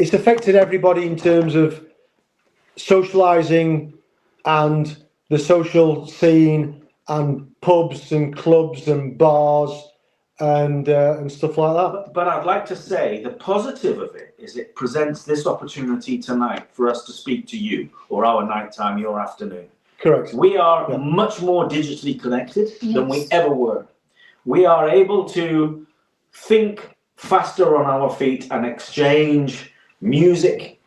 it's affected everybody in terms of socialising and the social scene and pubs and clubs and bars and stuff like that. But I'd like to say the positive of it is it presents this opportunity tonight for us to speak to you, or our nighttime, your afternoon. Correct. We are much more digitally connected than we ever were. We are able to think faster on our feet and exchange music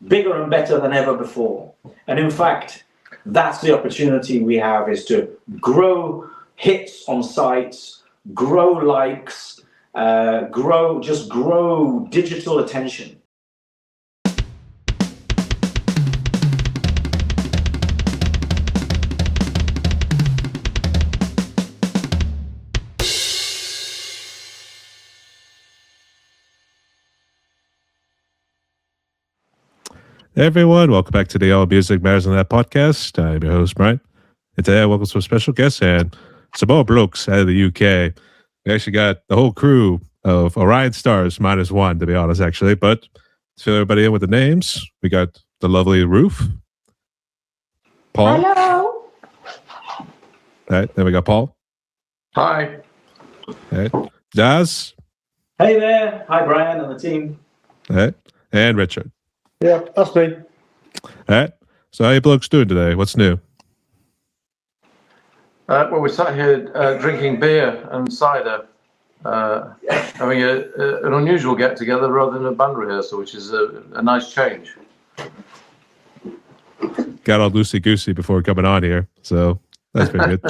bigger and better than ever before. And in fact, that's the opportunity we have, is to grow hits on sites, grow likes, grow digital attention. Hey everyone, welcome back to the All Music Matters on That podcast. I'm your host, Brian. And today I welcome some special guests and some more blokes out of the UK. We actually got the whole crew of Orion Stars -1, to be honest, actually. But let's fill everybody in with the names. We got the lovely Ruth. Paul. Hello. All right, then we got Paul. Hi. All right. Jazz. Hey there. Hi, Brian and the team. All right. And Richard. Yeah, that's me. All right. So how you blokes doing today? What's new? Well, we sat here drinking beer and cider, having an unusual get-together rather than a band rehearsal, which is a nice change. Got all loosey-goosey before coming on here, so that's pretty good.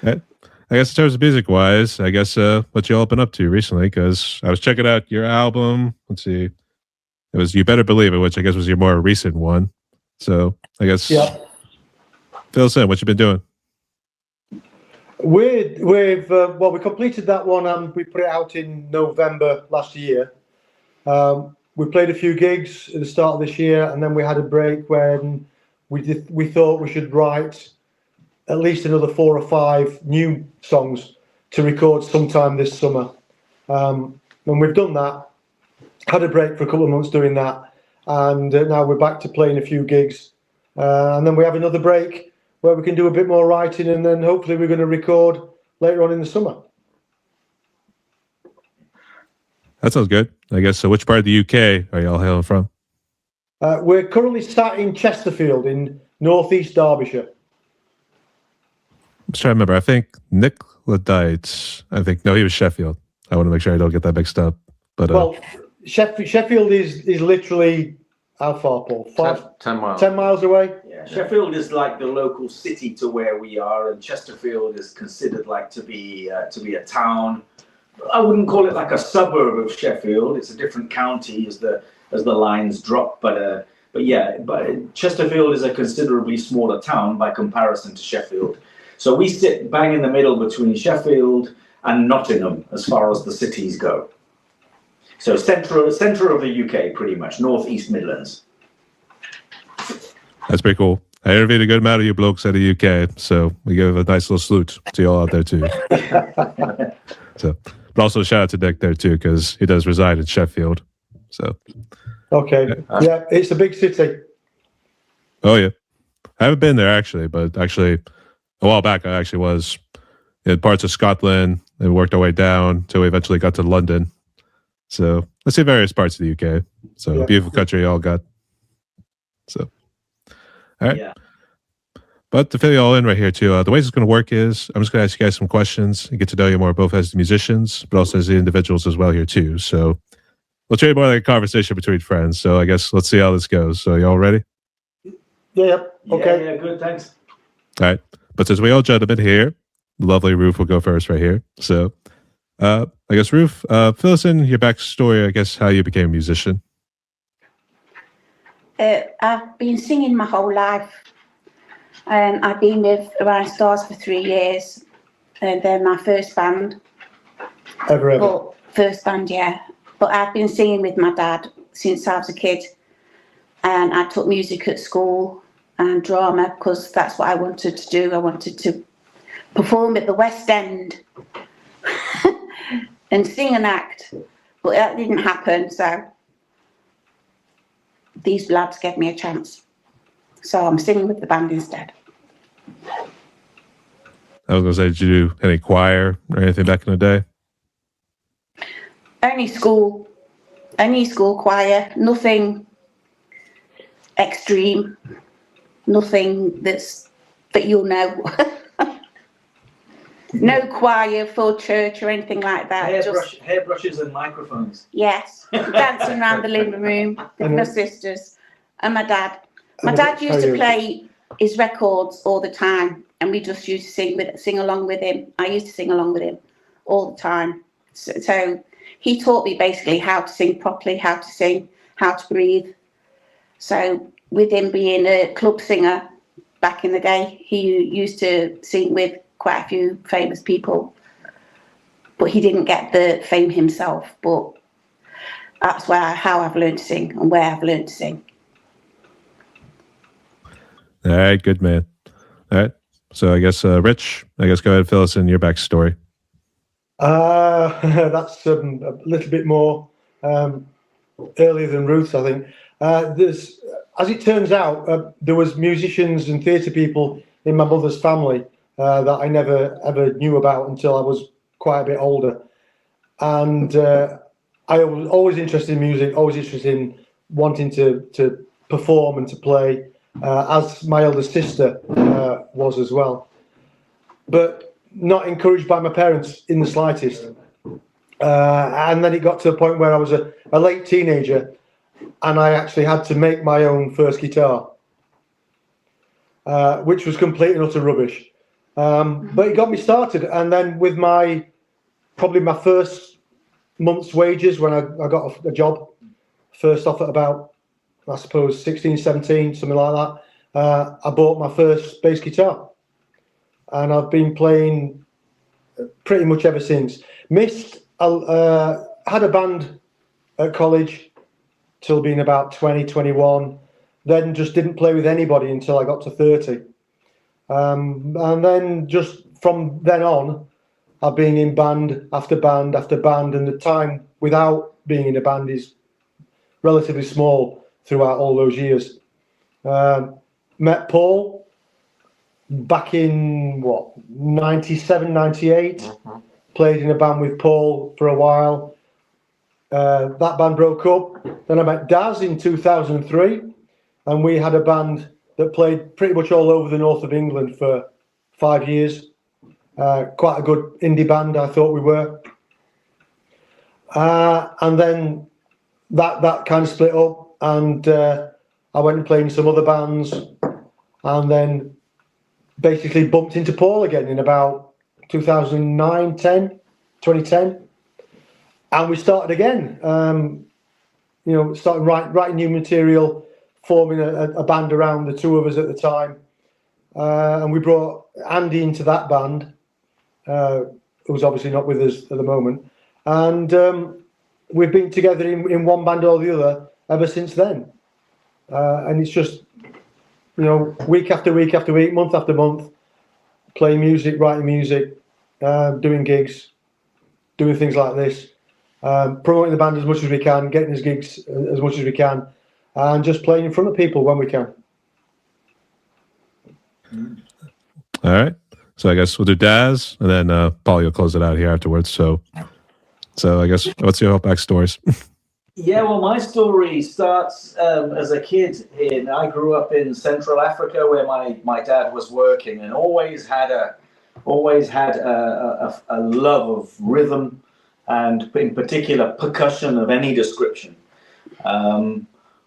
Right. I guess in terms of music-wise, I guess what you all been up to recently, because I was checking out your album. Let's see. It was You Better Believe It, which I guess was your more recent one. So I guess fill us in. What you been doing? We completed that one and we put it out in November last year. We played a few gigs at the start of this year, and then we had a break when we thought we should write at least another 4 or 5 new songs to record sometime this summer. And we've done that. Had a break for a couple of months doing that, and now we're back to playing a few gigs, and then we have another break where we can do a bit more writing, and then hopefully we're going to record later on in the summer. That sounds good. I guess, so which part of the UK are y'all hailing from? We're currently sat in Chesterfield in northeast Derbyshire. I'm just trying to remember. I think Nick Ladite, no, he was Sheffield. I want to make sure I don't get that mixed up. But well, Sheffield is literally how far, Paul? 10 miles. 10 miles away. Yeah, Sheffield is like the local city to where we are, and Chesterfield is considered like to be a town. I wouldn't call it like a suburb of Sheffield. It's a different county as the lines drop, but Chesterfield is a considerably smaller town by comparison to Sheffield. So we sit bang in the middle between Sheffield and Nottingham as far as the cities go. So center of the UK, pretty much, northeast Midlands. that's pretty cool. I interviewed a good amount of you blokes out of the UK, so we give a nice little salute to y'all out there too. So, but also shout out to Nick there too, because he does reside in Sheffield. So, okay, yeah, it's a big city. Oh yeah, I haven't been there actually, but actually a while back I actually was in parts of Scotland and worked our way down until we eventually got to London. So let's see various parts of the UK. So beautiful country y'all got. So, all right. Yeah. But to fill you all in right here too, the way it's going to work is I'm just going to ask you guys some questions and get to know you more, both as the musicians, but also as the individuals as well here too. So we'll treat it more like a conversation between friends. So I guess let's see how this goes. So y'all ready? Yeah. Okay. Yeah, good. Thanks. All right. But since we all gentlemen here, the lovely Ruth will go first right here. So I guess, Ruth, fill us in your backstory, I guess, how you became a musician. I've been singing my whole life. I've been with Orion Stars for 3 years, and they're my first band. Ever. First band, yeah. But I've been singing with my dad since I was a kid, and I took music at school and drama because that's what I wanted to do. I wanted to perform at the West End and sing and act, but that didn't happen. So these lads gave me a chance. So I'm singing with the band instead. I was going to say, did you do any choir or anything back in the day? Only school choir, nothing extreme, nothing that you'll know. No choir for church or anything like that. Hairbrushes and microphones. Yes, dancing around the living room with my sisters and my dad. My dad used to play his records all the time, and we just used to sing along with him. I used to sing along with him all the time. So he taught me basically how to sing properly, how to sing, how to breathe. So with him being a club singer back in the day, he used to sing with quite a few famous people, but he didn't get the fame himself. But that's how I've learned to sing and where I've learned to sing. All right, good man. All right, so I guess Rich, go ahead and fill us in your backstory. That's a little bit more earlier than Ruth's, I think. As it turns out, there was musicians and theatre people in my mother's family that I never ever knew about until I was quite a bit older. And I was always interested in music, always interested in wanting to perform and to play, as my elder sister was as well. But not encouraged by my parents in the slightest. And then it got to a point where I was a late teenager, and I actually had to make my own first guitar, which was complete and utter rubbish. But it got me started, and then with probably my first month's wages when I got a job, first off at about, I suppose, 16, 17, something like that, I bought my first bass guitar. And I've been playing pretty much ever since. Had a band at college till being about 20, 21, then just didn't play with anybody until I got to 30. And then just from then on, I've been in band after band after band, and the time without being in a band is relatively small throughout all those years. Met Paul back in 97, 98. Played in a band with Paul for a while. That band broke up. Then I met Daz in 2003, and we had a band that played pretty much all over the north of England for 5 years. Quite a good indie band, I thought we were. And then that kind of split up, and I went and played in some other bands, and then basically bumped into Paul again in about 2010, and we started again. Started writing new material, forming a band around the two of us at the time, and we brought Andy into that band, who's obviously not with us at the moment, and we've been together in one band or the other ever since then, and it's just week after week after week, month after month, playing music, writing music, doing gigs, doing things like this, promoting the band as much as we can, getting us gigs as much as we can, and just playing in front of people when we can. All right. So I guess we'll do Daz, and then Paul, you'll close it out here afterwards. So I guess, what's your backstories? Yeah, well, my story starts as a kid. I grew up in Central Africa, where my dad was working, and always had a love of rhythm, and in particular percussion of any description.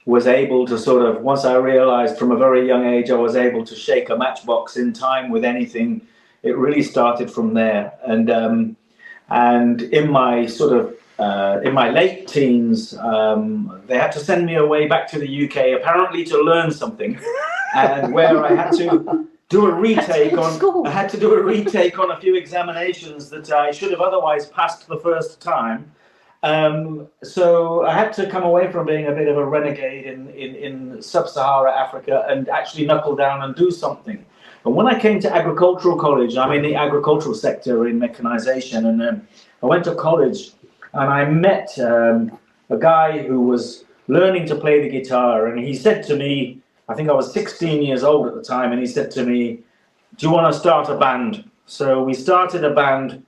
Was able to sort of, once I realized from a very young age I was able to shake a matchbox in time with anything, it really started from there. And in my sort of in my late teens, they had to send me away back to the UK, apparently to learn something, and where I had to do a retake on. I had to do a retake on a few examinations that I should have otherwise passed the first time. So I had to come away from being a bit of a renegade in sub-Sahara Africa and actually knuckle down and do something. And when I came to agricultural college, I'm in the agricultural sector in mechanization, and I went to college and I met a guy who was learning to play the guitar. And he said to me, I think I was 16 years old at the time, and he said to me, do you want to start a band? So we started a band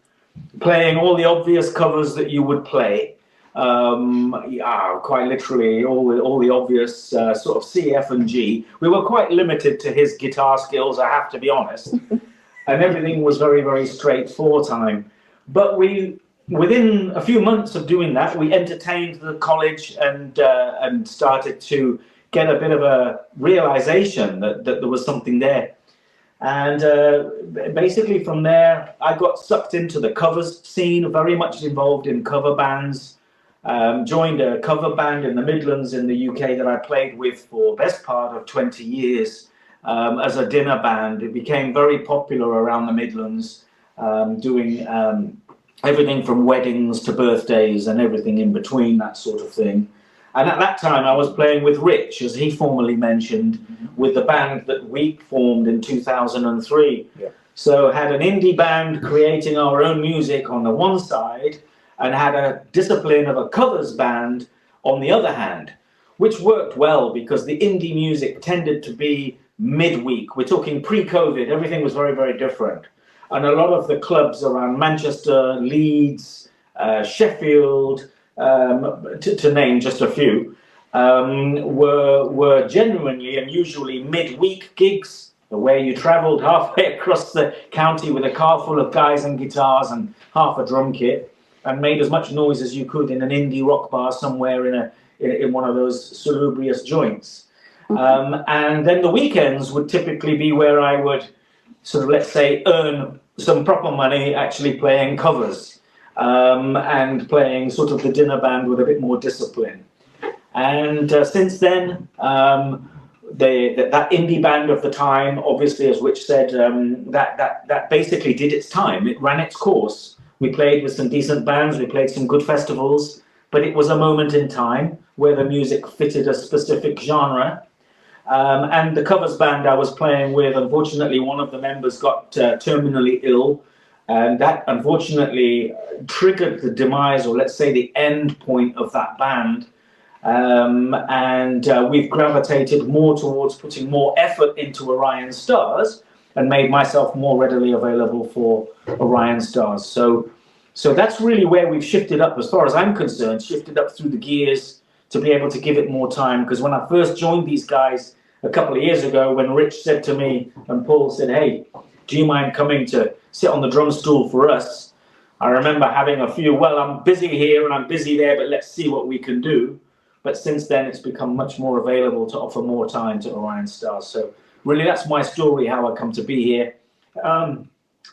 playing all the obvious covers that you would play. Quite literally all the obvious sort of C, F and G. We were quite limited to his guitar skills, I have to be honest. And everything was very, very straight for time. But within a few months of doing that, we entertained the college and started to get a bit of a realization that there was something there. And basically from there, I got sucked into the covers scene, very much involved in cover bands. Joined a cover band in the Midlands in the UK that I played with for the best part of 20 years as a dinner band. It became very popular around the Midlands, doing everything from weddings to birthdays and everything in between, that sort of thing. And at that time, I was playing with Rich, as he formerly mentioned, with the band that we formed in 2003. Yeah. So had an indie band creating our own music on the one side, and had a discipline of a covers band on the other hand, which worked well because the indie music tended to be midweek. We're talking pre-COVID, everything was very, very different. And a lot of the clubs around Manchester, Leeds, Sheffield, to name just a few, were genuinely and usually midweek gigs where you travelled halfway across the county with a car full of guys and guitars and half a drum kit, and made as much noise as you could in an indie rock bar somewhere in one of those salubrious joints. And then the weekends would typically be where I would sort of, let's say, earn some proper money actually playing covers and playing sort of the dinner band with a bit more discipline. And since then, that indie band of the time, obviously, as Rich said, that basically did its time. It ran its course. We played with some decent bands, we played some good festivals, but it was a moment in time where the music fitted a specific genre. And the covers band I was playing with, unfortunately, one of the members got terminally ill, and that unfortunately triggered the demise, or let's say the end point of that band. We've gravitated more towards putting more effort into Orion Stars, and made myself more readily available for Orion Stars. So that's really where we've shifted up, as far as I'm concerned, shifted up through the gears to be able to give it more time. Because when I first joined these guys a couple of years ago, when Rich said to me and Paul said, hey, do you mind coming to sit on the drum stool for us? I remember having a few, well, I'm busy here and I'm busy there, but let's see what we can do. But since then, it's become much more available to offer more time to Orion Stars. So really, that's my story, how I come to be here.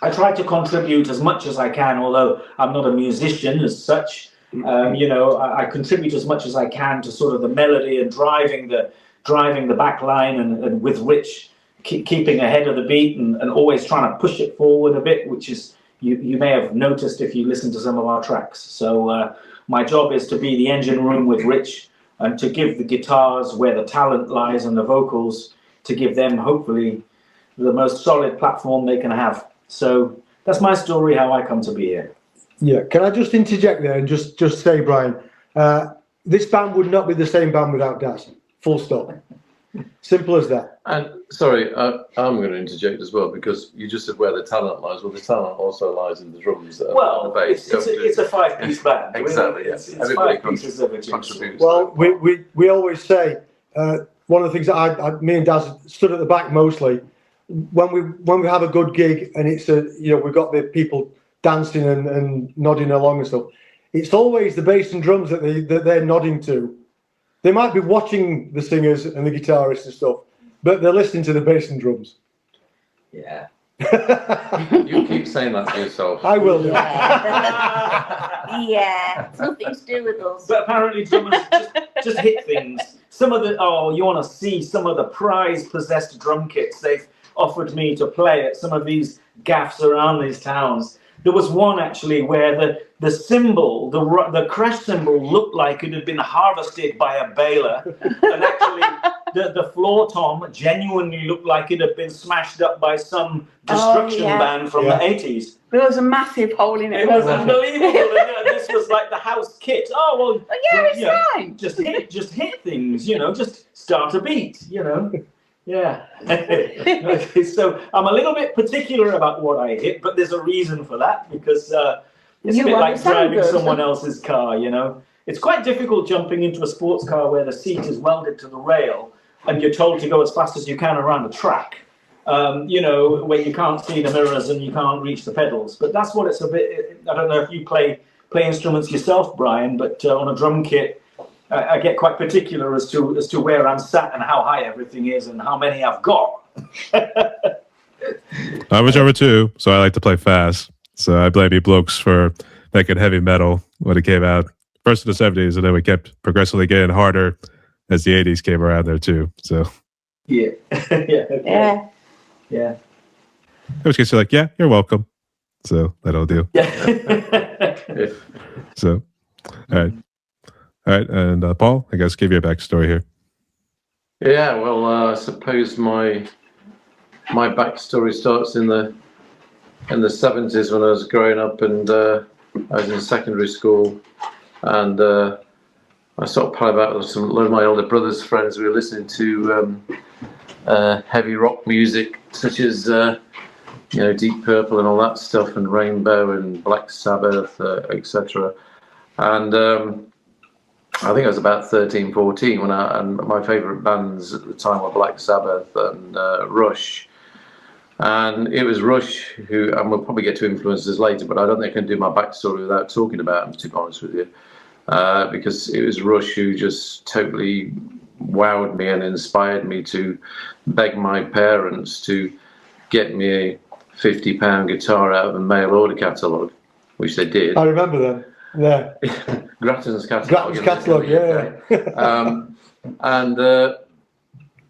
I try to contribute as much as I can, although I'm not a musician as such. I contribute as much as I can to sort of the melody and driving the back line, and with Rich keeping ahead of the beat and always trying to push it forward a bit, which is you may have noticed if you listen to some of our tracks. So my job is to be the engine room with Rich and to give the guitars where the talent lies and the vocals, to give them, hopefully, the most solid platform they can have. So that's my story, how I come to be here. Yeah, can I just interject there and just say, Brian, this band would not be the same band without Daz. Full stop. Simple as that. And sorry, I'm going to interject as well, because you just said where the talent lies. Well, the talent also lies in the drums and the bass. It's a five-piece band. Exactly, It's everybody five pieces of a jigsaw. contributes. Well, we always say, one of the things that me and Daz stood at the back mostly, when we have a good gig and it's we've got the people dancing and nodding along and stuff, it's always the bass and drums that they're nodding to. They might be watching the singers and the guitarists and stuff, but they're listening to the bass and drums. Yeah. You keep saying that to yourself. I will. Yeah, it's nothing to do with us. But apparently drummers just hit things. Some of the, you want to see some of the prize-possessed drum kits they've offered me to play at some of these gaffs around these towns. There was one actually where the cymbal, the crash cymbal, looked like it had been harvested by a baler, and actually the floor tom genuinely looked like it had been smashed up by some destruction band from the 80s. There was a massive hole in it. It was unbelievable. And this was like the house kit. Oh well, it's fine. Just hit things, just start a beat, Yeah. Okay, so I'm a little bit particular about what I hit, but there's a reason for that, because it's a bit like driving someone else's car, It's quite difficult jumping into a sports car where the seat is welded to the rail and you're told to go as fast as you can around the track, where you can't see the mirrors and you can't reach the pedals. But that's what it's a bit. I don't know if you play instruments yourself, Brian, but on a drum kit, I get quite particular as to where I'm sat and how high everything is and how many I've got. I'm a drummer too, so I like to play fast. So I blame you blokes for making heavy metal when it came out. First in the 70s, and then we kept progressively getting harder as the 80s came around there too. So yeah. Yeah. In which case you're like, yeah, you're welcome. So that'll do. Yeah. So, all right, and Paul, I guess give you a backstory here. Yeah, well, I suppose my backstory starts in the 70s when I was growing up, and I was in secondary school, and I sort of played about with a lot of my older brother's friends. We were listening to heavy rock music, such as Deep Purple and all that stuff, and Rainbow and Black Sabbath, etc. And I think I was about 13, 14 and my favourite bands at the time were Black Sabbath and Rush. And it was Rush who, and we'll probably get to influences later, but I don't think I can do my backstory without talking about them, to be honest with you. Because it was Rush who just totally wowed me and inspired me to beg my parents to get me a £50 guitar out of a mail order catalogue, which they did. I remember them. Yeah. Grattan's catalogue. Grattan's catalogue, yeah. And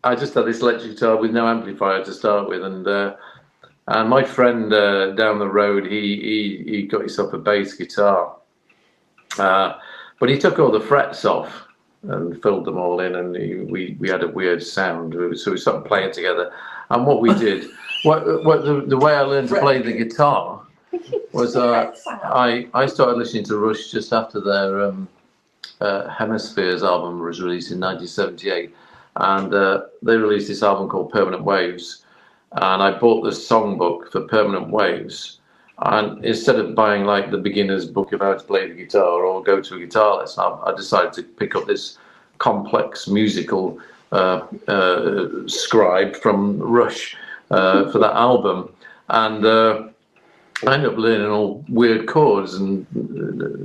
I just had this electric guitar with no amplifier to start with, and my friend down the road, he got himself a bass guitar, but he took all the frets off and filled them all in, and we had a weird sound. So we started playing together, and what we did, the way I learned to play the guitar was I started listening to Rush just after their Hemispheres album was released in 1978, and they released this album called Permanent Waves, and I bought the songbook for Permanent Waves, and instead of buying like the beginner's book of how to play the guitar or go to a guitar lesson, I decided to pick up this complex musical scribe from Rush for that album, and I ended up learning all weird chords, and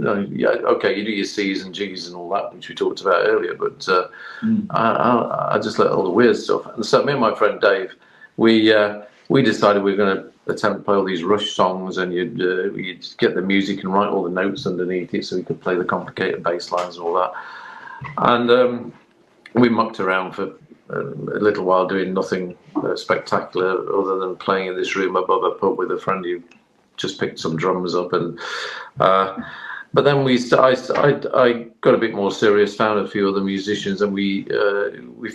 okay, you do your C's and G's and all that, which we talked about earlier, but I just learned all the weird stuff. And so me and my friend Dave, we decided we were going to attempt to play all these Rush songs, and you'd get the music and write all the notes underneath it so we could play the complicated bass lines and all that. And we mucked around for a little while doing nothing spectacular other than playing in this room above a pub with a friend who just picked some drums up, and but then I got a bit more serious, found a few other musicians, and we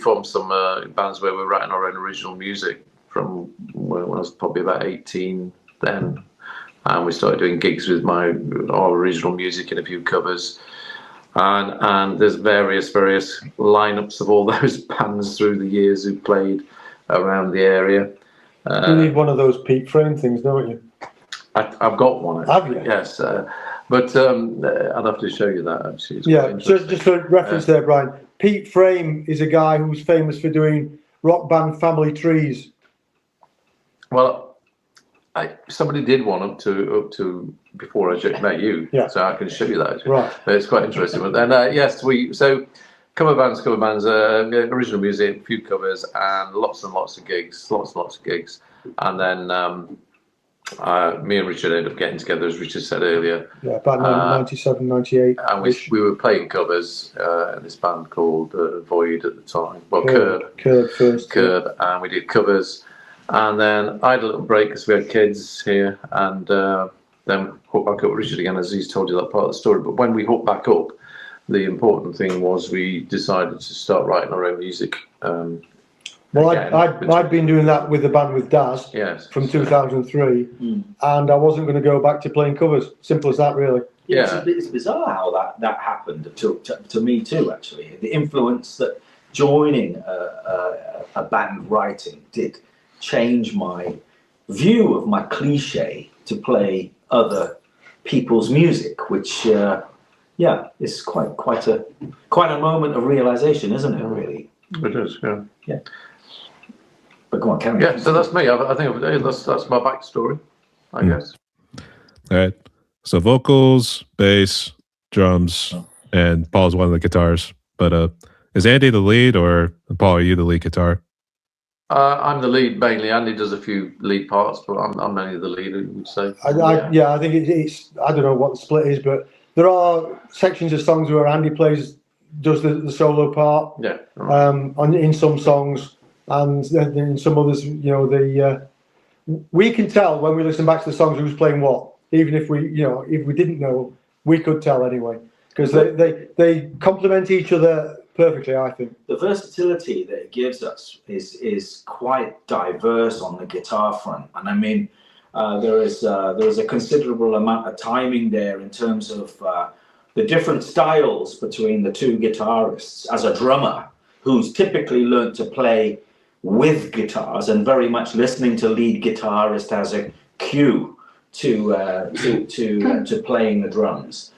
formed some bands where we were writing our own original music from when I was probably about 18 then, and we started doing gigs with our original music and a few covers, and there's various lineups of all those bands through the years who played around the area. You need one of those peak frame things, don't you? I've got one. Have you? Yes, but I'd have to show you that actually. It's just for reference there, Brian. Pete Frame is a guy who's famous for doing rock band Family Trees. Well, somebody did one up to before I met you, so I can show you that. Actually. Right, but it's quite interesting. But then yes, so cover bands, original music, a few covers, and lots of gigs, and then. Me and Richard ended up getting together, as Richard said earlier. Yeah, about 97, 98. And we were playing covers in this band called Void at the time. Well, Curb first. Curb, and we did covers. And then I had a little break because we had kids here, and then hooked back up with Richard again, as he's told you that part of the story. But when we hooked back up, the important thing was we decided to start writing our own music. Well, again, I'd been doing that with the band with Daz yes, from so- 2003, and I wasn't going to go back to playing covers. Simple as that, really. Yeah, it's bizarre how that happened to me too. Actually, the influence that joining a band writing did change my view of my cliche to play other people's music, which is quite a moment of realization, isn't it? Really. It is, yeah. But go on, carry on. Yeah, so that's me. I think that's my backstory, I guess. All right. So vocals, bass, drums, and Paul's one of the guitars. But is Andy the lead, or Paul, are you the lead guitar? I'm the lead mainly. Andy does a few lead parts, but I'm mainly the lead, I would say. I think it's I don't know what the split is, but there are sections of songs where Andy does the solo part. Yeah. In some songs, and then in some others, we can tell when we listen back to the songs who's playing what. Even if we didn't know, we could tell anyway, because they complement each other perfectly, I think. The versatility that it gives us is quite diverse on the guitar front, and I mean, there is a considerable amount of timing there in terms of the different styles between the two guitarists. As a drummer who's typically learned to play with guitars and very much listening to lead guitarist as a cue to playing the drums.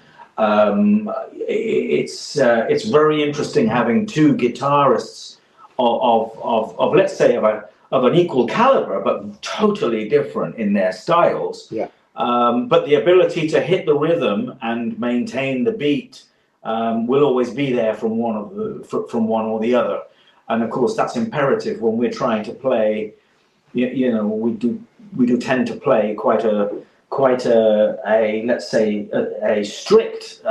It's very interesting having two guitarists of let's say of an equal caliber, but totally different in their styles. Yeah. But the ability to hit the rhythm and maintain the beat will always be there from one or the other. And of course, that's imperative when we're trying to play. We do tend to play quite a let's say a strict.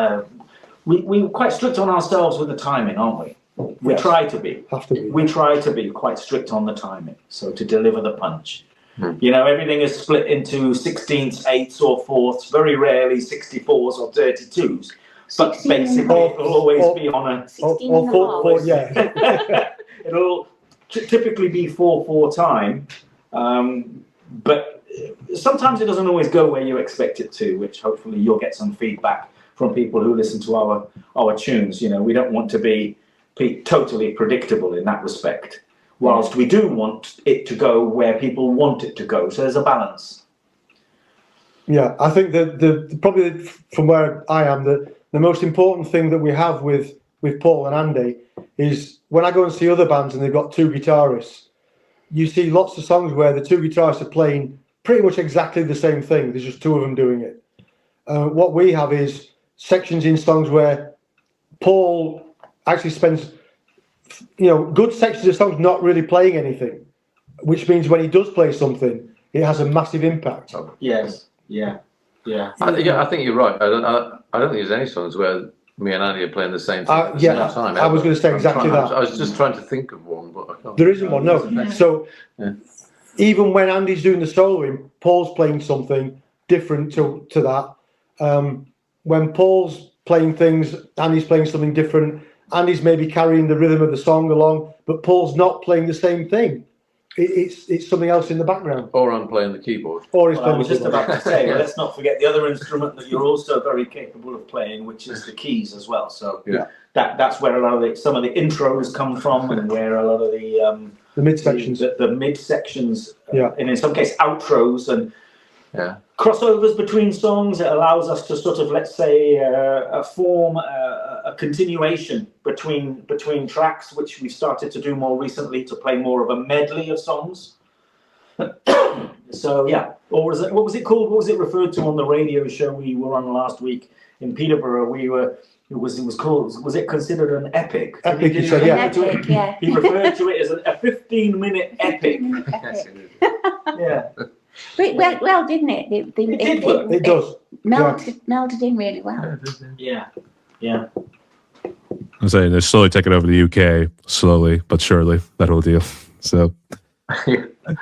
We're quite strict on ourselves with the timing, aren't we? We Yes. try to be. Have to be. We try to be quite strict on the timing, so to deliver the punch. Everything is split into 16ths, 8ths, or 4ths. Very rarely 64s or 32s. But 16 basically, it'll always be on a. 16 Or and a four, half. yeah. It'll typically be 4/4 time, but sometimes it doesn't always go where you expect it to. Which hopefully you'll get some feedback from people who listen to our tunes. We don't want to be totally predictable in that respect, whilst we do want it to go where people want it to go. So there's a balance. Yeah, I think that the probably from where I am, the most important thing that we have with Paul and Andy is when I go and see other bands and they've got two guitarists, you see lots of songs where the two guitarists are playing pretty much exactly the same thing. There's just two of them doing it. What we have is sections in songs where Paul actually spends, good sections of songs not really playing anything, which means when he does play something, it has a massive impact. Yes. Yeah. I think you're right. I don't think there's any songs where me and Andy are playing the same thing at the same time. I was going to say exactly that. I was just trying to think of one, but I can't. There isn't one, no. So even when Andy's doing the soloing, Paul's playing something different to that. When Paul's playing things, Andy's playing something different. Andy's maybe carrying the rhythm of the song along, but Paul's not playing the same thing. It's something else in the background. Or I'm playing the keyboard. Or he's I playing was the just keyboard. about to say, let's not forget the other instrument that you're also very capable of playing, which is the keys as well. So that's where a lot of some of the intros come from, and where a lot of the midsections, the midsections, and in some case outros and crossovers between songs. It allows us to sort of, let's say, form a continuation between tracks, which we've started to do more recently, to play more of a medley of songs. So or what was it called? What was it referred to on the radio show we were on last week in Peterborough? It was called. Was it considered an epic? Epic, Did you said, yeah. Epic, yeah. He referred to it as a 15-minute epic. Yeah. But well, didn't it? It does. Melded in really well. Yeah. I'm saying they're slowly taking over the UK, slowly but surely. That whole deal. So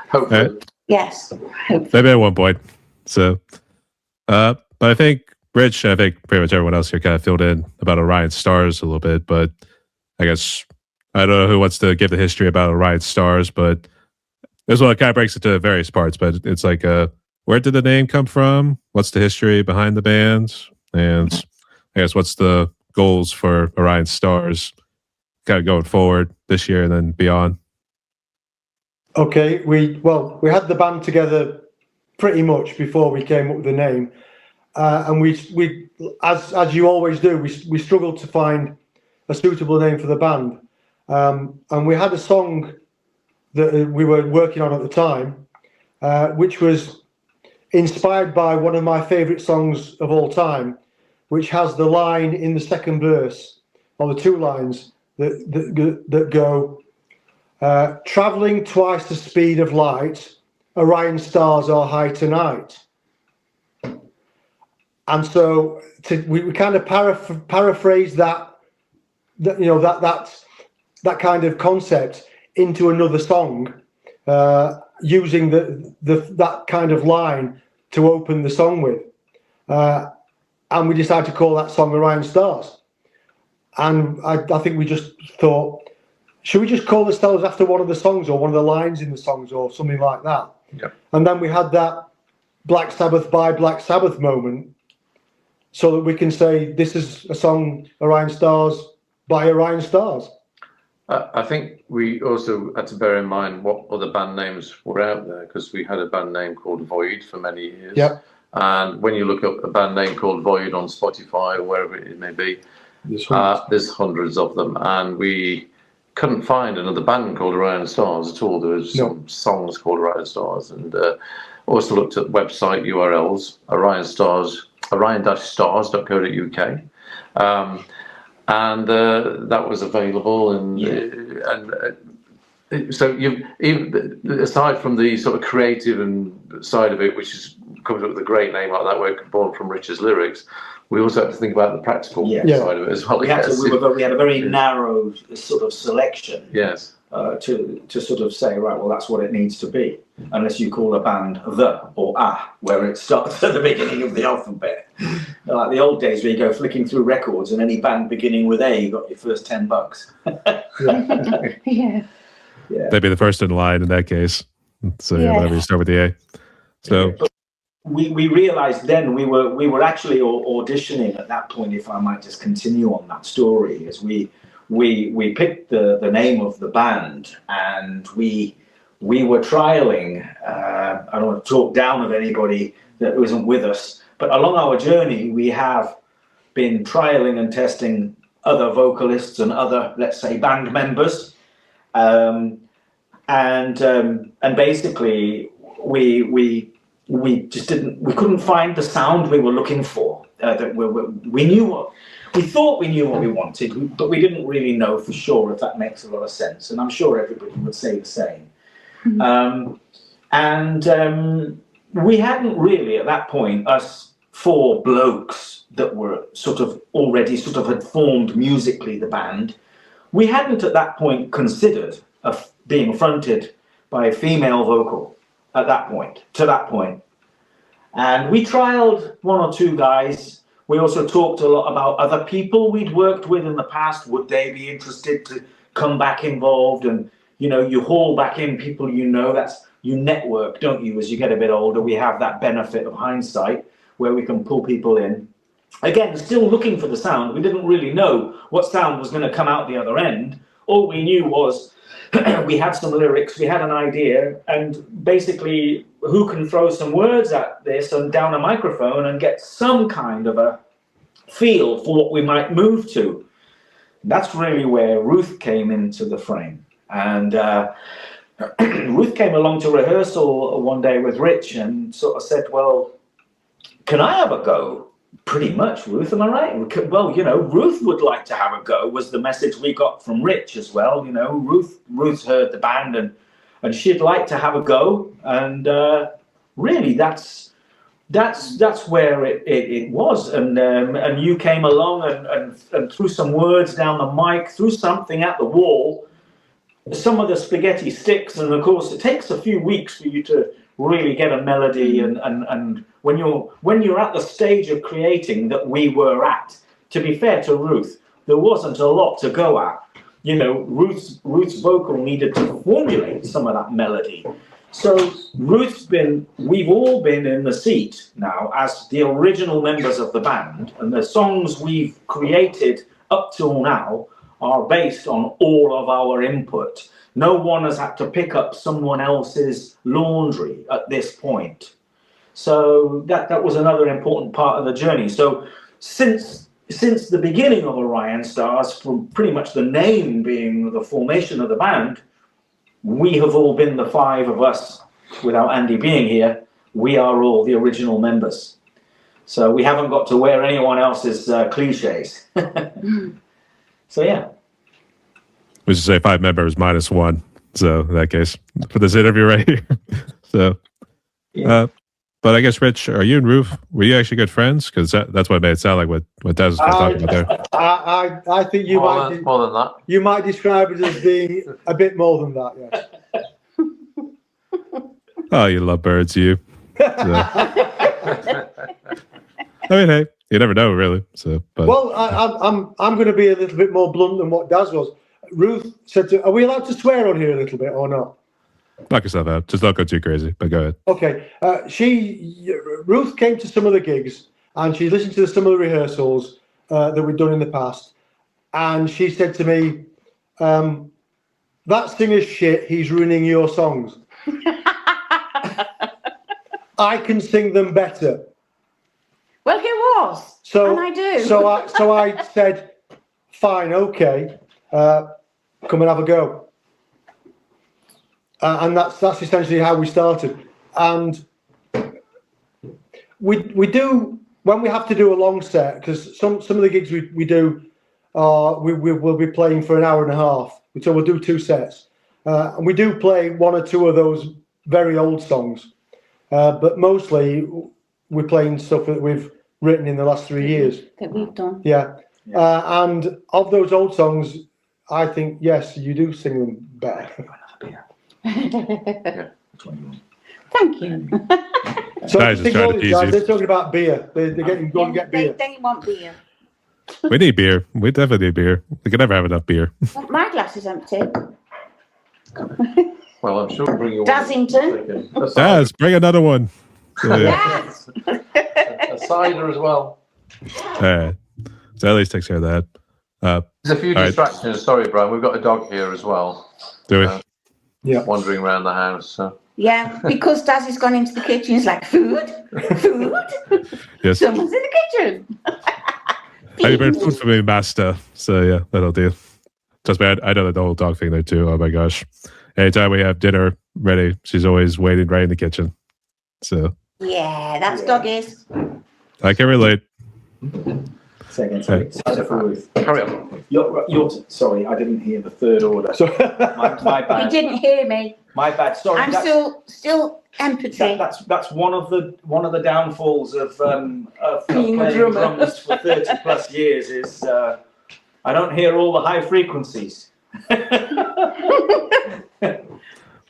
Hopefully. Yes. maybe at one point. So, but I think Rich, I think pretty much everyone else here kind of filled in about Orion Stars a little bit, but I guess I don't know who wants to give the history about Orion Stars, but this one kind of breaks into various parts. But it's like, where did the name come from? What's the history behind the band? And I guess what's the goals for Orion Stars kind of going forward this year and then beyond? Okay, we had the band together pretty much before we came up with the name, and we as you always do, we struggled to find a suitable name for the band, and we had a song that we were working on at the time, which was inspired by one of my favourite songs of all time, which has the line in the second verse, or the two lines that go. Travelling twice the speed of light, Orion stars are high tonight. And so we kind of paraphrase that kind of concept into another song, using that kind of line to open the song with. And we decided to call that song Orion Stars. And I think we just thought, should we just call ourselves after one of the songs or one of the lines in the songs or something like that? Yeah. And then we had that Black Sabbath by Black Sabbath moment, so that we can say this is a song, Orion Stars by Orion Stars. I think we also had to bear in mind what other band names were out there, because we had a band name called Void for many years. Yeah. And when you look up a band name called Void on Spotify or wherever it may be, there's hundreds of them, and we couldn't find another band called Orion Stars at all. There was some songs called Orion Stars, and also looked at website URLs, orion-stars.co.uk, and that was available, and so even aside from the sort of creative and side of it, which comes up with a great name like that, where born from Richard's lyrics, we also have to think about the practical side of it as well. We had a very narrow sort of selection. Yes. To sort of say, right, well, that's what it needs to be, unless you call a band the or a, where it starts at the beginning of the alphabet. Like the old days where you go flicking through records and any band beginning with A, you got your first $10. Yeah. Yeah. They'd be the first in line in that case. So whenever you start with the A. So we realized then we were actually auditioning at that point, if I might just continue on that story, as we picked the name of the band, and we were trialing. I don't want to talk down of anybody that wasn't with us, but along our journey we have been trialing and testing other vocalists and other, let's say, band members, and basically we just couldn't find the sound we were looking for. We thought we knew what we wanted, but we didn't really know for sure, if that makes a lot of sense. And I'm sure everybody would say the same. We hadn't really, at that point, us four blokes that were already had formed musically the band, we hadn't at that point considered being fronted by a female vocal to that point. And we trialed one or two guys. We also talked a lot about other people we'd worked with in the past. Would they be interested to come back involved? And, you haul back in people, that's, you network, don't you? As you get a bit older, we have that benefit of hindsight where we can pull people in. Again, still looking for the sound. We didn't really know what sound was going to come out the other end. All we knew was we had some lyrics, we had an idea, and basically who can throw some words at this and down a microphone and get some kind of a feel for what we might move to. That's really where Ruth came into the frame. And Ruth came along to rehearsal one day with Rich and sort of said, well, can I have a go? Pretty much, Ruth, am I right? Well, Ruth would like to have a go, was the message we got from Rich as well. Ruth heard the band and she'd like to have a go. And really, that's where it was. And you came along and threw some words down the mic, threw something at the wall, some of the spaghetti sticks. And of course, it takes a few weeks for you to really get a melody, and when you're at the stage of creating that we were at, to be fair to Ruth, there wasn't a lot to go at. You know, Ruth's vocal needed to formulate some of that melody. So we've all been in the seat now as the original members of the band, and the songs we've created up till now are based on all of our input. No one has had to pick up someone else's laundry at this point. So that was another important part of the journey. So since the beginning of Orion Stars, from pretty much the name being the formation of the band, we have all been the five of us. Without Andy being here, we are all the original members. So we haven't got to wear anyone else's cliches. So yeah. We should say 5 members minus 1. So in that case, for this interview right here. So, Yeah. but I guess, Rich, are you and Ruth, were you actually good friends? Because that's what made it sound like what Daz was talking about there. I think you More than that. You might describe it as being a bit more than that, yes. Oh, you love birds, you. So. I mean, hey, you never know, really. So, but. Well, I'm going to be a little bit more blunt than what Daz was. Ruth said, "Are we allowed to swear on here a little bit or not?" Knock yourself out. Just don't go too crazy. But go ahead. Okay. Ruth came to some of the gigs and she listened to some of the rehearsals that we'd done in the past, and she said to me, "That singer's shit. He's ruining your songs. I can sing them better." Well, he was. So, and I do. So I said, "Fine, okay, come and have a go." And that's essentially how we started. And we do, when we have to do a long set, because some of the gigs we do, we'll be playing for an hour and a half. So we'll do 2 sets, and we do play 1 or 2 of those very old songs, but mostly we're playing stuff that we've written in the last 3 years. That we've done. Yeah. And of those old songs, I think, yes, you do sing them better. Thank you. So Guys, I think all these guys, they're talking about beer. They're getting going to get beer. They want beer. We need beer. We definitely need beer. We can never have enough beer. Well, my glass is empty. Well, I'm sure we'll bring you Dazington. one. Daz, bring another one. So, yeah. Yes. A cider as well. All right. So at least takes care of that. There's a few All distractions. Right. Sorry, Brian. We've got a dog here as well. Do we? Yeah. Wandering around the house. So. Yeah, because Daz has gone into the kitchen. He's like, food? Yes. Someone's in the kitchen. Happy bird food for me, master. So yeah, that'll do. Trust me, I know the whole dog thing there too. Oh my gosh. Anytime we have dinner ready, she's always waiting right in the kitchen. So Yeah, that's doggies. I can relate. Second, sorry. Cider for Ruth. Carry on. You're sorry, I didn't hear the third order. So, My You bad. didn't hear me. My bad. Sorry. I'm that's- still empathy. That's one of the downfalls of Being a playing drummer. drums for 30+ years is I don't hear all the high frequencies.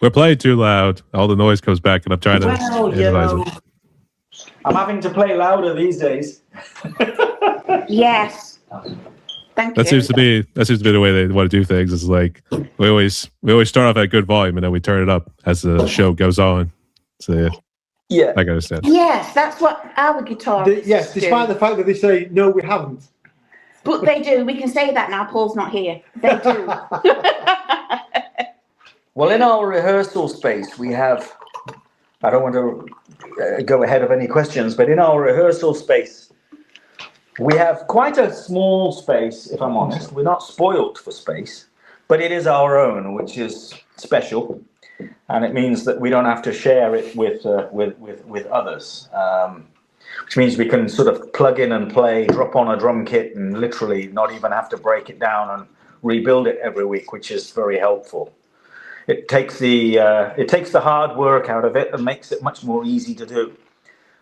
We're playing too loud. All the noise comes back, and I'm trying to Well, you analyze know, it. I'm having to play louder these days. Yes. Thank That you. seems to be the way they want to do things. It's like we always start off at good volume, and then we turn it up as the show goes on. So yeah, Yeah. I can understand. Yes, that's what our guitarists yes, despite do. the fact that they say, no, we haven't. But they do. We can say that now. Paul's not here. They do. Well, in our rehearsal space, we have, I don't want to go ahead of any questions, but in our rehearsal space, we have quite a small space, if I'm honest. We're not spoilt for space, but it is our own, which is special. And it means that we don't have to share it with others, which means we can sort of plug in and play, drop on a drum kit, and literally not even have to break it down and rebuild it every week, which is very helpful. It takes the hard work out of it and makes it much more easy to do.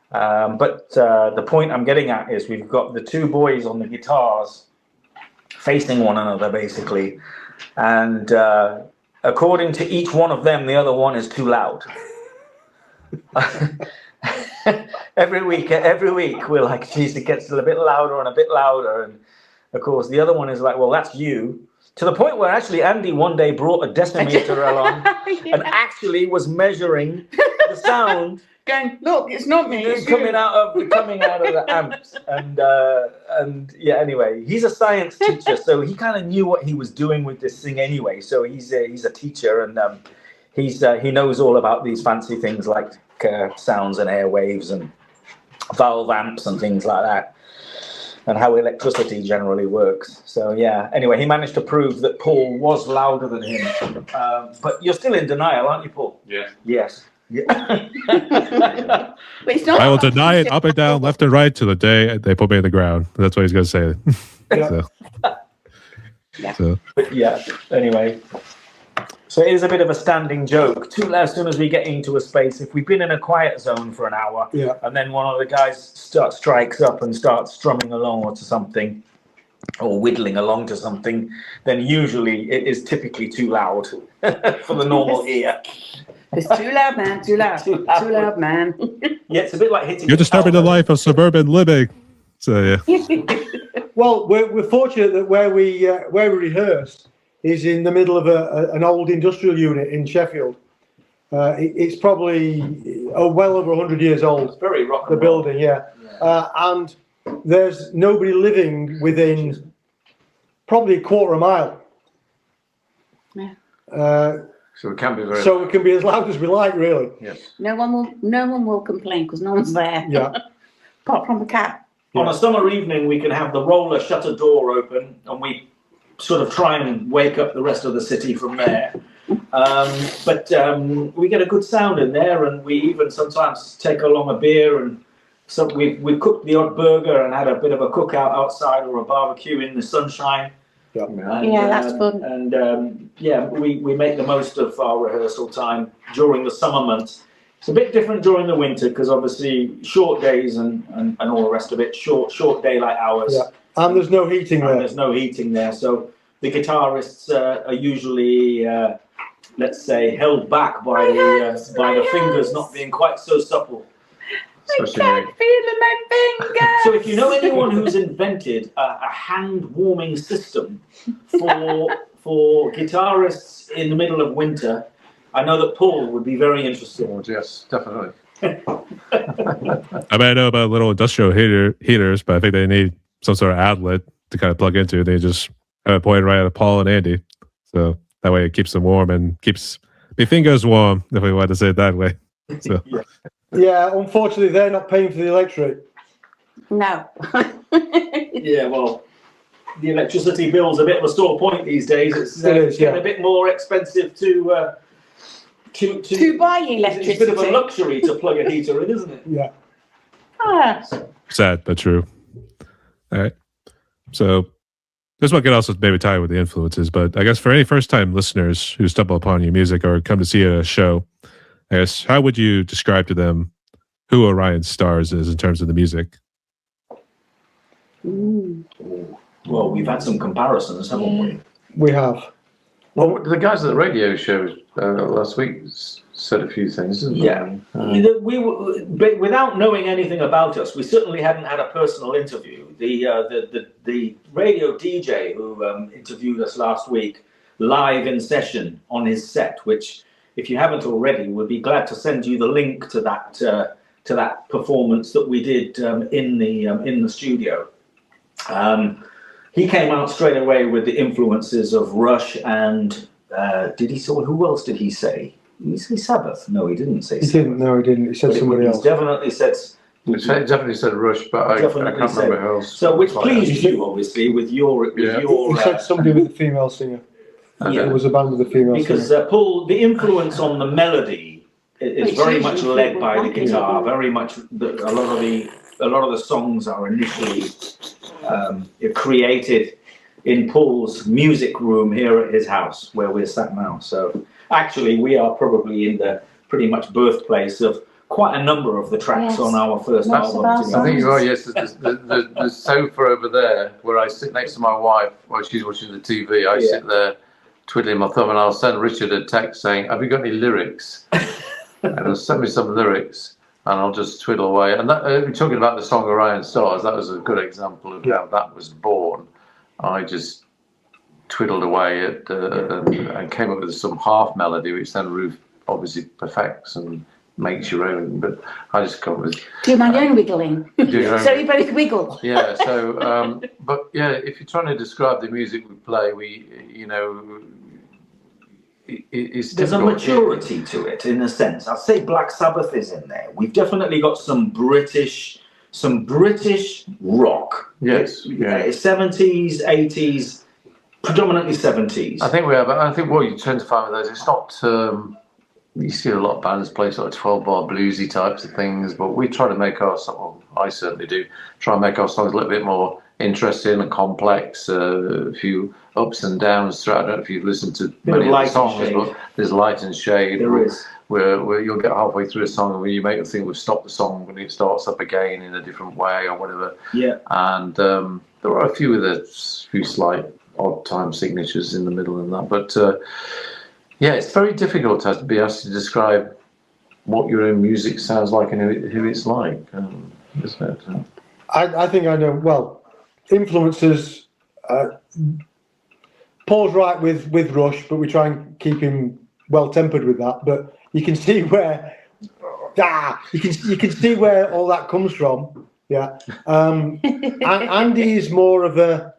But the point I'm getting at is we've got the 2 boys on the guitars facing one another, basically, and according to each one of them, the other one is too loud. every week we're like, geez, it gets a bit louder and a bit louder. And of course, the other one is like, well, that's you. To the point where actually Andy one day brought a decimeter along and actually was measuring the sound. Going, look, it's not me. It's coming out of the amps, and yeah. Anyway, he's a science teacher, so he kind of knew what he was doing with this thing anyway. So he's a teacher, and he knows all about these fancy things like sounds and airwaves and valve amps and things like that, and how electricity generally works. So yeah. Anyway, he managed to prove that Paul was louder than him. But you're still in denial, aren't you, Paul? Yeah. Yes. Yeah. But it's not I will deny it up and down, left and right, to the day they put me in the ground. That's what he's going to say. So. Yeah. So. But yeah, anyway. So it is a bit of a standing joke. As soon as we get into a space, if we've been in a quiet zone for an hour, Yeah. and then one of the guys strikes up and starts strumming along or to something, or whittling along to something, then usually it is typically too loud for the normal ear. It's too loud, man. Too loud. Too loud, man. Yeah, it's a bit like hitting. You're disturbing the life of suburban living. So yeah. Well, we're fortunate that where we rehearse is in the middle of an old industrial unit in Sheffield. It's probably well over 100 years old. It's very rock The and roll. building, yeah. And there's nobody living within probably a quarter of a mile. Yeah. So it can be very. So we can be as loud as we like, really. Yes. No one will complain because no one's there. Yeah. Apart from the cat. On a summer evening, we can have the roller shutter door open, and we sort of try and wake up the rest of the city from there. But we get a good sound in there, and we even sometimes take along a beer, and so we cooked the odd burger and had a bit of a cookout outside or a barbecue in the sunshine. Yeah. And, Yeah, that's fun. And yeah, we make the most of our rehearsal time during the summer months. It's a bit different during the winter because obviously short days and all the rest of it, short daylight hours. Yeah. And there's no heating And there. there's no heating there, so the guitarists are usually, let's say, held back by the fingers not being quite so supple. I can't feel my fingers. So if you know anyone who's invented a hand warming system for guitarists in the middle of winter, I know that Paul would be very interested. Oh, yes, definitely. I mean, I know about little industrial heaters, but I think they need some sort of outlet to kind of plug into. They just have it pointed right at Paul and Andy. So that way it keeps them warm and keeps my fingers warm, if we want to say it that way. So. Yeah, unfortunately, they're not paying for the electric. No. Yeah, well, the electricity bill's a bit of a sore point these days. It's getting a bit more expensive to buy electricity. It's a bit of a luxury to plug a heater in, isn't it? Yeah. Ah. Sad, but true. All right. So this one could also maybe tie with the influences, but I guess for any first-time listeners who stumble upon your music or come to see a show, I guess, how would you describe to them who Orion Stars is in terms of the music? Well, we've had some comparisons, haven't we? We have. Well, the guys at the radio show last week said a few things, didn't they? Yeah. We but without knowing anything about us, we certainly hadn't had a personal interview. The radio DJ who interviewed us last week, live in session on his set, which, if you haven't already, we'd be glad to send you the link to that performance that we did in the studio. He came out straight away with the influences of Rush and who else did he say? Did he say Sabbath? No, he didn't say Sabbath. He didn't. No, he didn't. He said somebody else. He definitely said. He definitely said Rush, but I can't remember who else. So, which pleased you, obviously, with your. He said somebody with a female singer. Yeah. It was a band with a female singer. Because Paul, the influence on the melody is very much led by the guitar. Very much, a lot of the songs are initially created in Paul's music room here at his house, where we're sat now. So actually, we are probably in the pretty much birthplace of quite a number of the tracks on our first album. I think you are, yes. There's the sofa over there where I sit next to my wife while she's watching the TV. I sit there twiddling my thumb, and I'll send Richard a text saying, "Have you got any lyrics?" and he'll send me some lyrics, and I'll just twiddle away. And that, we're talking about the song Orion Stars. That was a good example of how that was born. I just twiddled away at and came up with some half melody, which then Ruth obviously perfects and makes your own. But I just come up with Do my own wiggling. do your own. So you both wiggle. Yeah. So, but yeah, if you're trying to describe the music we play, it's There's a difficult. maturity to it, in a sense. I'd say Black Sabbath is in there. We've definitely got some British rock. Yes. Yeah. 70s, 80s, predominantly 70s. I think we have. I think what you tend to find with those, it's not. You see a lot of bands play sort of 12-bar bluesy types of things, but we try to make our song. Well, I certainly do try and make our songs a little bit more interesting and complex. A few ups and downs throughout. I don't know if you've listened to many of the songs, but there's light and shade. There is. Where you'll get halfway through a song and you make the thing we've stopped the song when it starts up again in a different way or whatever. Yeah. And there are a few with a few slight odd time signatures in the middle and that, but yeah, it's very difficult to be asked to describe what your own music sounds like and who it's like, isn't it? I think I know. Well, influences. Paul's right with Rush, but we try and keep him well tempered with that. But you can see where you can see where all that comes from. Yeah. Andy is more of a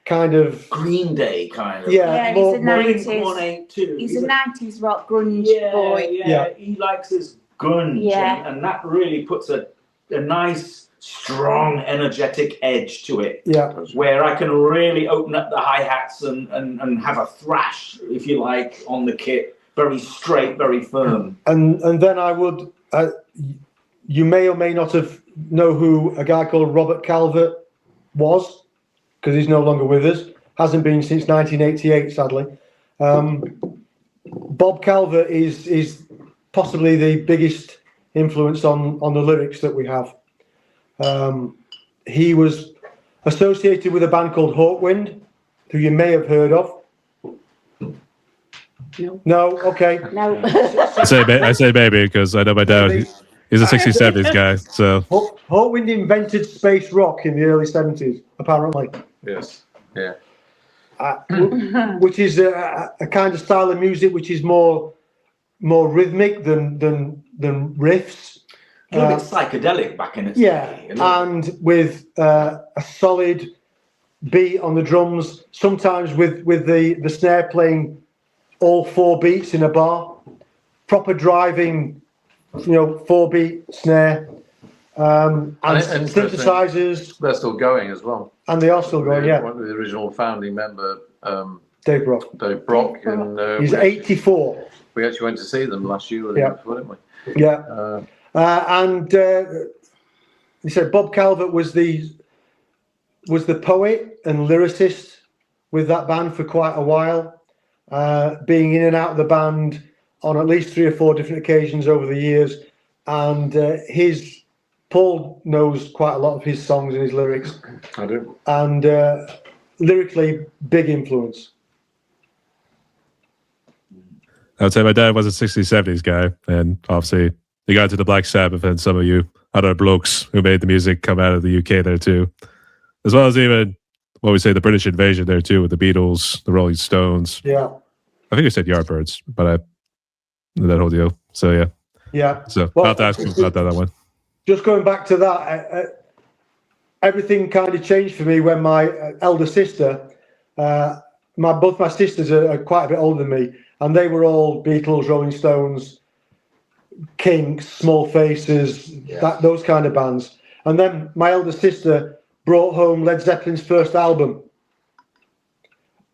kind of Green Day kind of. Yeah, more, he's a more 90s. 182. He's a 90s rock grunge boy. Yeah, he likes his grunge, Yeah. and that really puts a nice, strong, energetic edge to it. yeah. Where I can really open up the hi-hats and have a thrash, if you like, on the kit. Very straight, very firm. And then I would. You may or may not know who a guy called Robert Calvert was, because he's no longer with us. Hasn't been since 1988, sadly. Bob Calvert is possibly the biggest influence on the lyrics that we have. He was associated with a band called Hawkwind, who you may have heard of. No. No, okay. No. I say maybe because I know my dad. He's a 60s, 70s guy. So Hawkwind invented space rock in the early 70s, apparently. Yes. Yeah. Which is a kind of style of music which is more rhythmic than riffs. A little bit psychedelic back in its Yeah, day. and with a solid beat on the drums, sometimes with the snare playing all 4 beats in a bar, proper driving, 4-beat snare, and synthesizers. They're still going as well. And they are still going, yeah. One of the original founding member, Dave Brock. Dave Brock, and He's 84. we actually went to see them last year, Yeah. didn't we? Yeah. And he said Bob Calvert was the poet and lyricist with that band for quite a while, being in and out of the band on at least 3 or 4 different occasions over the years. And Paul knows quite a lot of his songs and his lyrics. I do. And lyrically, big influence. I would say my dad was a 60s, 70s guy, and obviously he got into the Black Sabbath and some of you other blokes who made the music come out of the UK there too, as well as even what we say the British invasion there too with the Beatles, the Rolling Stones. Yeah. I think you said Yardbirds, but that whole deal. So yeah. Yeah. So Well, I'll have to ask him about that one. Just going back to that, everything kind of changed for me when my elder sister, both my sisters are quite a bit older than me, and they were all Beatles, Rolling Stones, Kinks, Small Faces, those kind of bands. And then my elder sister brought home Led Zeppelin's first album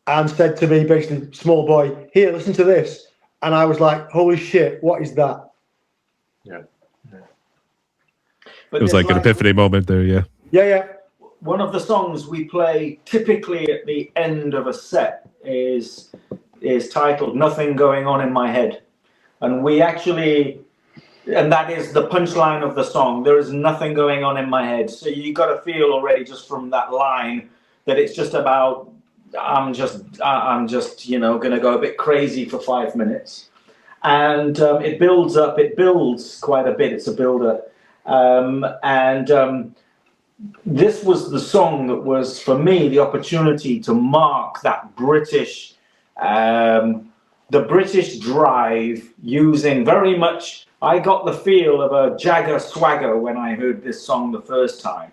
and said to me, basically, small boy, here, listen to this. And I was like, holy shit, what is that? Yeah. But It was there's like an epiphany moment there, yeah. Yeah. one of the songs we play typically at the end of a set is titled "Nothing Going On in My Head," and that is the punchline of the song. There is nothing going on in my head. So you got to feel already just from that line that it's just about I'm just going to go a bit crazy for 5 minutes. and it builds up. It builds quite a bit. It's a builder, this was the song that was for me the opportunity to mark that British, the British drive, using very much. I got the feel of a Jagger swagger when I heard this song the first time,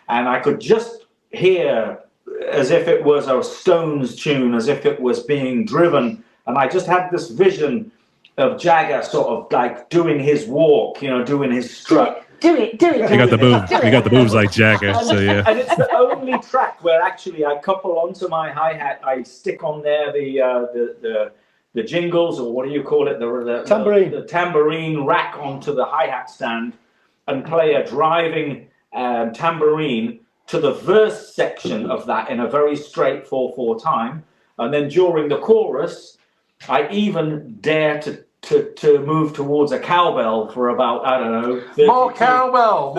and I could just hear as if it was a Stones tune, as if it was being driven, and I just had this vision of Jagger sort of like doing his walk, doing his strut. Do it. You got the move. You got the moves like Jagger. So yeah. And it's the only track where actually I couple onto my hi-hat. I stick on there the jingles, or what do you call it? The Tambourine. The tambourine rack onto the hi-hat stand, and play a driving tambourine to the verse section of that in a very straight 4/4 time. And then during the chorus, I even dare to move towards a cowbell for about, I don't know, 30 More cowbell.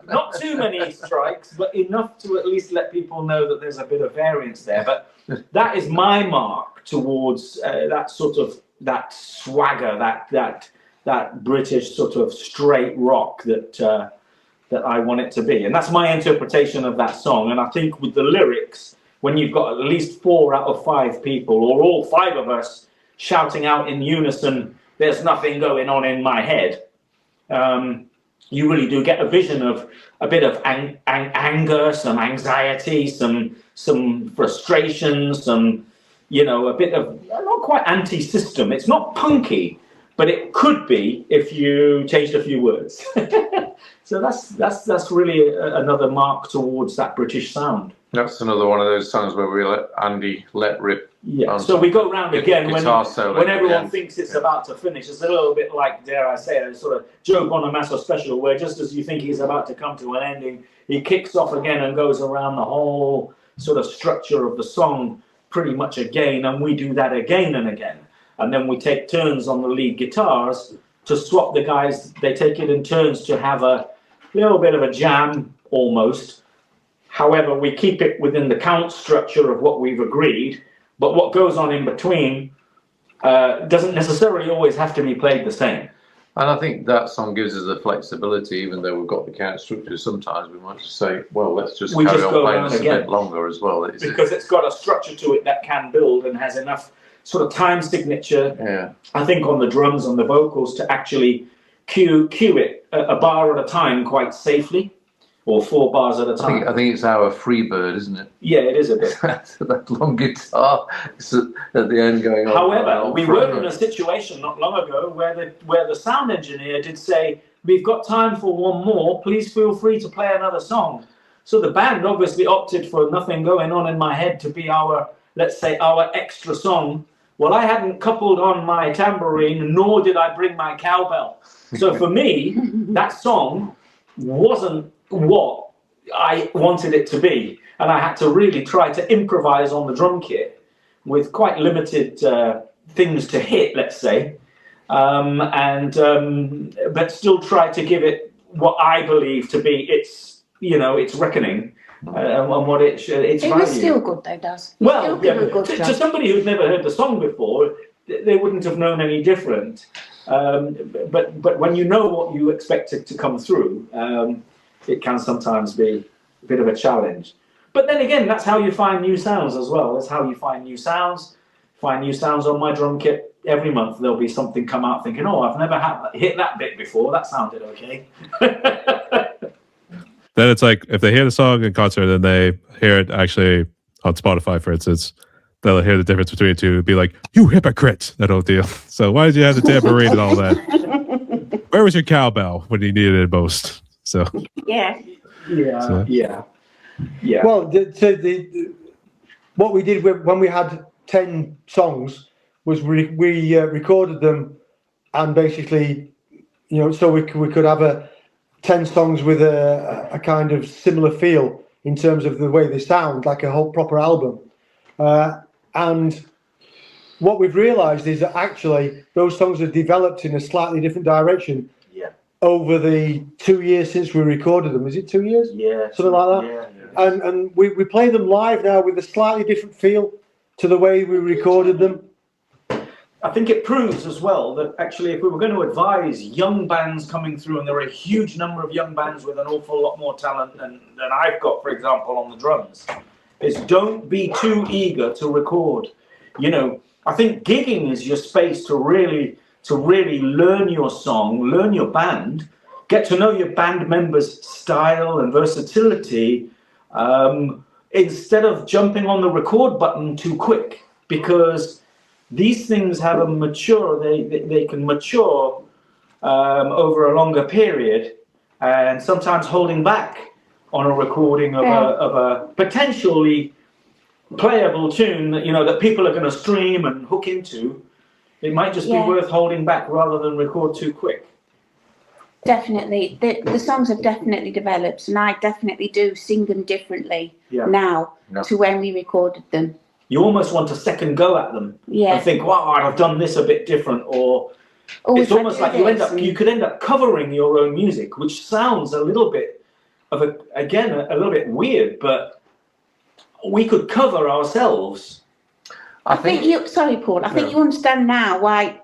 not too many strikes, but enough to at least let people know that there's a bit of variance there. But that is my mark towards that sort of that swagger, that British sort of straight rock that I want it to be, and that's my interpretation of that song. And I think with the lyrics, when you've got at least 4 out of 5 people, or all 5 of us, shouting out in unison, "There's nothing going on in my head," you really do get a vision of a bit of anger, some anxiety, some frustration, some, a bit of, not quite anti-system. It's not punky, but it could be if you changed a few words. So that's really another mark towards that British sound. That's another one of those songs where we let Andy let rip. Yeah. So we go round again when everyone again. thinks it's about to finish. It's a little bit like, dare I say, a sort of Joe Bonamassa special, where just as you think he's about to come to an ending, he kicks off again and goes around the whole sort of structure of the song pretty much again, and we do that again and again. And then we take turns on the lead guitars to swap the guys. They take it in turns to have a little bit of a jam almost. However, we keep it within the count structure of what we've agreed, but what goes on in between doesn't necessarily always have to be played the same. And I think that song gives us the flexibility, even though we've got the count structure. Sometimes we might just say, well, let's just carry on playing this a bit longer as well. Because it's got a structure to it that can build and has enough sort of time signature, I think, on the drums, on the vocals, to actually cue it a bar at a time quite safely, or 4 bars at a time. I think it's our Freebird, isn't it? Yeah, it is a bit. That long guitar at the end going on. However, we were in a situation not long ago where the sound engineer did say, "We've got time for one more, please feel free to play another song." So the band obviously opted for Nothing Going On in My Head to be our, let's say, our extra song. Well, I hadn't coupled on my tambourine, nor did I bring my cowbell. So for me, that song wasn't what I wanted it to be. And I had to really try to improvise on the drum kit with quite limited things to hit, let's say. But still try to give it what I believe to be its reckoning. And what its value. It was still good though, Daz. Well, to somebody who'd never heard the song before, they wouldn't have known any different. But when you know what you expect it to come through, it can sometimes be a bit of a challenge. But then again, that's how you find new sounds as well. That's how you find new sounds. Find new sounds on my drum kit. Every month there'll be something come out thinking, oh, I've never hit that bit before. That sounded okay. Then it's like, if they hear the song in concert and they hear it actually on Spotify, for instance, they'll hear the difference between the two and be like, "You hypocrite!" That whole deal. So why did you have the tambourine and all that? Where was your cowbell when you needed it most? So yeah. Well, what we did when we had 10 songs was we recorded them, and basically, so we could have 10 songs with a kind of similar feel in terms of the way they sound, like a whole proper album. And what we've realised is that actually those songs have developed in a slightly different direction over the 2 years since we recorded them. Is it 2 years? Yeah. Something like that? Yeah. And we play them live now with a slightly different feel to the way we recorded them. I think it proves as well that actually if we were going to advise young bands coming through, and there are a huge number of young bands with an awful lot more talent than I've got, for example, on the drums, is don't be too eager to record. You know, I think gigging is your space to really learn your song, learn your band, get to know your band members' style and versatility, instead of jumping on the record button too quick, because these things have a mature, they can mature over a longer period, and sometimes holding back on a recording of a potentially playable tune that, you know, that people are going to stream and hook into. It might just be worth holding back rather than record too quick. Definitely. The songs have definitely developed, and I definitely do sing them differently now to when we recorded them. You almost want a second go at them and think, wow, I'd have done this a bit different, or it's almost like you could end up covering your own music, which sounds a little bit of a little bit weird, but we could cover ourselves. I think you, sorry Paul, I think you understand now why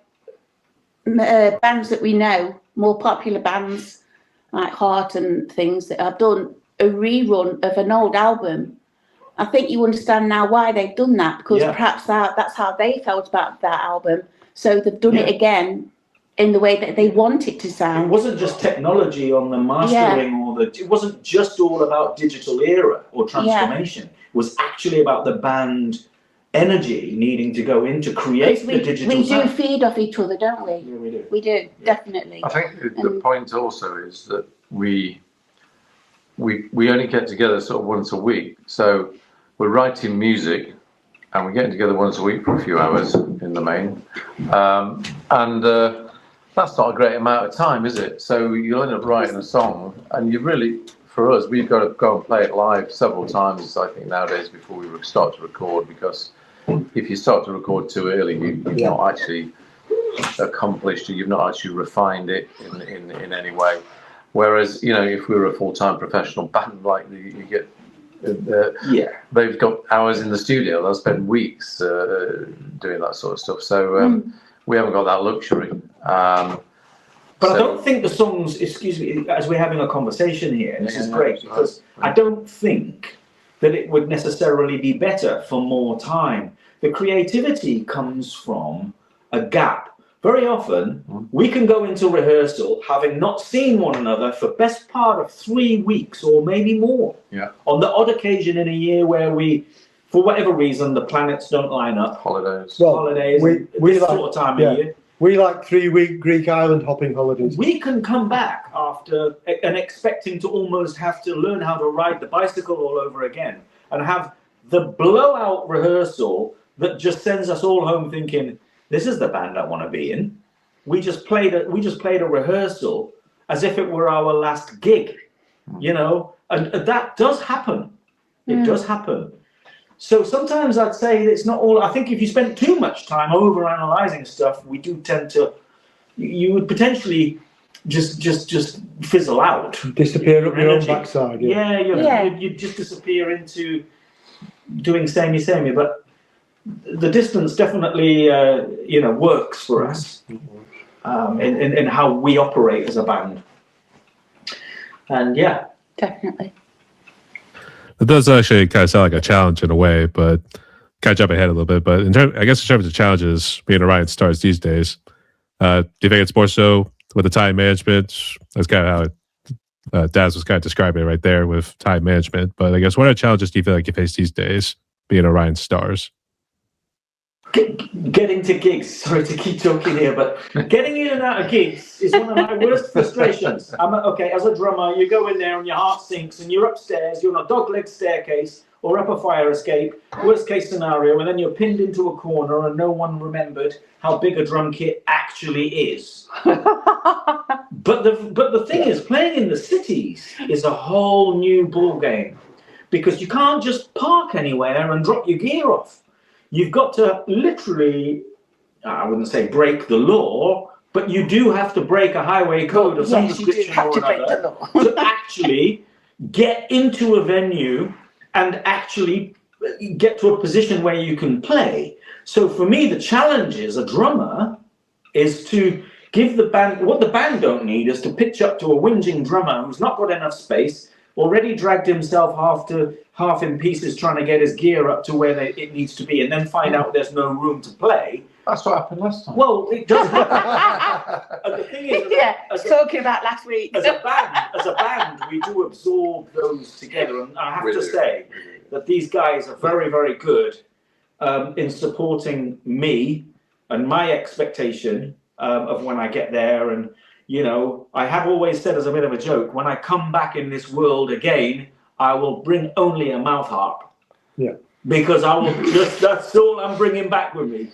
bands that we know, more popular bands like Heart and things, that have done a rerun of an old album. I think you understand now why they've done that, because perhaps that's how they felt about that album. So they've done it again in the way that they want it to sound. It wasn't just technology on the mastering, it wasn't just all about digital era or transformation. It was actually about the band energy needing to go in to create the digital We sound. do feed off each other, don't we? Yeah, we do. We do, definitely. I think the point also is that we only get together sort of once a week. So we're writing music and we're getting together once a week for a few hours in the main. And that's not a great amount of time, is it? So you'll end up writing a song, and you really, for us, we've got to go and play it live several times, I think, nowadays before we start to record, because if you start to record too early, you've not actually accomplished it, you've not actually refined it in any way. Whereas, you know, if we were a full-time professional band, like you get, they've got hours in the studio, they'll spend weeks doing that sort of stuff. So we haven't got that luxury. But I don't think the songs, excuse me, as we're having a conversation here, and this is great, because I don't think that it would necessarily be better for more time. The creativity comes from a gap. Very often, we can go into rehearsal having not seen one another for best part of 3 weeks or maybe more. Yeah. On the odd occasion in a year where we, for whatever reason, the planets don't line up. Holidays. Well, Holidays, we this like, sort of time of year. We like 3-week Greek island hopping holidays. We can come back after and expecting to almost have to learn how to ride the bicycle all over again, and have the blowout rehearsal that just sends us all home thinking, this is the band I want to be in. We just played a rehearsal as if it were our last gig, you know, and that does happen. It does happen. So sometimes I'd say it's not all. I think if you spend too much time over analyzing stuff, we do tend to. You would potentially just fizzle out, Disappear up your own backside. You'd just disappear into doing samey. But the distance definitely, works for us in how we operate as a band. And definitely. It does actually kind of sound like a challenge in a way, but kind of jump ahead a little bit. But in terms of challenges being Orion Stars these days, do you think it's more so with the time management? That's kind of how Daz was kind of describing it right there with time management. But I guess what are challenges do you feel like you face these days being Orion Stars? Getting to gigs, sorry to keep talking here, but getting in and out of gigs is one of my worst frustrations. As a drummer, you go in there and your heart sinks and you're upstairs, you're on a dog-leg staircase or up a fire escape, worst case scenario, and then you're pinned into a corner and no one remembered how big a drum kit actually is. But the thing is, playing in the cities is a whole new ball game, because you can't just park anywhere and drop your gear off. You've got to literally, I wouldn't say break the law, but you do have to break a highway code of some description or another to actually get into a venue and actually get to a position where you can play. So for me, the challenge as a drummer is to give the band, what the band don't need is to pitch up to a whinging drummer who's not got enough space, already dragged himself half in pieces trying to get his gear up to where it needs to be, and then find out there's no room to play. That's what happened last time. Well, it does. And the thing is, talking about last week. as a band, we do absorb those together, and I have to say that these guys are very, very good in supporting me and my expectation of when I get there. And you know, I have always said as a bit of a joke, when I come back in this world again, I will bring only a mouth harp. Yeah. Because I will that's all I'm bringing back with me.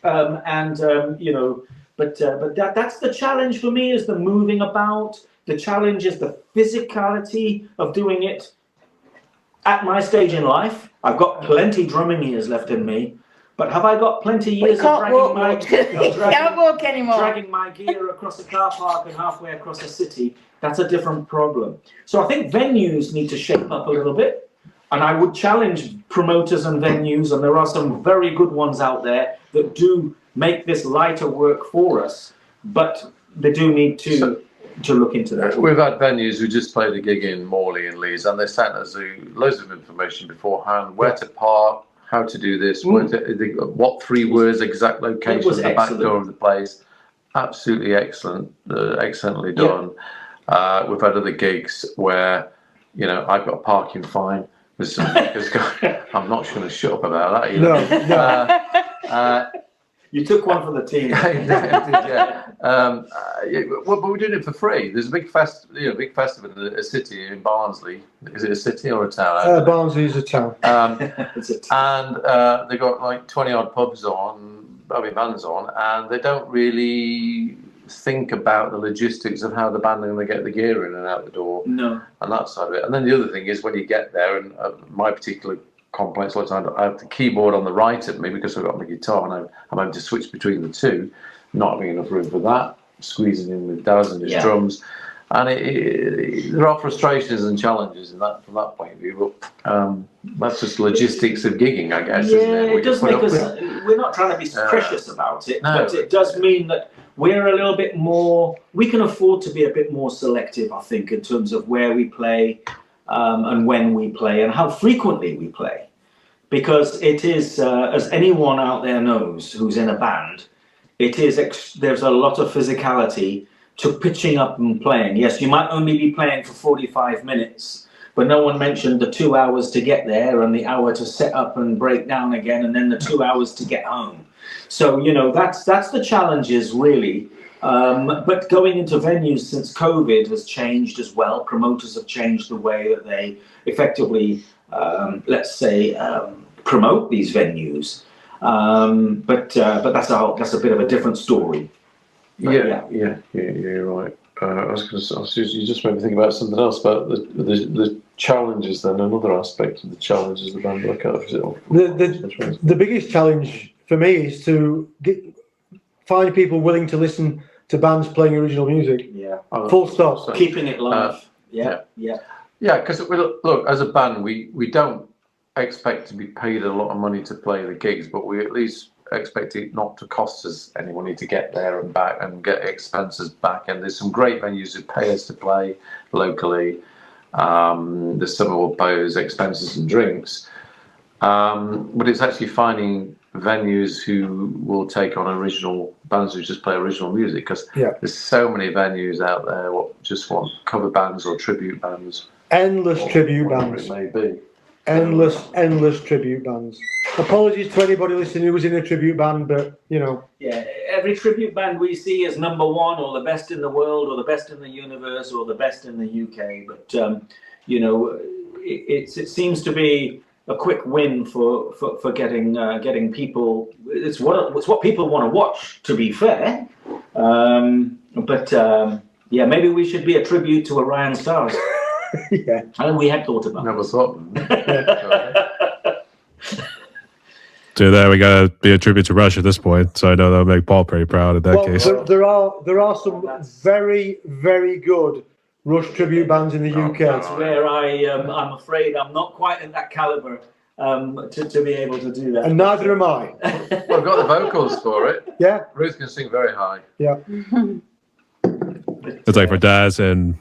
You know, but that's the challenge for me, is the moving about. The challenge is the physicality of doing it at my stage in life. I've got plenty drumming years left in me, but have I got plenty years of Can't walk anymore. dragging my gear across a car park and halfway across a city? That's a different problem. So I think venues need to shape up a little bit, and I would challenge promoters and venues, and there are some very good ones out there that do make this lighter work for us, but they do need to look into that. We've had venues who just played a gig in Morley and Leeds, and they sent us loads of information beforehand, where to park, how to do this, what 3 words, exact location, the back door of the place. Absolutely excellent, excellently done. We've had other gigs where, you know, I've got a parking fine. I'm not going to shut up about that. No. You took one for the team. But we're doing it for free. There's a big festival in a city in Barnsley. Is it a city or a town? Barnsley is a town. It's a team. And they've got like 20 odd pubs on, bands on, and they don't really think about the logistics of how the band are going to get the gear in and out the door. No. And that side of it. And then the other thing is when you get there, and my particular complex, a lot of times I have the keyboard on the right of me because I've got my guitar, and I'm having to switch between the two, not having enough room for that, squeezing in with Daz and his drums. And there are frustrations and challenges in that from that point of view, but that's just logistics of gigging, I guess. Yeah, isn't it? it does make us. We're not trying to be precious about it, but it does mean that we're a little bit more. We can afford to be a bit more selective, I think, in terms of where we play and when we play and how frequently we play, because it is, as anyone out there knows who's in a band, it is. There's a lot of physicality to pitching up and playing. Yes, you might only be playing for 45 minutes, but no one mentioned the 2 hours to get there and the hour to set up and break down again, and then the 2 hours to get home. So, you know, that's the challenges really. But going into venues since COVID has changed as well. Promoters have changed the way that they effectively, let's say, promote these venues. But that's a bit of a different story. Yeah, you're right. I was going to say, you just made me think about something else about the challenges. Then another aspect of the challenges the band look at. The biggest challenge for me is to find people willing to listen to bands playing original music. Yeah. Full stop. So, keeping it live. Yeah. Because look, as a band, we don't expect to be paid a lot of money to play the gigs, but we at least expect it not to cost us any money to get there and back and get expenses back. And there's some great venues who pay us to play locally. There's some who will pay us expenses and drinks. But it's actually finding venues who will take on original bands who just play original music, because there's so many venues out there what just want cover bands or tribute bands. Endless tribute bands. It may be. Endless tribute bands. Apologies to anybody listening who was in a tribute band, but you know. Yeah, every tribute band we see is number one, or the best in the world, or the best in the universe, or the best in the UK. But you know, it seems to be a quick win for getting people. It's what people want to watch, to be fair. Yeah, maybe we should be a tribute to Orion Stars. Yeah, I know we had thought about. Never thought. So there we gotta be a tribute to Rush at this point. So I know that'll make Paul pretty proud in that case. There are some very, very good Rush tribute bands in the UK. That's where I'm afraid I'm not quite at that caliber. to be able to do that. And neither am I. Well, I've got the vocals for it. Yeah. Ruth can sing very high. Yeah. It's like for Daz and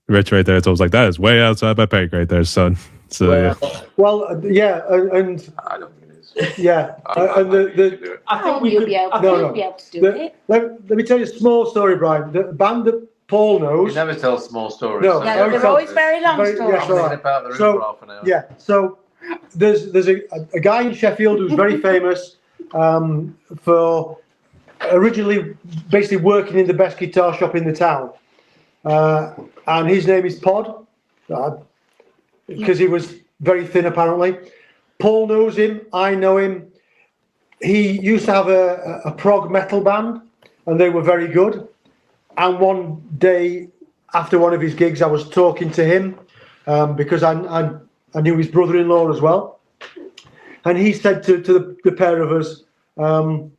Rich right there. It's always like, that is way outside my pay grade there, son. So, yeah. Well, yeah, and I don't think it is. yeah, and the I think we you'll could. be able, no, you'll no. be able to do The- it. let me tell you a small story, Brian. The band that Paul You knows. never tell small stories. No, so No, Oh, they're so- always very long very- stories. yes, all right. Nip out the room So- for half an hour. Yeah, so there's a guy in Sheffield who's very famous for originally basically working in the best guitar shop in the town, and his name is Pod, because he was very thin apparently. Paul knows him. I know him. He used to have a prog metal band, and they were very good. And one day after one of his gigs, I was talking to him because I knew his brother-in-law as well, and he said to the pair of us, I'm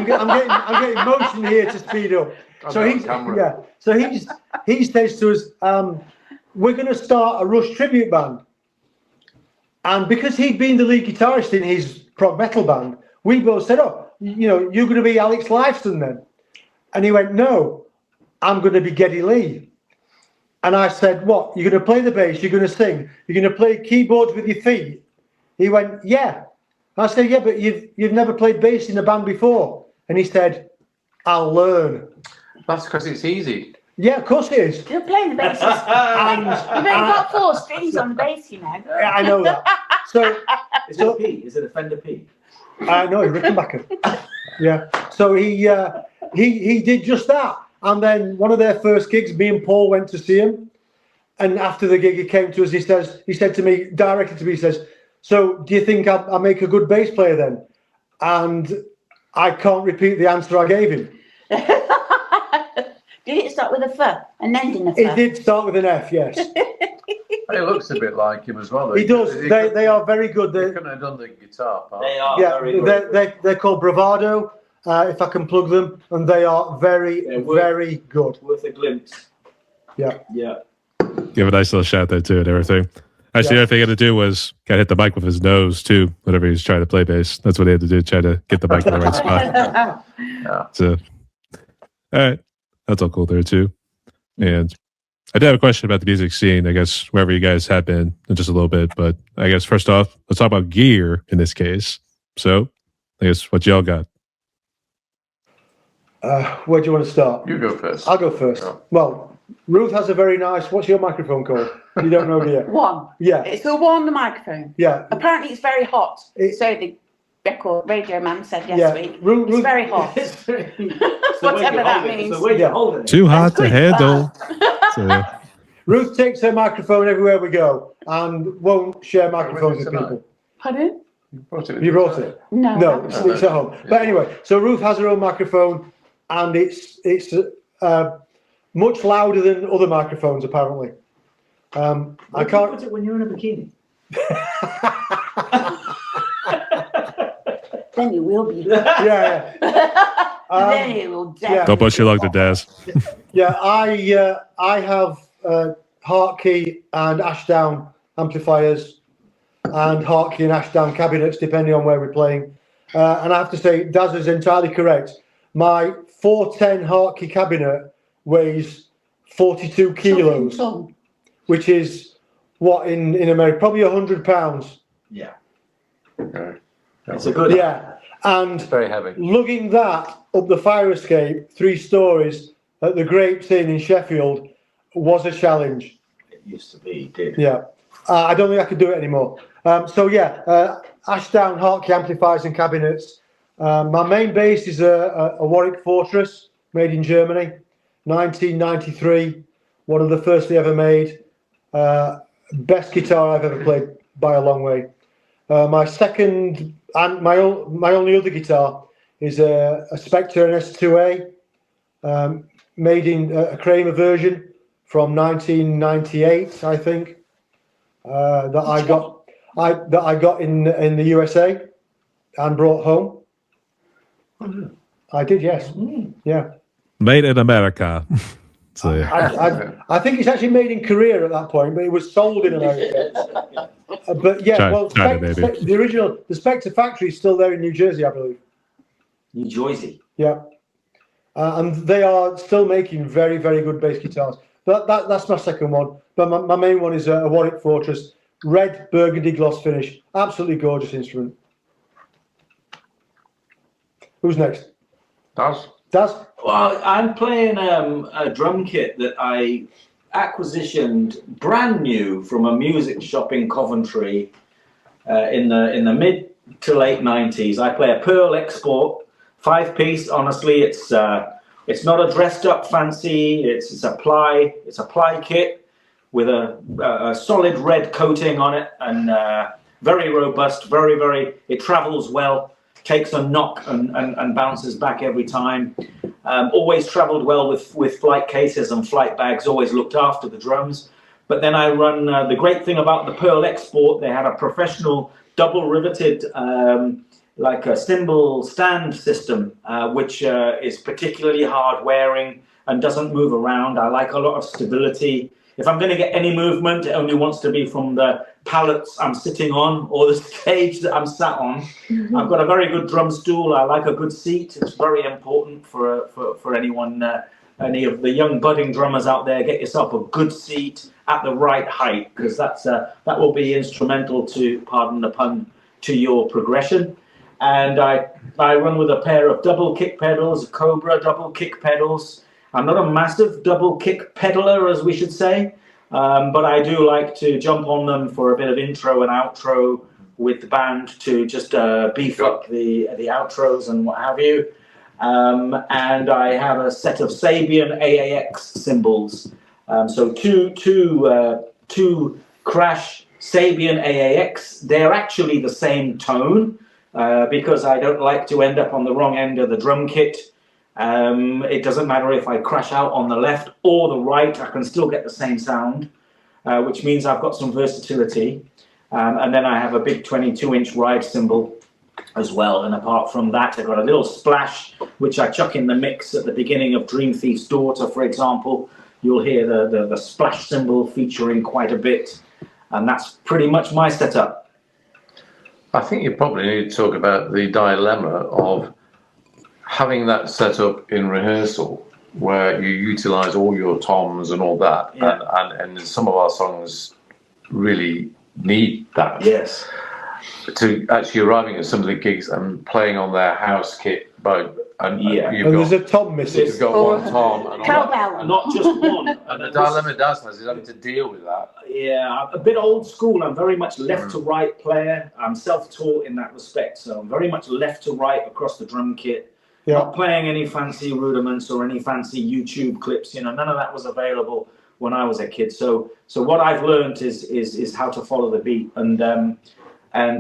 getting motion here to speed up. So he says to us, we're going to start a Rush tribute band, and because he'd been the lead guitarist in his prog metal band, we both said, oh, you're going to be Alex Lifeson then, and he went, no, I'm going to be Geddy Lee. And I said, what, you're going to play the bass, you're going to sing, you're going to play keyboards with your feet? He went, yeah. I said, yeah, but you've never played bass in a band before. And he said, I'll learn. That's because it's easy. Yeah, of course it is. You're playing the bass. You've only got 4 strings on the bass, you know. Yeah, I know that. So, Is it a P? Is it a Fender P? I know, Rickenbacker. Yeah. So he did just that. And then one of their first gigs, me and Paul went to see him. And after the gig, he came to us. He said to me, directly to me, he says, so do you think I'll make a good bass player then? And I can't repeat the answer I gave him. Did it start with a F and end in a F? It did start with an F, yes. It looks a bit like him as well. He does. They are very good. They couldn't have done the guitar part. They are Yeah, very good. they're called Bravado, if I can plug them, and they are very, They're worth- very good. Worth a glimpse. Yeah. Yeah. Give a nice little shout there, too, and everything. Actually, the other thing he had to do was kind of hit the mic with his nose, too, whenever he was trying to play bass. That's what he had to do, try to get the mic in the right spot. Yeah. So, all right. That's all cool there, too. And I did have a question about the music scene, I guess, wherever you guys have been in just a little bit. But I guess, first off, let's talk about gear in this case. So, I guess what y'all got? Where do you want to start? You go first. I'll go first. Yeah. Well, Ruth has a very nice, what's your microphone called? You don't know, do you? One. Yeah, It's the one, the microphone. yeah. Apparently, it's very hot. It- So the radio man said Yeah. last week. Ruth, It's very hot. It's the way you Whatever that hold it. It's means. the way Yeah. you're holding it. Too hot to good handle. So, Ruth takes her microphone everywhere we go and won't share microphones with tonight? people. Pardon? You brought it? No. No, it's at home. But anyway, so Ruth has her own microphone, and it's much louder than other microphones apparently. I Where do you can't. put it when you're in a bikini? Then you will be. Yeah. Then you will definitely. don't push your luck to Daz. Yeah, I have Hartkey and Ashdown amplifiers and Hartkey and Ashdown cabinets, depending on where we're playing. And I have to say, Daz is entirely correct. My 410 Hartkey cabinet weighs 42 kilos, Ton. which is what in America, probably 100 pounds. Yeah. Okay. It's a good. Yeah, and Very heavy. lugging that up the fire escape 3 stories at the Grapes Inn in Sheffield was a challenge. It used to be, did. Yeah, I don't think I could do it anymore. So yeah, Ashdown Hartkey amplifiers and cabinets. My main bass is a Warwick Fortress made in Germany, 1993. One of the first they ever made. Best guitar I've ever played by a long way. My second and my only other guitar is a Spectre NS2A, made in a Kramer version from 1998, I think. That I got in the USA and brought home. I did, yes. Yeah. Made in America. So yeah. I think it's actually made in Korea at that point, but it was sold in America. But yeah, China, well, maybe. the Spectre factory is still there in New Jersey, I believe. New Jersey. Yeah, and they are still making very, very good bass guitars. That's my second one. But my main one is a Warwick Fortress, red burgundy gloss finish. Absolutely gorgeous instrument. Who's next? Daz? Well, I'm playing a drum kit that I acquisitioned brand new from a music shop in Coventry in the mid to late 90s. I play a Pearl Export 5-piece. Honestly, it's not a dressed up fancy. It's a ply kit with a solid red coating on it, and very robust. It travels well. Takes a knock and bounces back every time. Always travelled well with flight cases and flight bags, always looked after the drums. But then I run, the great thing about the Pearl Export, they had a professional double riveted, like a cymbal stand system, which is particularly hard wearing and doesn't move around. I like a lot of stability. If I'm going to get any movement, it only wants to be from the pallets I'm sitting on or the stage that I'm sat on. I've got a very good drum stool. I like a good seat. It's very important for anyone, any of the young budding drummers out there. Get yourself a good seat at the right height, because that will be instrumental to, pardon the pun, to your progression. And I run with a pair of double kick pedals, Cobra double kick pedals. I'm not a massive double kick pedaler, as we should say, but I do like to jump on them for a bit of intro and outro with the band to just beef up the outros and what have you. And I have a set of Sabian AAX cymbals. So two Crash Sabian AAX. They're actually the same tone because I don't like to end up on the wrong end of the drum kit. It doesn't matter if I crash out on the left or the right, I can still get the same sound, which means I've got some versatility. And then I have a big 22-inch ride cymbal as well. And apart from that, I've got a little splash, which I chuck in the mix at the beginning of Dream Thief's Daughter, for example. You'll hear the splash cymbal featuring quite a bit. And that's pretty much my setup. I think you probably need to talk about the dilemma of having that set up in rehearsal, where you utilize all your toms and all that, yeah. and some of our songs really need that. Yes. To actually arriving at some of the gigs and playing on their house kit, there's a tom missing. You've got one tom and cowbell, not just one. And the dilemma Daz has is having to deal with that. Yeah, I'm a bit old school. I'm very much left to right player. I'm self-taught in that respect, so I'm very much left to right across the drum kit. Yeah. Not playing any fancy rudiments or any fancy YouTube clips. None of that was available when I was a kid. So what I've learned is how to follow the beat, and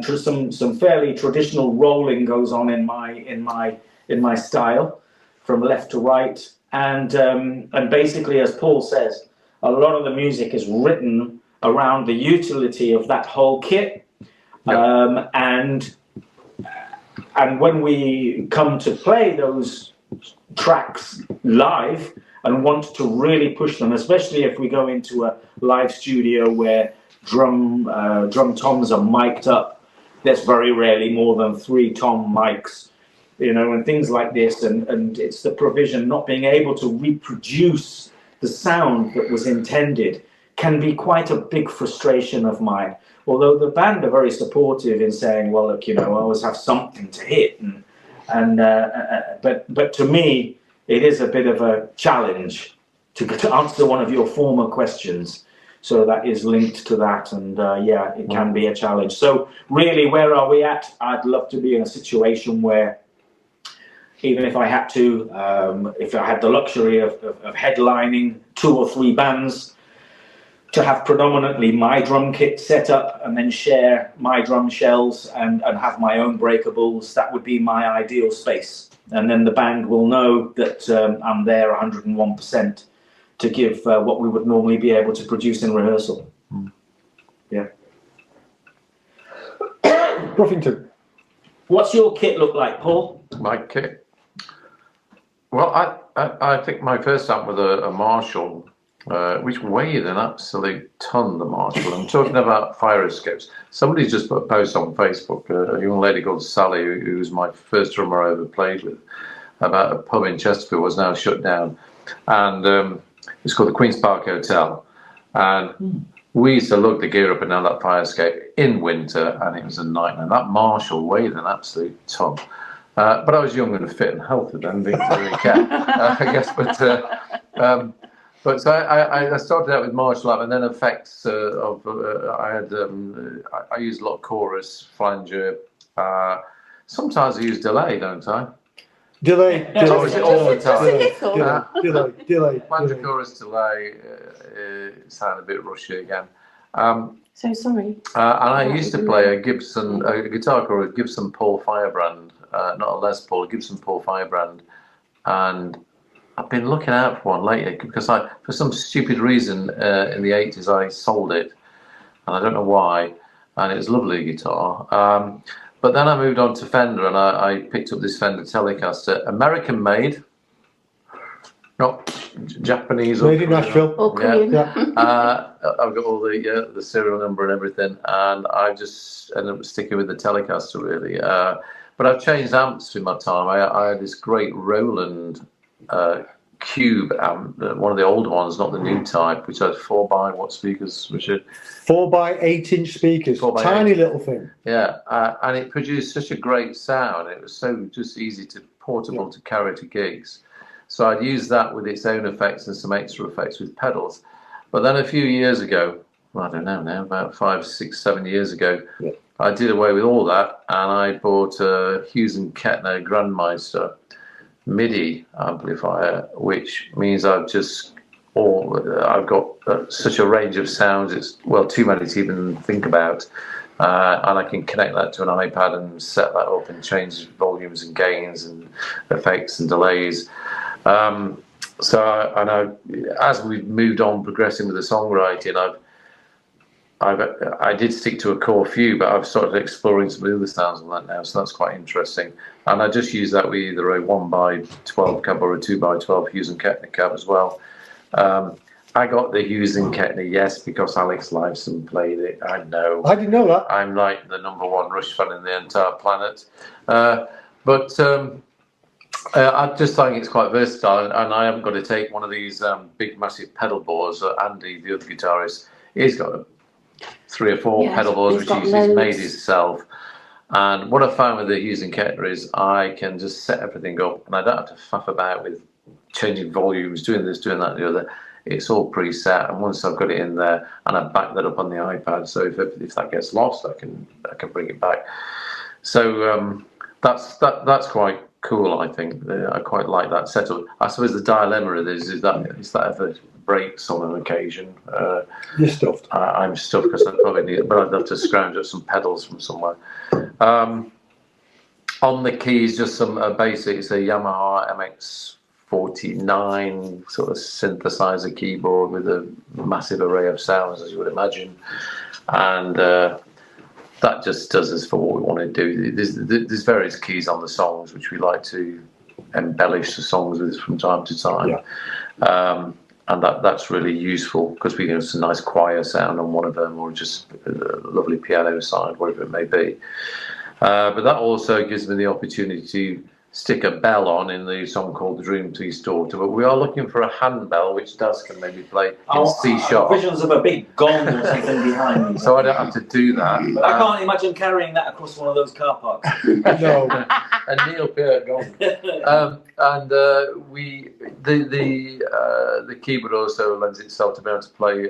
some fairly traditional rolling goes on in my style, from left to right, and basically, as Paul says, a lot of the music is written around the utility of that whole kit, yeah. And when we come to play those tracks live and want to really push them, especially if we go into a live studio where drum toms are mic'd up, there's very rarely more than 3 tom mics, and things like this. And it's the provision, not being able to reproduce the sound that was intended, can be quite a big frustration of mine. Although the band are very supportive in saying, well, look, I always have something to hit. But to me, it is a bit of a challenge to answer one of your former questions. So that is linked to that. And it can be a challenge. So really, where are we at? I'd love to be in a situation where, even if I had to, if I had the luxury of headlining 2 or 3 bands, to have predominantly my drum kit set up and then share my drum shells and have my own breakables, that would be my ideal space. And then the band will know that I'm there 101% to give what we would normally be able to produce in rehearsal. Yeah. Ruffington. What's your kit look like, Paul? My kit? Well, I think my first amp was a Marshall, which weighed an absolute ton, the Marshall. I'm talking about fire escapes. Somebody just put a post on Facebook, a young lady called Sally, who was my first drummer I ever played with, about a pub in Chesterfield was now shut down. And it's called the Queen's Park Hotel. And we used to lug the gear up and down that fire escape in winter, and it was a nightmare. That Marshall weighed an absolute ton. But I was young and fit and healthy then, being very cat, I guess. But so I started out with Marshall amp, and then effects I used a lot of chorus, flanger. Sometimes I use delay, don't I? Delay. Oh, is it all the time? Delay. Flanger, chorus, delay. Sound a bit rushy again. So sorry. And I used to play a guitar called a Gibson Paul Firebrand, not a Les Paul, a Gibson Paul Firebrand. And I've been looking out for one lately because for some stupid reason, in the 80s, I sold it. And I don't know why. And it was a lovely guitar. But then I moved on to Fender, and I picked up this Fender Telecaster, American made, not Japanese or Made in Nashville. Or Korean. Yeah. I've got all the serial number and everything, and I just ended up sticking with the Telecaster really. But I've changed amps through my time. I had this great Roland Cube amp, one of the old ones, not the new type, which had 4x speakers, Richard? 4x8-inch speakers, 4x8. tiny little thing. Yeah, and it produced such a great sound. It was so just easy to portable to carry to gigs. So I'd use that with its own effects and some extra effects with pedals. But then a few years ago, well, I don't know now, about 5, 6, 7 years ago, I did away with all that, and I bought a Hughes and Kettner Grandmeister MIDI amplifier, which means I've got such a range of sounds. It's too many to even think about, and I can connect that to an iPad and set that up and change volumes and gains and effects and delays. As we've moved on, progressing with the songwriting, I did stick to a core few, but I've started exploring some of the other sounds on that now, so that's quite interesting. And I just use that with either a 1x12 cab or a 2x12 Hughes and Kettner cab as well. I got the Hughes and Kettner, yes, because Alex Lifeson played it. I know. I didn't know that. I'm like the #1 Rush fan in the entire planet. I just think it's quite versatile, and I haven't got to take one of these big, massive pedal boards. Andy, the other guitarist, he's got 3 or 4 pedal boards, which he's made himself. And what I found with the Hughes and Kettner is I can just set everything up, and I don't have to faff about with changing volumes, doing this, doing that, and the other. It's all preset, and once I've got it in there, and I back that up on the iPad, so if that gets lost, I can bring it back. So that's quite cool, I think. I quite like that setup. I suppose the dilemma is that if it breaks on an occasion, you're stuffed. I'm stuffed because I probably need it, but I'd have to scrounge up some pedals from somewhere. On the keys, just some basic. It's a Yamaha MX49 sort of synthesizer keyboard with a massive array of sounds, as you would imagine, and that just does us for what we want to do. There's various keys on the songs which we like to embellish the songs with from time to time. And that's really useful because we get some nice choir sound on one of them, or just a lovely piano side, whatever it may be. But that also gives me the opportunity to stick a bell on in the song called The Dream Tea's Daughter. But we are looking for a handbell, which Daz can maybe play in C sharp. Visions of a big gong or something behind me. So I don't have to do that. But I can't imagine carrying that across one of those car parks. No. A Neil Peart gong. The keyboard also lends itself to be able to play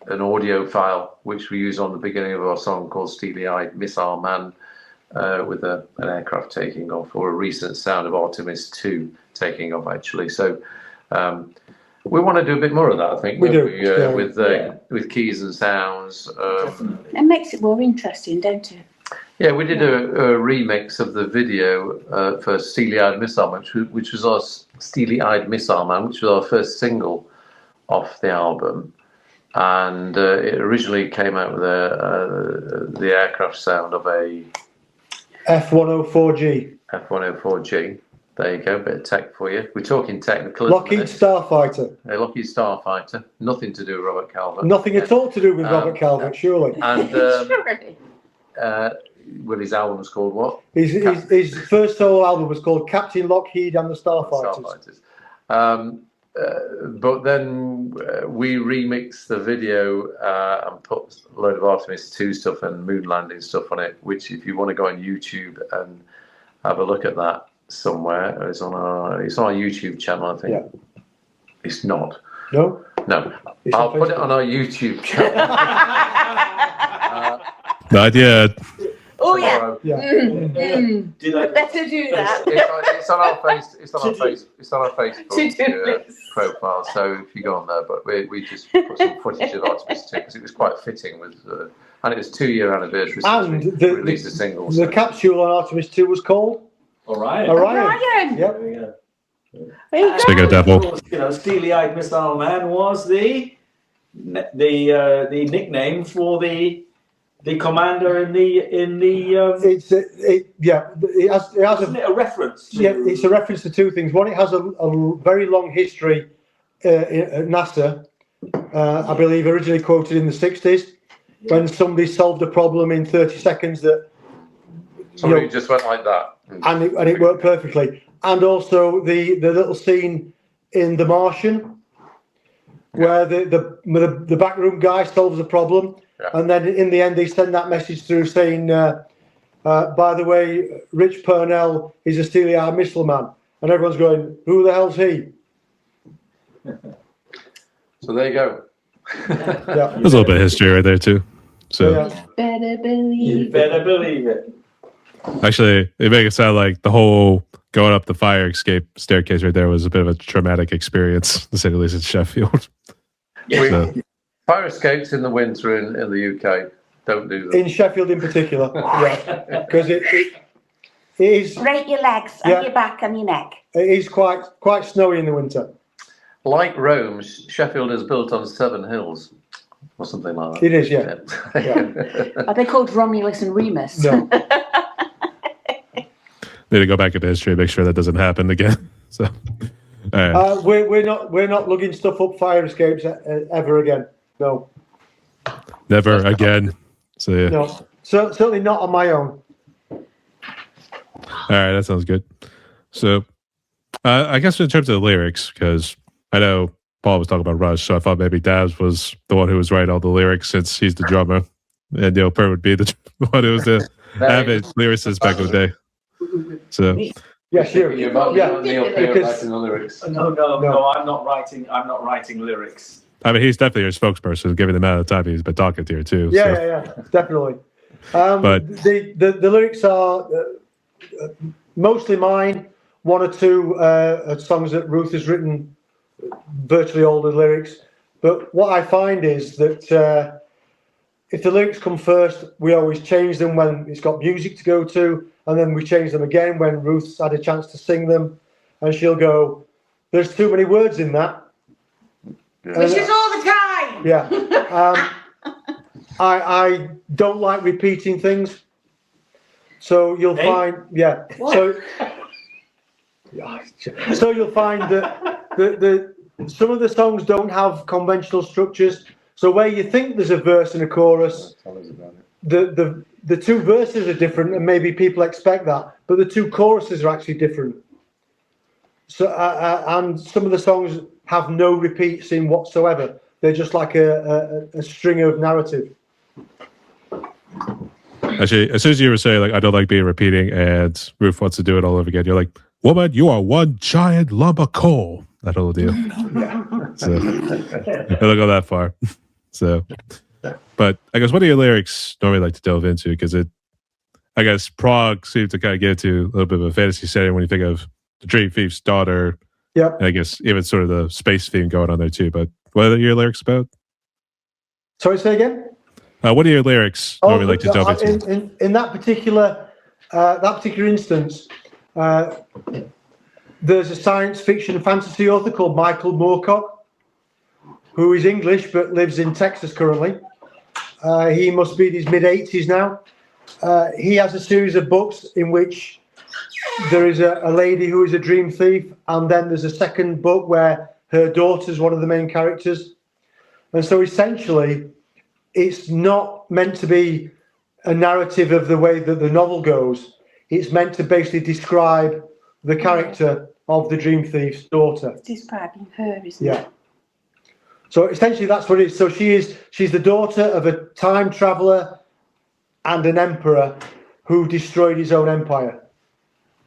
an audio file, which we use on the beginning of our song called Steely Eyed Missile Man, with an aircraft taking off, or a recent sound of Artemis 2 taking off, actually. So we want to do a bit more of that, I think. We do. With keys and sounds. It makes it more interesting, don't it? Yeah, we did a remix of the video for Steely Eyed Missile Man, which was our Steely Eyed Missile Man, which was our first single off the album. And it originally came out with the aircraft sound of a F104G. F104G. There you go, bit of tech for you. We're talking technical. Lockheed Starfighter. A Lockheed Starfighter. Nothing to do with Robert Calvert. Nothing at all to do with Robert Calvert, surely. And Surely. well, his album's called what? His first solo album was called Captain Lockheed and the Starfighters. But then we remixed the video and put a load of Artemis 2 stuff and moon landing stuff on it, which if you want to go on YouTube and have a look at that somewhere, it's on our YouTube channel, I think. Yeah. It's not. No? No. It's I'll on put it Facebook. on our YouTube channel. Not yet. Oh yeah. tomorrow. Yeah. Did We I? better do that. It's on our Facebook To-do list. profile. So if you go on there, but we just put some footage of Artemis 2 because it was quite fitting with, and it was 2-year anniversary since And we released a single. The So. capsule on Artemis 2 was called Orion. Orion. Ryan. Yep. There we go. There you Speaking of go. devil, Of course, you know, Steely-Eyed Missile Man was the nickname for the commander in the It has wasn't it a reference to it's a reference to two things. One, it has a very long history at NASA. I believe originally quoted in the 60s when somebody solved a problem in 30 seconds that Somebody just went like that. and it worked perfectly. And also the little scene in The Martian where the backroom guy solves a problem, and then in the end they send that message through saying, by the way, Rich Purnell is a Steely-Eyed Missile Man, and everyone's going, who the hell's he? So there you go. Yeah. there's a little bit of history right there too. So Yeah. Better believe. You better believe it. actually, it makes it sound like the whole going up the fire escape staircase right there was a bit of a traumatic experience, to say the least, in Sheffield. We- Fire escapes in the winter in the UK. Don't do them. In Sheffield in particular, yeah, because it is Break your legs and your back and your neck. it is quite snowy in the winter. Like Rome, Sheffield is built on 7 hills, or something like that. It is, yeah. Are they called Romulus and Remus? No. Need to go back into history and make sure that doesn't happen again. So, all right. We're not lugging stuff up fire escapes ever again. No, Never again. So yeah. no, certainly not on my own. All right, that sounds good. So, I guess in terms of the lyrics, because I know Paul was talking about Rush, so I thought maybe Dabs was the one who was writing all the lyrics since he's the drummer, and Per would be the one who was the avid lyricist back in the day. So, Yeah, sure. Your mum, Yeah, Neil Peart because- writing the lyrics. No, I'm not writing lyrics. I mean, he's definitely your spokesperson, given the amount of time he's been talking to you too. Yeah, so. yeah, definitely. But- the lyrics are mostly mine. 1 or 2 songs that Ruth has written, virtually all the lyrics. But what I find is that if the lyrics come first, we always change them when it's got music to go to, and then we change them again when Ruth's had a chance to sing them, and she'll go, "There's too many words in that." Which is all the time. Yeah. I don't like repeating things. So you'll find, yeah. So you'll find that the some of the songs don't have conventional structures. So where you think there's a verse and a chorus, the 2 verses are different, and maybe people expect that, but the 2 choruses are actually different. So and some of the songs have no repeats in whatsoever. They're just like a string of narrative. Actually, as soon as you were saying, like, I don't like being repeating, and Ruth wants to do it all over again, you're like, woman, you are one giant lump of coal. That whole deal. So, I don't go that far. So, but I guess, what do your lyrics normally like to delve into? Because I guess Prague seems to kind of get into a little bit of a fantasy setting when you think of the Dream Thief's daughter. Yeah. And I guess even sort of the space theme going on there too. But what are your lyrics about? Sorry, say again? What are your lyrics normally like to delve into? In that particular instance, there's a science fiction fantasy author called Michael Moorcock, who is English but lives in Texas currently. He must be in his mid-80s now, he has a series of books in which there is a lady who is a dream thief, and then there's a second book where her daughter's one of the main characters. And so essentially, it's not meant to be a narrative of the way that the novel goes. It's meant to basically describe the character of the dream thief's daughter. Describing her, isn't Yeah. it? So essentially that's what it is. So she's the daughter of a time traveller and an emperor who destroyed his own empire.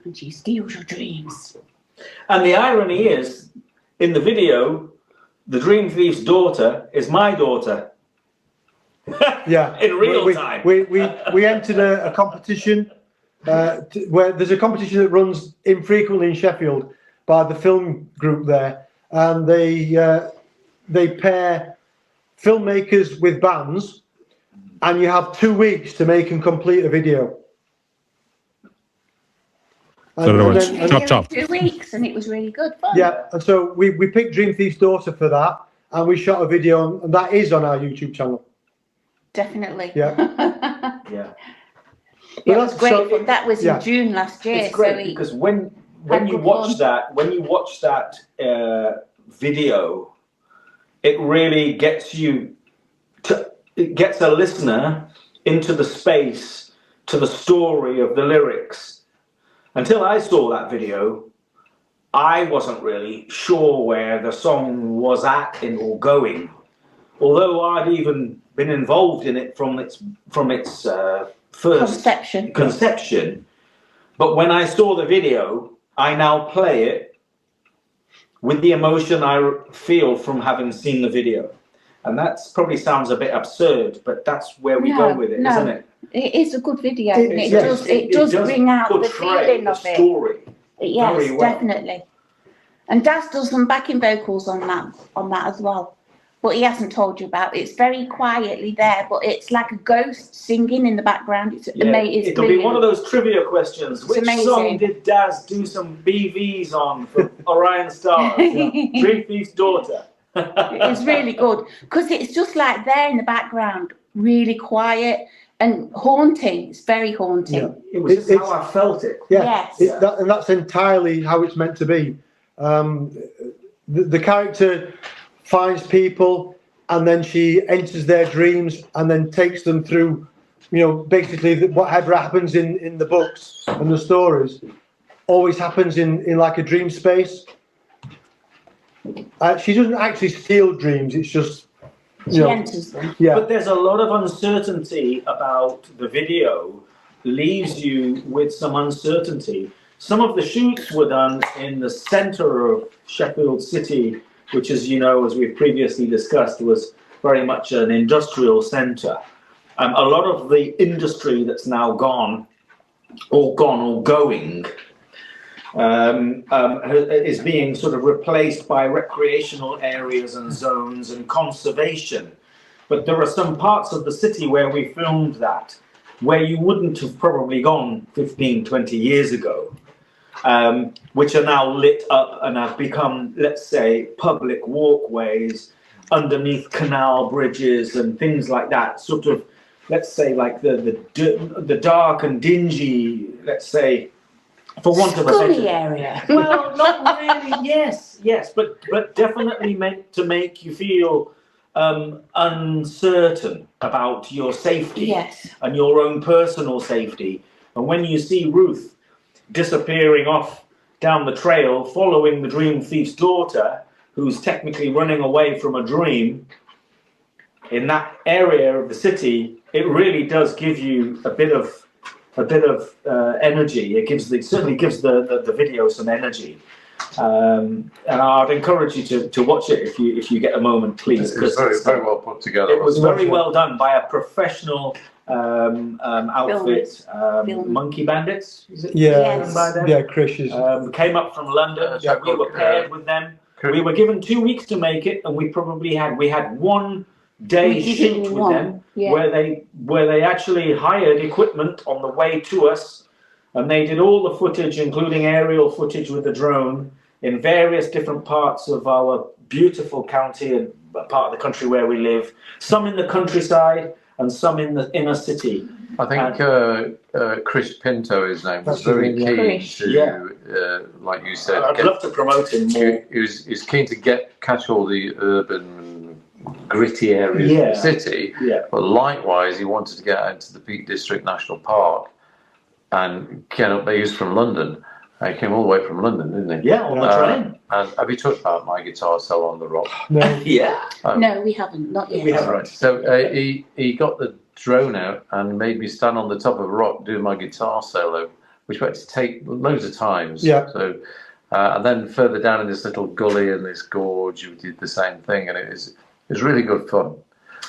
And she steals your dreams. And the irony is, in the video, the dream thief's daughter is my daughter. Yeah. In real time. We entered a competition where there's a competition that runs infrequently in Sheffield by the film group there, and they pair filmmakers with bands, and you have 2 weeks to make and complete a video. So in other words, then- chop, chop. 2 weeks, and it was really good fun. Yeah, and so we picked Dream Thief's daughter for that, and we shot a video, and that is on our YouTube channel. Definitely. Yeah. Yeah. It was great So- fun. That was yeah. in June last year. It's great so because when had you good watch fun. that video, it really gets it gets a listener into the space, to the story of the lyrics. Until I saw that video, I wasn't really sure where the song was at or going, although I'd even been involved in it from its first conception. But when I saw the video, I now play it with the emotion I feel from having seen the video. And that probably sounds a bit absurd, but that's where we go with it, no. isn't it? It is a good video, It and is, it does bring out the portray feeling the of it. story. Yes, very well. definitely. And Daz does some backing vocals on that as well. But he hasn't told you about it. It's very quietly there, but it's like a ghost singing in the background. It's amazing. It'll be one of those trivia questions. Which amazing. song did Daz do some BVs on for Orion Stars? Dream Thief's daughter. It's really good because it's just like there in the background, really quiet and haunting. It's very haunting. Yeah. It was just how I felt it. Yeah, Yes. and that's entirely how it's meant to be. The character finds people, and then she enters their dreams, and then takes them through, basically whatever happens in the books and the stories always happens in like a dream space. She doesn't actually steal dreams. It's just She enters them. yeah. But there's a lot of uncertainty about the video, leaves you with some uncertainty. Some of the shoots were done in the centre of Sheffield City, which, as you know, as we've previously discussed, was very much an industrial centre. A lot of the industry that's now gone or going, is being sort of replaced by recreational areas and zones and conservation. But there are some parts of the city where we filmed that, where you wouldn't have probably gone 15, 20 years ago, which are now lit up and have become, let's say, public walkways underneath canal bridges and things like that. Sort of, let's say, like the dark and dingy, let's say, for want of a better area. well, not really. Yes, but definitely meant to make you feel uncertain about your safety Yes. and your own personal safety. And when you see Ruth disappearing off down the trail, following the dream thief's daughter, who's technically running away from a dream in that area of the city, it really does give you a bit of energy. It certainly gives the video some energy, and I'd encourage you to watch it if you get a moment, please. It's very, very well put together. It was wasn't very well done by a professional outfit, Film. Monkey Bandits. Is it? Yes. By them? Yeah, Chris is. Came up from London. Yeah, We were paired with them. We were given 2 weeks to make it, and we had 1 day We did shoot it in with one, them, yeah. where they actually hired equipment on the way to us, and they did all the footage, including aerial footage with the drone, in various different parts of our beautiful county and part of the country where we live. Some in the countryside and some in the inner city. I think Chris Pinto, his name, was That's very his name, keen Chris. to, like you said, I'd love to promote him more. he was keen to catch all the urban, gritty areas Yeah. of the city. Yeah. But likewise, he wanted to get out into the Peak District National Park and get up there. He was from London. He came all the way from London, didn't he? Yeah, on the train. And have you talked about my guitar solo on the rock? No. Yeah. No, we haven't, not yet. We haven't. Right. So he got the drone out and made me stand on the top of a rock doing my guitar solo, which we had to take loads of times. Yeah. So and then further down in this little gully in this gorge, we did the same thing, and it was really good fun.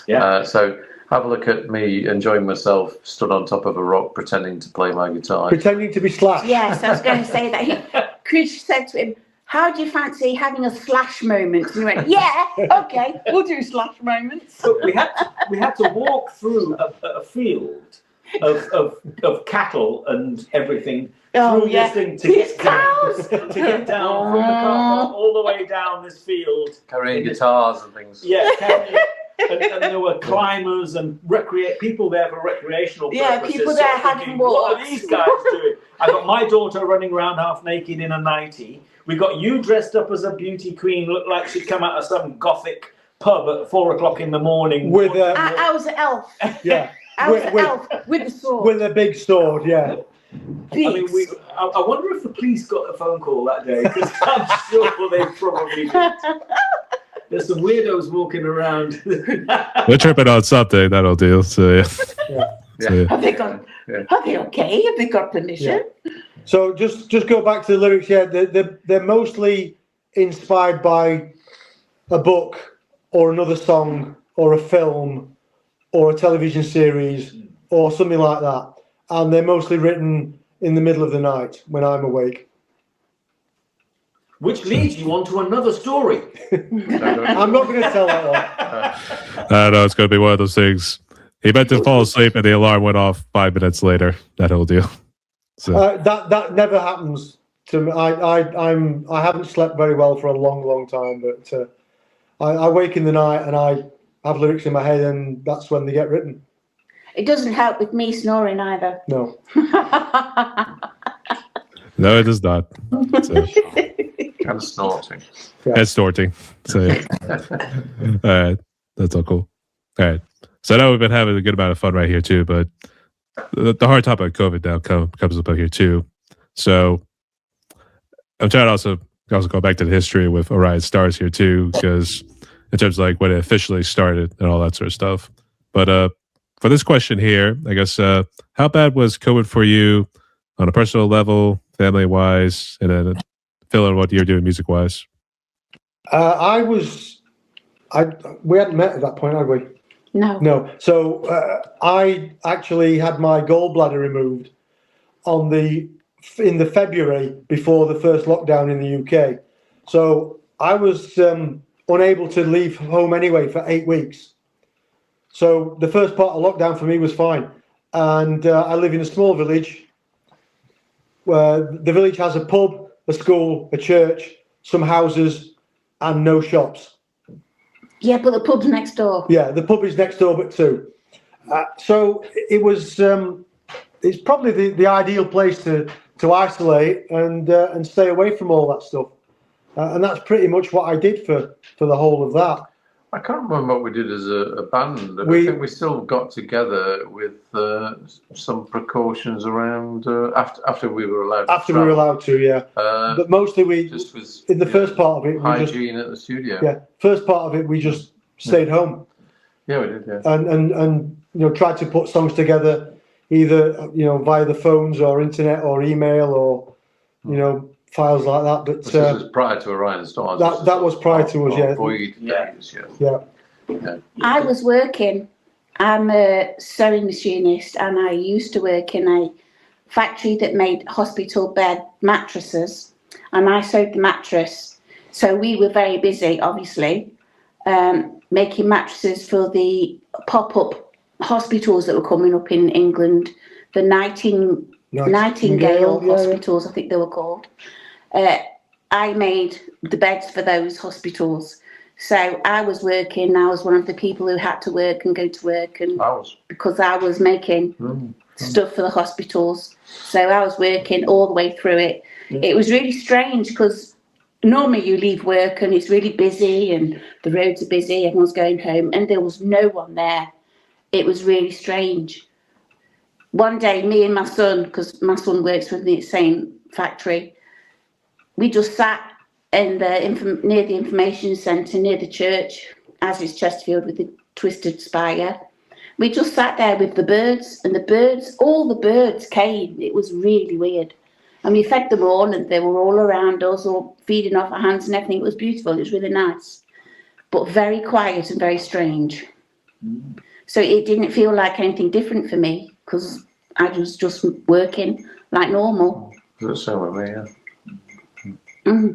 Yeah. So have a look at me enjoying myself, stood on top of a rock, pretending to play my guitar. Pretending to be Slash. Yes, I was going to say that. Chris said to him, how do you fancy having a Slash moment? And he went, yeah, okay, we'll do Slash moments. But we had to walk through a field of cattle and everything Oh, through yeah. this thing to These get down, cows. to get down from the car park all the way down this field. Carrying guitars and things. Yeah, and there were climbers and people there for recreational Yeah, purposes. people So there I'm having thinking, what are walks. these guys doing? I got my daughter running around half naked in a nightie. We got you dressed up as a beauty queen, looked like she'd come out of some gothic pub at 4 o'clock in the morning. With I was an elf. yeah, I was an with, elf with a sword. with a big sword. Yeah. I mean, I wonder if the police got a phone call that day, because I'm sure they probably did. There's some weirdos walking around. They're tripping on something, that'll do. So, yeah. So, yeah. Have they got? Are they okay? Have they got permission? So just go back to the lyrics. Yeah, they're mostly inspired by a book or another song or a film or a television series or something like that, and they're mostly written in the middle of the night when I'm awake. Which leads you on to another story. I'm not going to tell that one. I know it's going to be one of those things. He meant to fall asleep and the alarm went off 5 minutes later. That whole deal. So That never happens to me. I haven't slept very well for a long time, but I wake in the night and I have lyrics in my head, and that's when they get written. It doesn't help with me snoring either. No. no, it does not. So, Kind of snorting. and snorting. So yeah. All right, that's all cool. All right. So I know we've been having a good amount of fun right here too, but the hard topic of COVID now comes up here too. So I'm trying to also go back to the history with Orion Stars here too, because in terms of like when it officially started and all that sort of stuff. But for this question here, I guess how bad was COVID for you on a personal level, family wise, and then fill in what you're doing music wise? We hadn't met at that point, had we? No. No. So I actually had my gallbladder removed in the February before the first lockdown in the UK. So I was unable to leave home anyway for 8 weeks. So the first part of lockdown for me was fine. And I live in a small village where the village has a pub, a school, a church, some houses, and no shops. Yeah, but the pub's next door. Yeah, the pub is next door, but two. So it was. It's probably the ideal place to isolate and stay away from all that stuff. And that's pretty much what I did for the whole of that. I can't remember what we did as a band. I think we still got together with some precautions around after we were allowed. After we were allowed to, yeah. But mostly we just was in the first part of it. Hygiene at the studio. Yeah, first part of it we just stayed home. Yeah, we did. Yeah. And tried to put songs together, either via the phones or internet or email or files like that. But this was prior to Orion Stars. That was prior to us, yeah. Void days, Yeah. I was working. I'm a sewing machinist, and I used to work in a factory that made hospital bed mattresses, and I sewed the mattress. So we were very busy, obviously, making mattresses for the pop-up hospitals that were coming up in England, the Nightingale hospitals, I think they were called. I made the beds for those hospitals. So I was working. I was one of the people who had to work and go to work, and because I was making stuff for the hospitals. So I was working all the way through it. It was really strange because normally you leave work and it's really busy and the roads are busy, everyone's going home, and there was no one there. It was really strange. One day, me and my son, because my son works with me at the same factory, we just sat in the near the information centre, near the church, as is Chesterfield with the twisted spire. We just sat there with the birds, and all the birds came. It was really weird. And we fed them all, and they were all around us, all feeding off our hands and everything. It was beautiful. It was really nice, but very quiet and very strange. So it didn't feel like anything different for me because I was just working like normal. That's so with me, yeah.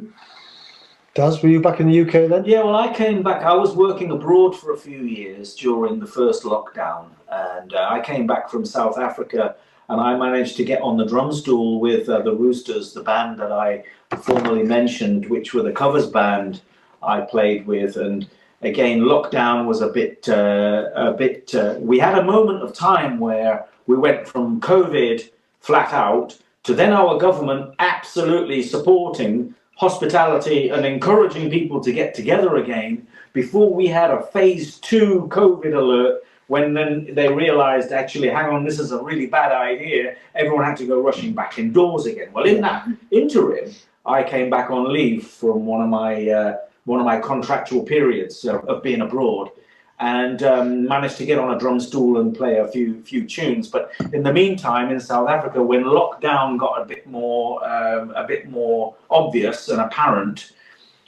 Daz, were you back in the UK then? Yeah, well, I came back. I was working abroad for a few years during the first lockdown, and I came back from South Africa, and I managed to get on the drum stool with the Roosters, the band that I formerly mentioned, which were the covers band I played with. And again, lockdown was a bit. We had a moment of time where we went from COVID flat out to then our government absolutely supporting hospitality and encouraging people to get together again, before we had a phase 2 COVID alert, when then they realized, actually, hang on, this is a really bad idea. Everyone had to go rushing back indoors again. Well, in that interim, I came back on leave from one of my contractual periods of being abroad, and managed to get on a drum stool and play a few tunes. But in the meantime, in South Africa, when lockdown got a bit more obvious and apparent,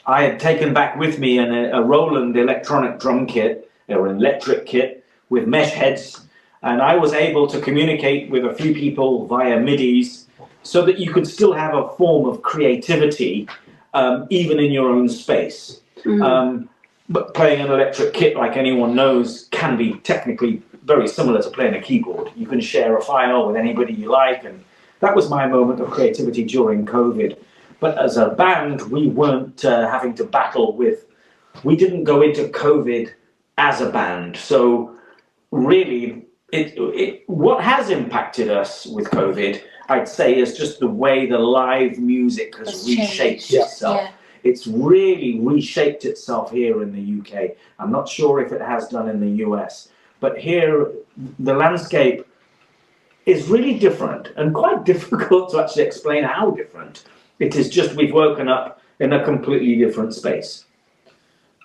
I had taken back with me a Roland electronic drum kit, or an electric kit, with mesh heads, and I was able to communicate with a few people via MIDIs, so that you could still have a form of creativity, even in your own space. But playing an electric kit, like anyone knows, can be technically very similar to playing a keyboard. You can share a file with anybody you like, and that was my moment of creativity during COVID. But as a band, we weren't having to battle with, we didn't go into COVID as a band. So really, what has impacted us with COVID, I'd say, is just the way the live music has reshaped itself. Yeah. It's really reshaped itself here in the UK. I'm not sure if it has done in the US, but here the landscape is really different, and quite difficult to actually explain how different. It is just we've woken up in a completely different space.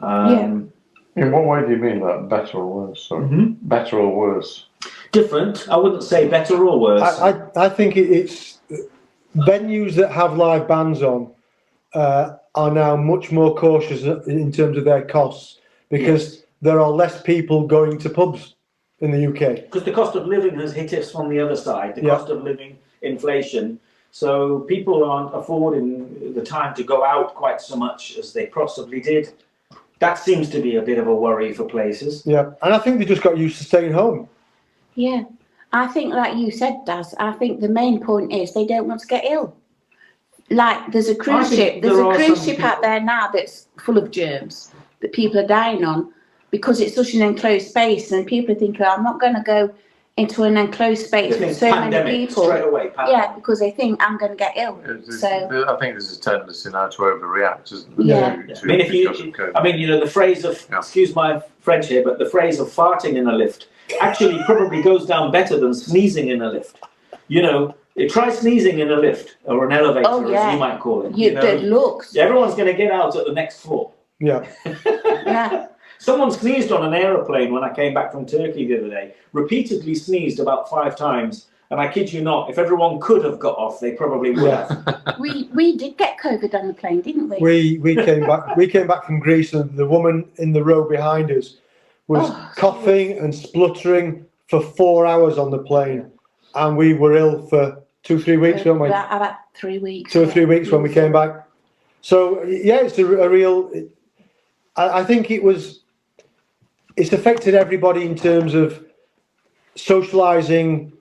In what way do you mean that? Better or worse? Better or worse? Different. I wouldn't say better or worse. I think it's venues that have live bands on are now much more cautious in terms of their costs, because there are less people going to pubs in the UK. Because the cost of living has hit us from the other side, the cost of living, inflation. So people aren't affording the time to go out quite so much as they possibly did. That seems to be a bit of a worry for places. Yeah, and I think they just got used to staying home. Yeah, I think, like you said, Daz, I think the main point is they don't want to get ill. Like, there's a cruise ship. There's a cruise ship out there now that's full of germs that people are dying on, because it's such an enclosed space, and people are thinking, I'm not going to go into an enclosed space with so many people. Straight away, yeah, because they think I'm going to get ill. So I think there's a tendency now to overreact, isn't there? Yeah. I mean, you know, the phrase of, excuse my French here, but the phrase of farting in a lift actually probably goes down better than sneezing in a lift. You know, try sneezing in a lift or an elevator, as you might call it. It looks. Everyone's going to get out at the next floor. Yeah. Yeah. Someone sneezed on an aeroplane when I came back from Turkey the other day. Repeatedly sneezed about 5 times. And I kid you not, if everyone could have got off, they probably would have. We did get COVID on the plane, didn't we? We came back. We came back from Greece, and the woman in the row behind us was coughing and spluttering for 4 hours on the plane, and we were ill for 2-3 weeks, weren't we? About 3 weeks. 2 or 3 weeks when we came back. So yeah, it's a real. I think it's affected everybody in terms of socialising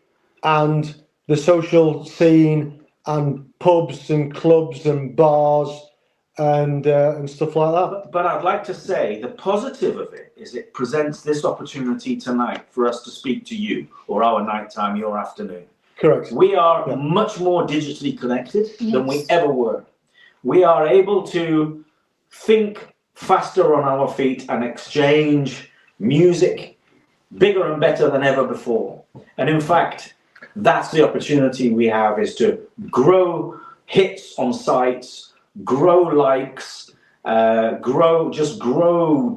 and the social scene and pubs and clubs and bars and stuff like that. But I'd like to say the positive of it is it presents this opportunity tonight for us to speak to you, or our nighttime, your afternoon. Correct. We are much more digitally connected than we Yes. ever were. We are able to think faster on our feet and exchange music bigger and better than ever before. And in fact, that's the opportunity we have, is to grow hits on sites, grow likes, grow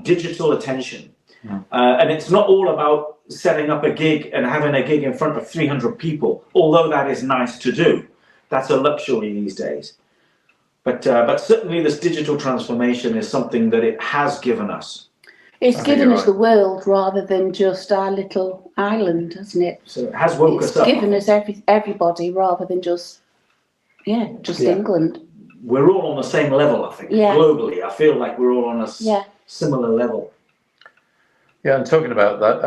digital attention. And it's not all about setting up a gig and having a gig in front of 300 people, although that is nice to do. That's a luxury these days. But certainly this digital transformation is something that it has given us. It's given us the world rather than just our little island, hasn't it? So it has woke us up. It's given us everybody rather than just England. We're all on the same level, I think, globally. I feel like we're all on a similar level. Yeah, and talking about that,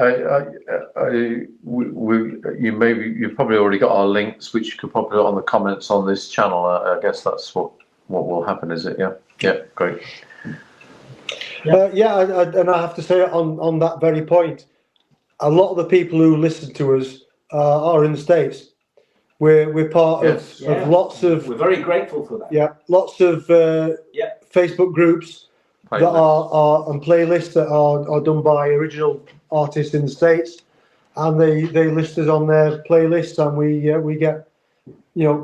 you've probably already got our links, which you could probably put on the comments on this channel. I guess that's what will happen, is it? Yeah, great. And I have to say on that very point, a lot of the people who listen to us are in the States. We're part of lots of. We're very grateful for that. Yeah, lots of Facebook groups that are and playlists that are done by original artists in the States, and they list us on their playlists, and we get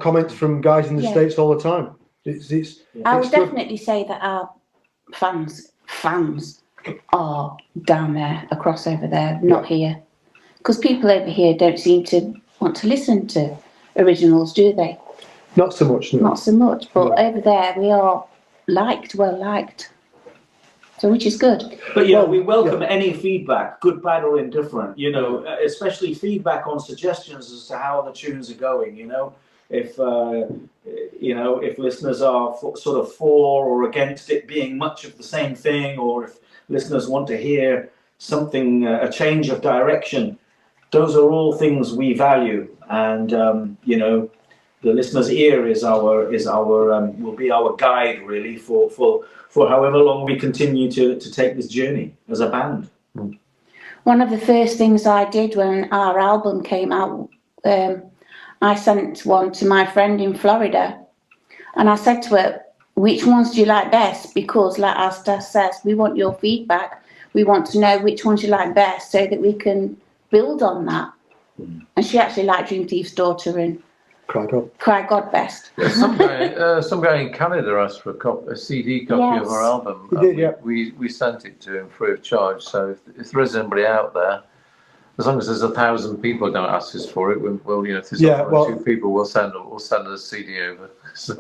comments from guys in the States all the time. I would definitely say that our fans are down there, across over there, not here, because people over here don't seem to want to listen to originals, do they? Not so much. No. Not so much, but over there we are well liked, so which is good. But we welcome any feedback, good, bad, or indifferent. Especially feedback on suggestions as to how the tunes are going. If listeners are sort of for or against it being much of the same thing, or if listeners want to hear something, a change of direction, those are all things we value. And the listener's ear will be our guide, really, for however long we continue to take this journey as a band. One of the first things I did when our album came out, I sent one to my friend in Florida, and I said to her, which ones do you like best? Because like our staff says, we want your feedback. We want to know which ones you like best so that we can build on that. And she actually liked Dream Thief's Daughter and Cry God Best. Yeah, some guy in Canada asked for a CD copy of our album. We sent it to him free of charge. So if there is anybody out there, as long as there's 1,000 people who don't ask us for it, if there's two people, we'll send a CD over. So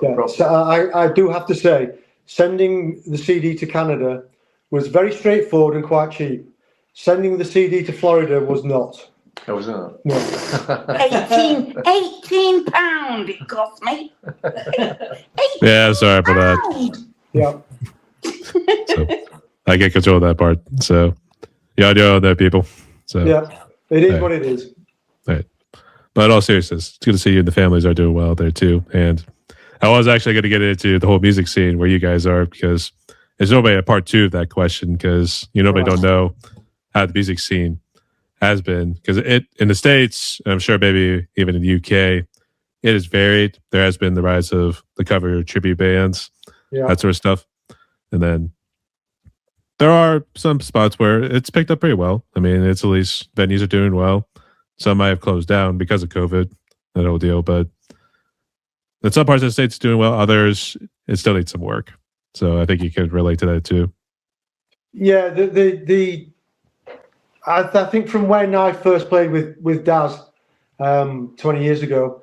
I do have to say, sending the CD to Canada was very straightforward and quite cheap. Sending the CD to Florida was not. Oh, was it? No. £18 it cost me. Yeah, sorry about that. Yeah. So I get control of that part. So I know that, people. So it is what it is. Right. But in all seriousness, it's good to see you and the families are doing well there too. And I was actually going to get into the whole music scene where you guys are, because there's nobody a part 2 of that question, because nobody don't know how the music scene has been, because it in the States, and I'm sure maybe even in the UK, it is varied. There has been the rise of the cover tribute bands, that sort of stuff, and then there are some spots where it's picked up pretty well. I mean, it's at least venues are doing well. Some might have closed down because of COVID, that whole deal, but in some parts of the States it's doing well. Others, it still needs some work. So I think you could relate to that too. Yeah, I think from when I first played with Daz 20 years ago,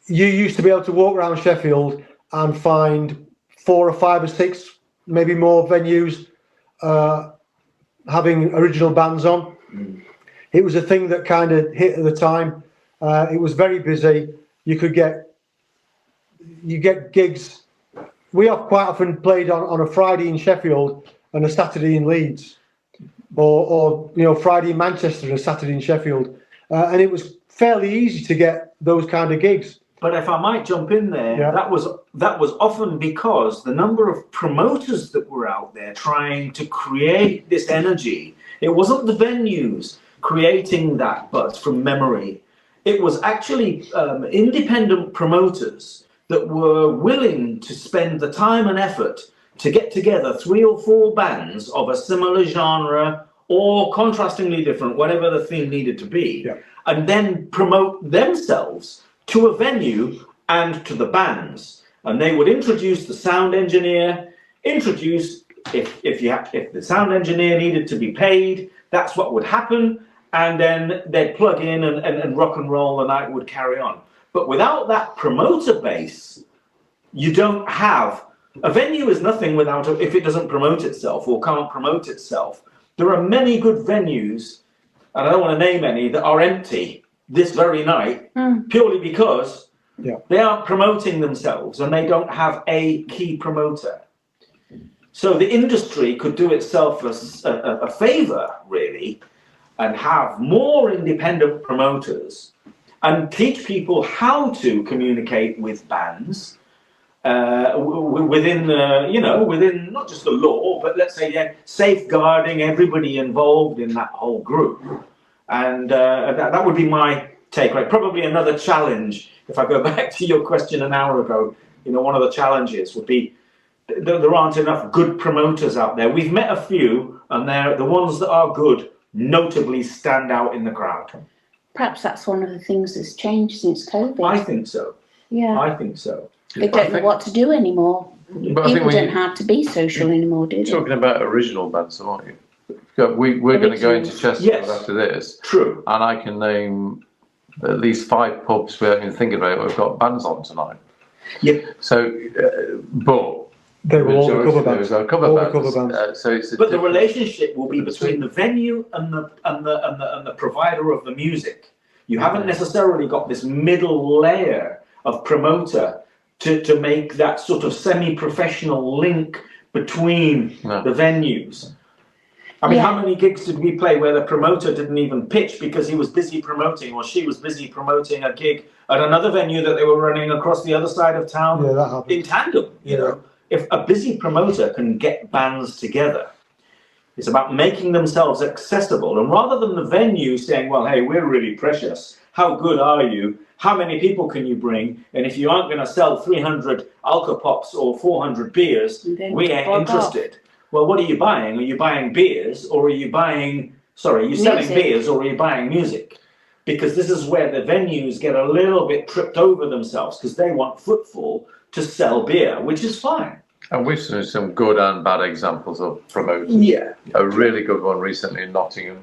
you used to be able to walk around Sheffield and find 4 or 5 or 6, maybe more venues having original bands on. It was a thing that kind of hit at the time. It was very busy. You get gigs. We have quite often played on a Friday in Sheffield and a Saturday in Leeds, or Friday in Manchester and a Saturday in Sheffield, and it was fairly easy to get those kind of gigs. But if I might jump in there, Yeah. that was often because the number of promoters that were out there trying to create this energy. It wasn't the venues creating that buzz from memory. It was actually independent promoters that were willing to spend the time and effort to get together 3 or 4 bands of a similar genre or contrastingly different, whatever the theme needed to be, Yeah. and then promote themselves to a venue and to the bands. And they would introduce the sound engineer, if the sound engineer needed to be paid, that's what would happen. And then they'd plug in and rock and roll, the night would carry on. But without that promoter base, you don't have, a venue is nothing without, if it doesn't promote itself or can't promote itself. There are many good venues, and I don't want to name any, that are empty this very night, purely because they aren't promoting themselves and they don't have a key promoter. So the industry could do itself a favor, really, and have more independent promoters and teach people how to communicate with bands within within not just the law, but let's say safeguarding everybody involved in that whole group. And that would be my take. Right? Probably another challenge, if I go back to your question an hour ago, one of the challenges would be there aren't enough good promoters out there. We've met a few, and they're the ones that are good notably stand out in the crowd. Perhaps that's one of the things that's changed since COVID. I think so. Yeah. I think so. They don't know what to do anymore. But I think People don't have to be social anymore, do they? You're talking about original bands, aren't you? We're going to go into Chesterfield after this. True. And I can name at least 5 pubs without even thinking about it. We've got bands on tonight. Yep. So, but They were all the cover bands. Those are cover All bands. the cover bands. So it's But the relationship will be between the venue and the provider of the music. You haven't necessarily got this middle layer of promoter to make that sort of semi-professional link between the venues. I mean, how many gigs did we play where the promoter didn't even pitch because he was busy promoting, or she was busy promoting a gig at another venue that they were running across the other side of town? Yeah, that happened. In tandem, you know. If a busy promoter can get bands together, it's about making themselves accessible. And rather than the venue saying, well, hey, we're really precious. How good are you? How many people can you bring? And if you aren't going to sell 300 Alka-Pops or 400 beers, we ain't interested. Well, what are you buying? Are you buying beers, or are you buying, are you selling beers, or are you buying music? Because this is where the venues get a little bit tripped over themselves because they want footfall to sell beer, which is fine. And we've seen some good and bad examples of promoters. Yeah. A really good one recently in Nottingham.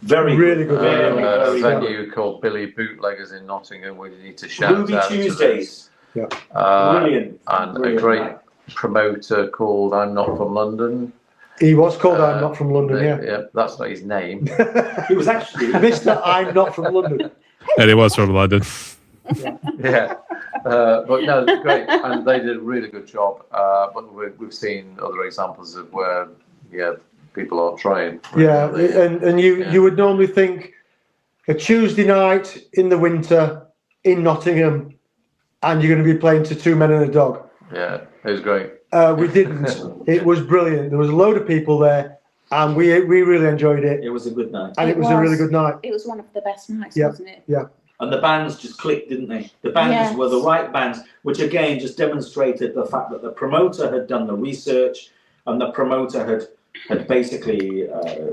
Very really good. A venue called Billy Bootleggers in Nottingham where you need to shout Ruby out Tuesdays. Yeah. Brilliant. And Brilliant a great night. promoter called I'm Not From London. He was called I'm Not From London, Yeah, that's not his name. He was actually Mr. I'm Not From London. And he was from London. Yeah. But no, great. And they did a really good job. But we've seen other examples of where, people aren't trying. Yeah, and you would normally think a Tuesday night in the winter in Nottingham and you're going to be playing to Two Men and a Dog. Yeah, it was great. We didn't. It was brilliant. There was a load of people there and we really enjoyed it. It was a good night. And it was a really good night. It was one of the best nights, Yeah. wasn't it? Yeah. And the bands just clicked, didn't they? The bands were the right bands, which again just demonstrated the fact that the promoter had done the research and the promoter had basically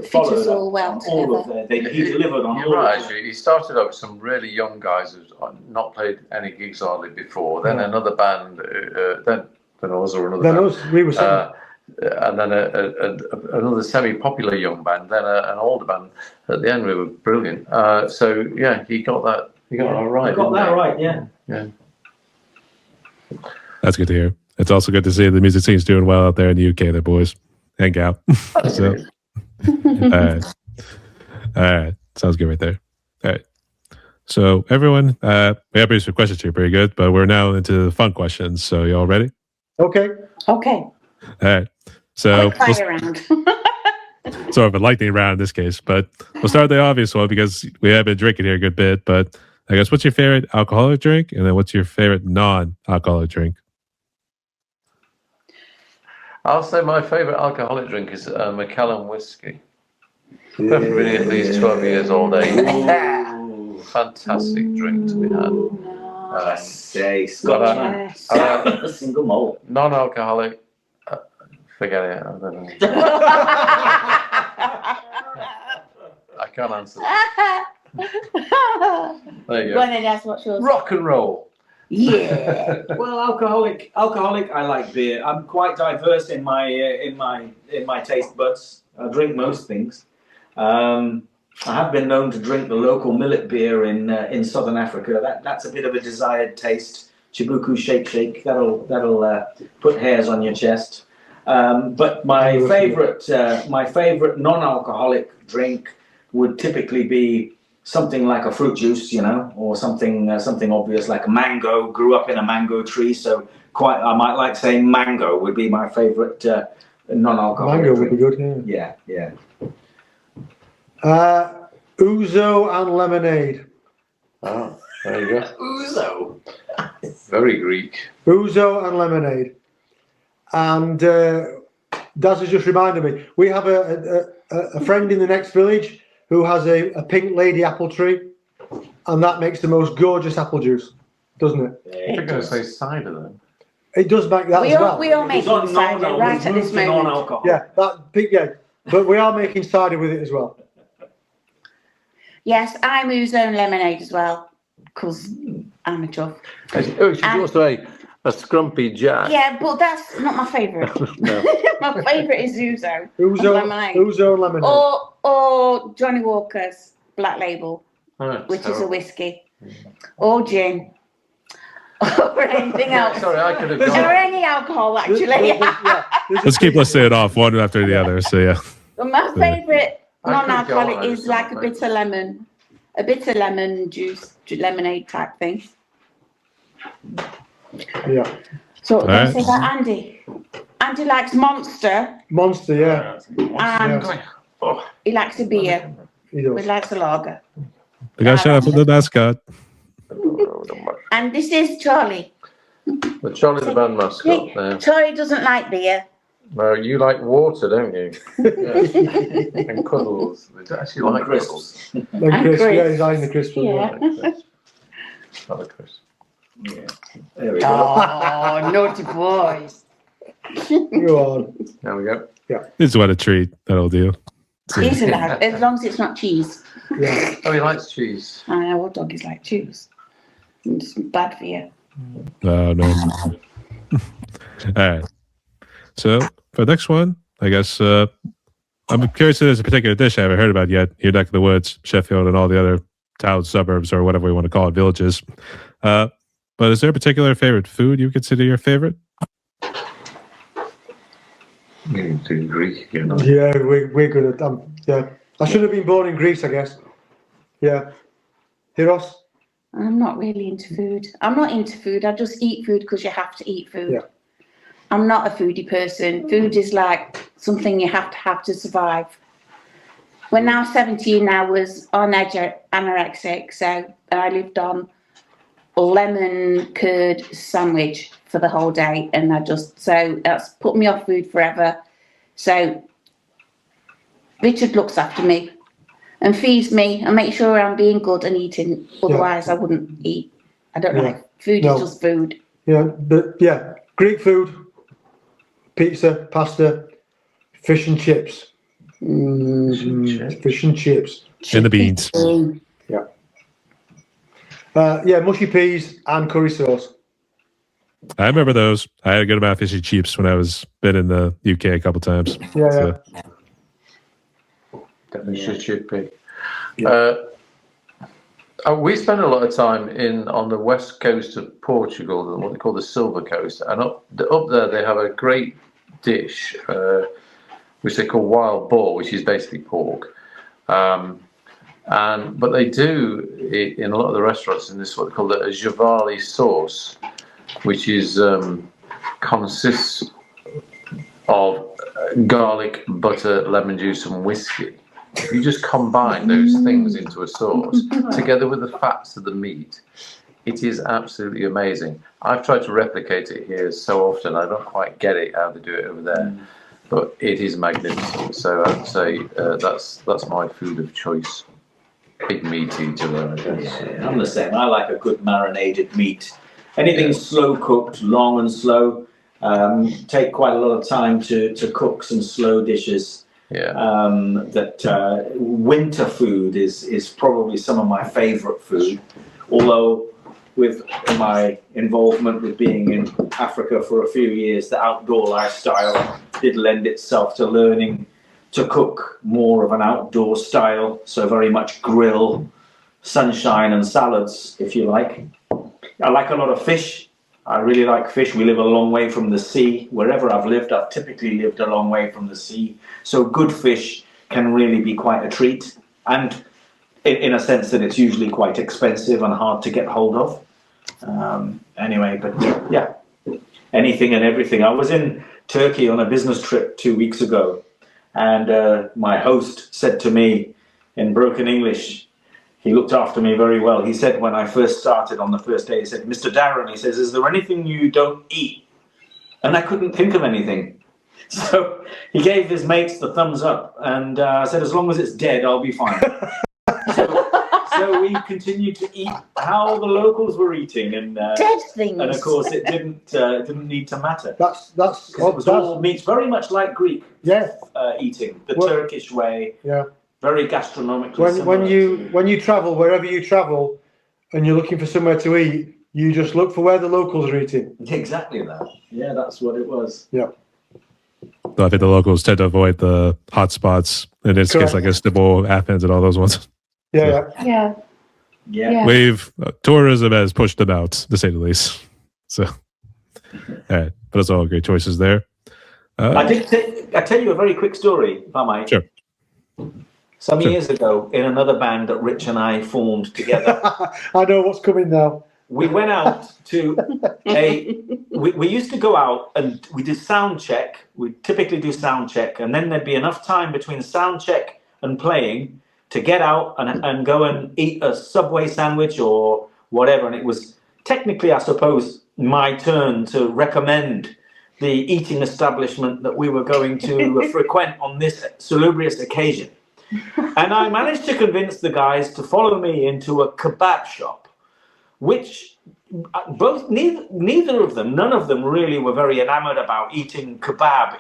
followed us all well all of he delivered on You're all right, of them. actually. He started out with some really young guys who've not played any gigs hardly before. Then another band, then us or another Then band. us, we were saying. And then another semi-popular young band, then an older band. At the end, we were brilliant. He got that. He got that right. He got that right, yeah. That's good to hear. It's also good to see the music scene's doing well out there in the UK, there, boys and gal. So, all right. Sounds good right there. All right. So, everyone, we have pretty some questions here, pretty good, but we're now into the fun questions. So, you all ready? Okay. Okay. All right. So, Fire around. sort of a lightning round in this case, but we'll start with the obvious one because we have been drinking here a good bit. But I guess what's your favorite alcoholic drink, and then what's your favorite non-alcoholic drink? I'll say my favourite alcoholic drink is Macallan whiskey. I've been at least 12 years old age. Fantastic drink to be had. I say Scotch. Single malt. Non-alcoholic. Forget it. I don't know. I can't answer that. There you Go on go. then, that's what's yours. Rock and roll. Yeah. Well, alcoholic. I like beer. I'm quite diverse in my taste buds. I drink most things. I have been known to drink the local millet beer in southern Africa. That's a bit of a desired taste. Chibuku shake. That'll put hairs on your chest. But my favorite non-alcoholic drink would typically be something like a fruit juice, or something obvious like a mango. Grew up in a mango tree, so I might like saying mango would be my favorite non-alcoholic Mango drink. would be good, yeah. Yeah. Ouzo and lemonade. Oh, there you go. Ouzo. Very Greek. Ouzo and lemonade. And Daz has just reminded me, we have a friend in the next village who has a pink lady apple tree, and that makes the most gorgeous apple juice, doesn't it? You're going to say cider then. It does make that We as are, well. we are making cider right at this moment. Non-alcohol. Yeah, but we are making cider with it as well. Yes, I'm Ouzo and lemonade as well, because I'm a tough. Oh, she's also a scrumpy jack. Yeah, but that's not my favourite. No. My favourite is Ouzo. Ouzo Lemonade. and lemonade. Or Johnny Walker's Black Label, which is a whiskey. Or gin. Or anything else. Sorry, I could have Or gone. any alcohol, actually. There's Let's keep listing it off one after the other. So yeah, But my favourite I could go on, non-alcoholic I is just like don't a think. bitter lemon juice, lemonade type thing. Yeah. So All then right. say that Andy. Andy likes Monster Monster, yeah. and Oh, he likes a beer. He He does. likes a lager. I got shut up with the mascot. And this is Charlie. the Charlie the Band mascot there. Charlie doesn't like beer. No, you like water, don't you? Yeah. And cuddles. They actually like crisps. cuddles. And crisp, crisp. yeah, he's eyeing the crisp as well. Yeah. Not the crisp. Yeah. There we go. Oh, naughty boys. Go on. There we go. It's what a treat. That'll do. He's allowed, as long as it's not cheese. Yeah. Oh, he likes cheese. I know all doggies like cheese. It's bad for you. Oh no. All right. So for the next one, I guess I'm curious if there's a particular dish I haven't heard about yet. Your neck of the woods, Sheffield, and all the other towns, suburbs, or whatever we want to call it, villages. But is there a particular favorite food you consider your favorite? To Greek, you know. Yeah, we're good at yeah. I should have been born in Greece, I guess. Yeah. Hiros? I'm not really into food. I'm not into food. I just eat food because you have to eat food. Yeah. I'm not a foodie person. Food is like something you have to survive. When I was 17, I was on anorexic, so I lived on a lemon curd sandwich for the whole day, and so that's put me off food forever. So Richard looks after me and feeds me and makes sure I'm being good and eating. Otherwise, I wouldn't eat. I don't Yeah. know. Food No. is just food. Yeah, but yeah, Greek food, pizza, pasta, fish and chips. Fish and chips. In the beans. Yeah, mushy peas and curry sauce. I remember those. I had a good amount of fishy chips when I was been in the UK a couple times. Yeah, So, Definitely should be. Yeah. We spend a lot of time on the west coast of Portugal, what they call the Silver Coast, and up there they have a great dish which they call wild boar, which is basically pork. But they do it in a lot of the restaurants in this what they call a javali sauce, which is consists of garlic, butter, lemon juice, and whiskey. You just combine those things into a sauce together with the fats of the meat. It is absolutely amazing. I've tried to replicate it here so often. I don't quite get it how they do it over there, but it is magnificent. So I'd say that's my food of choice. Big meat eater there, I guess. Yeah, I'm the same. I like a good marinated meat. Anything slow cooked, long and slow. Take quite a lot of time to cook some slow dishes. Yeah. Winter food is probably some of my favourite food. Although with my involvement with being in Africa for a few years, the outdoor lifestyle did lend itself to learning to cook more of an outdoor style. So very much grill, sunshine and salads, if you like. I like a lot of fish. I really like fish. We live a long way from the sea. Wherever I've lived, I've typically lived a long way from the sea. So good fish can really be quite a treat. And in a sense that it's usually quite expensive and hard to get hold of. Anyway, but yeah, anything and everything. I was in Turkey on a business trip 2 weeks ago, and my host said to me in broken English, he looked after me very well. He said when I first started on the first day, he said, "Mr. Darren," he says, "is there anything you don't eat?" And I couldn't think of anything. So he gave his mates the thumbs up, and I said, "As long as it's dead, I'll be fine." So we continued to eat how the locals were eating, and Dead things. and of course it didn't need to matter. That's 'Cause it was all meats, very much like Greek yeah. eating, the Well, Turkish way. Yeah. Very gastronomically When similar. you travel, wherever you travel, and you're looking for somewhere to eat, you just look for where the locals are eating. Exactly that. Yeah, that's what it was. Yeah. I think the locals tend to avoid the hot spots. In this case, I guess Istanbul, Athens, and all those ones. Yeah. Yeah. Yeah. We've tourism has pushed them out, to say the least. So, all right, but it's all great choices there. I tell you a very quick story, if I might. Sure. Some years ago, in another band that Rich and I formed together, I know what's coming now. we went out to we used to go out and we did sound check. We typically do sound check, and then there'd be enough time between sound check and playing to get out and go and eat a Subway sandwich or whatever. And it was technically, I suppose, my turn to recommend the eating establishment that we were going to frequent on this salubrious occasion. And I managed to convince the guys to follow me into a kebab shop, which neither of them, none of them really were very enamored about eating kebab,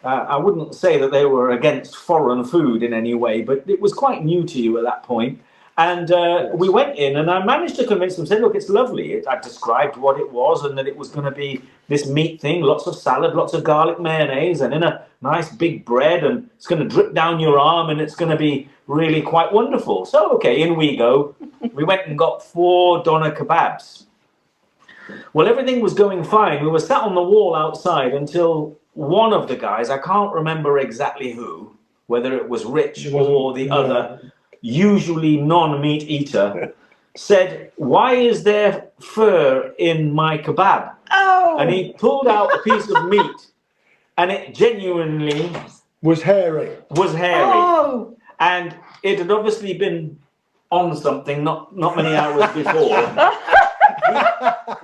I wouldn't say that they were against foreign food in any way, but it was quite new to you at that point. And we went in, and I managed to convince them, said, look, it's lovely. I described what it was, and that it was going to be this meat thing, lots of salad, lots of garlic mayonnaise, and in a nice big bread, and it's going to drip down your arm, and it's going to be really quite wonderful. So, okay, in we go. We went and got 4 doner kebabs. Well, everything was going fine. We were sat on the wall outside until one of the guys, I can't remember exactly who, whether it was Rich or the other, usually non-meat eater, said, "Why is there fur in my kebab?" Oh. And he pulled out a piece of meat, and it genuinely Was hairy. was hairy. Oh. And it had obviously been on something not many hours before.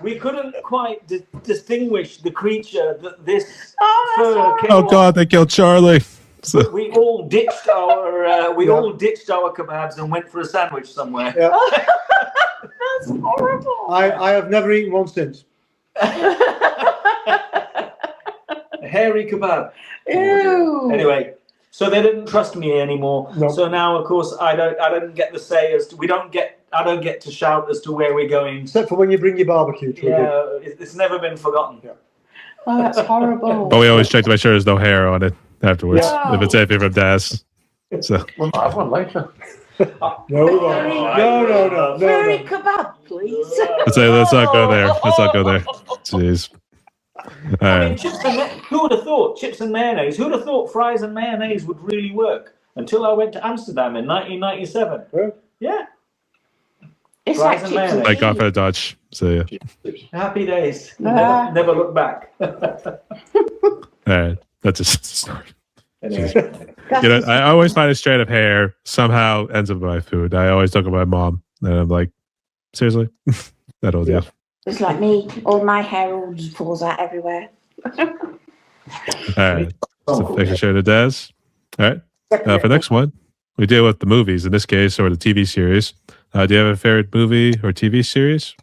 We couldn't quite distinguish the creature that this fur came Oh on. God, they killed Charlie. So, We all ditched our all ditched our kebabs and went for a sandwich somewhere. Yeah. That's horrible. I have never eaten one since. A hairy kebab. Ew. Anyway, so they didn't trust me anymore. No. So now, of course, I don't get the say as to, I don't get to shout as to where we're going. Except for when you bring your barbecue to a gig. Yeah, it's never been forgotten. Yeah. Oh, that's horrible. but we always check to make sure there's no hair on it afterwards. Yeah. If it's anything from Das. So, We'll have one later. No, we won't. No. Furry kebab, please. let's not go there. Let's not go there. Jeez. All I mean, right. who would have thought chips and mayonnaise? Who would have thought fries and mayonnaise would really work? Until I went to Amsterdam in 1997. Yeah. Yeah, It's Fries like and chips and mayonnaise. Thank God for the Dutch. So yeah. happy days. Ah. Never look back. All right. That's just a story. Anyway. That's You know, just- I always find a strand of hair somehow ends up in my food. I always talk about my mom, and I'm like, seriously, that old Yeah. deal. It's like me. All my hair all just falls out everywhere. All right, so thanks for sharing the Des. All right, for the next one, we deal with the movies in this case, or the TV series. Do you have a favorite movie or TV series?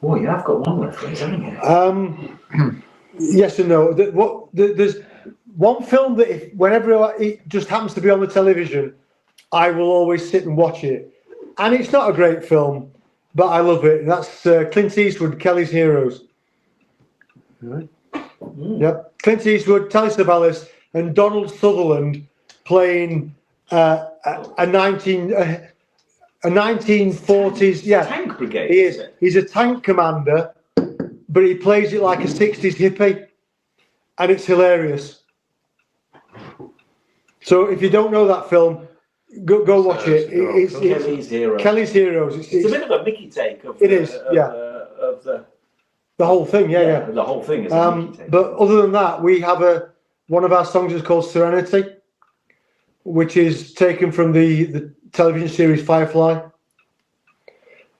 Oh, yeah, I've got one reference, haven't you? Yes and no. There's one film that whenever it just happens to be on the television, I will always sit and watch it. And it's not a great film, but I love it. And that's Clint Eastwood, Kelly's Heroes. Really? Yep. Clint Eastwood, Telly Savalas, and Donald Sutherland playing a 1940s. Yeah, Tank Brigade. he is. He's a tank commander, but he plays it like a 60s hippie, and it's hilarious. So if you don't know that film, go watch it. It's Kelly's Heroes. Kelly's Heroes. It's a bit of a Mickey take of It is, yeah. Of the whole thing. Yeah. the whole thing is a Mickey take. But other than that, we have one of our songs is called Serenity, which is taken from the television series Firefly,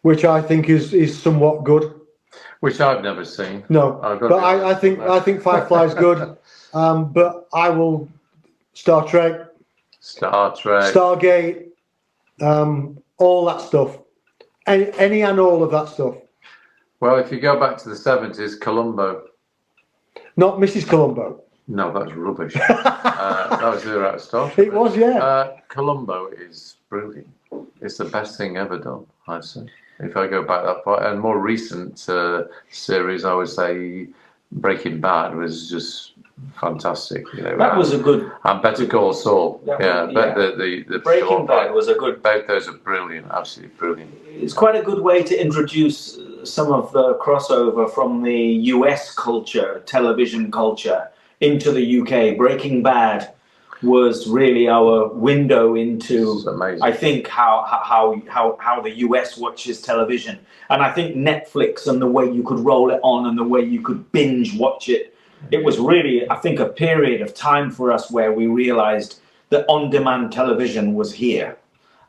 which I think is somewhat good. Which I've never seen. No, I've got but to be honest. I think Firefly is good. But I will Star Trek, Star Trek. Stargate, all that stuff, any and all of that stuff. Well, if you go back to the 70s, Columbo. Not Mrs. Columbo. No, that's rubbish. That was her out of Star Trek. It was, yeah. Columbo is brilliant. It's the best thing ever done, I'd say. If I go back that far, and more recent series, I would say Breaking Bad was just fantastic. You know, That was a good. and Better Call Saul. That Yeah, was- but yeah. the Breaking Bad was a good. Both those are brilliant, absolutely brilliant. It's quite a good way to introduce some of the crossover from the US culture, television culture, into the UK. Breaking Bad was really our window into, It's amazing. I think, how the US watches television. And I think Netflix and the way you could roll it on and the way you could binge watch it, it was really, I think, a period of time for us where we realized that on-demand television was here.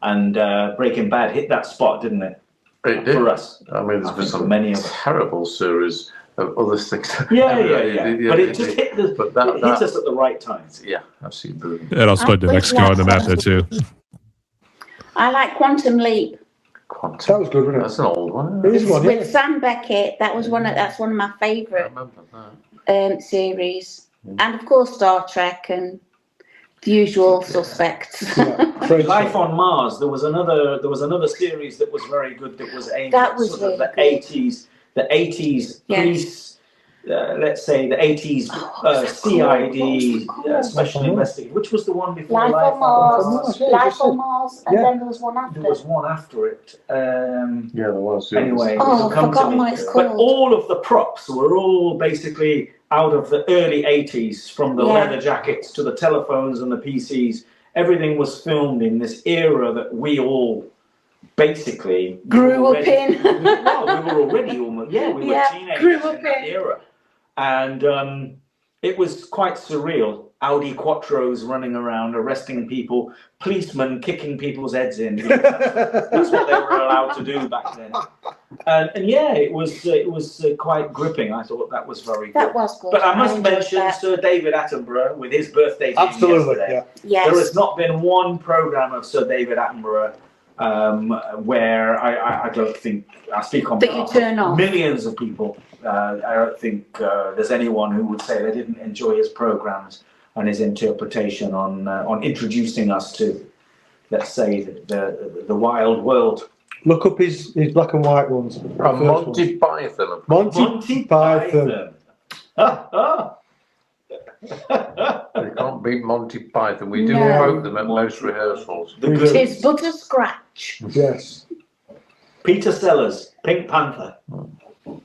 And Breaking Bad hit that spot, didn't it? It did. For us. I mean, I there's been think some many of us. terrible series of other things. Yeah. But it just hit But it hit that- us at the right time. Yeah, absolutely brilliant. And I'll split to I Mexico on the map there too. I like Quantum Leap Quantum. That was good, wasn't it? That's an old one. It is one, yeah. with Sam Beckett. That's one of my I favourite remember that. series, and of course Star Trek and the usual suspects. Yeah, Fred- Life on Mars. There was another series that was very good. That was aimed That at was sort of the really good. 80s. The 80s Yes. police. Let's say the 80s Oh, what was it CID called? What was it called? special investigator. Which was the one before Life on Mars, yeah, Life just on said. Mars, and Yeah. then there was one There after. was one after it. Yeah, there was. Anyway, Oh, it'll I've come to forgotten me. what it's But called. all of the props were all basically out of the early 80s, from the Yeah. leather jackets to the telephones and the PCs. Everything was filmed in this era that we all basically Grew up already- in. Well, we were already almost, we were Yeah, teenagers grew in up that in. era. And it was quite surreal. Audi Quattros running around, arresting people, policemen kicking people's heads in. That's what they were allowed to do back then. And yeah, it was quite gripping. I thought that was very good. That was good. But I must enjoyed mention that. Sir David Attenborough with his birthday being Absolutely, yesterday. yeah. There Yes. has not been one program of Sir David Attenborough where I don't think, I speak on That you behalf turn of off. millions of people. I don't think there's anyone who would say they didn't enjoy his programs and his interpretation on introducing us to, let's say, the wild world. Look up his black and white ones. And Monty Python. Monty Python. You can't beat Monty Python. We do No. quote them at most rehearsals. The We good. Tis but a scratch. Yes. Peter Sellers, Pink Panther.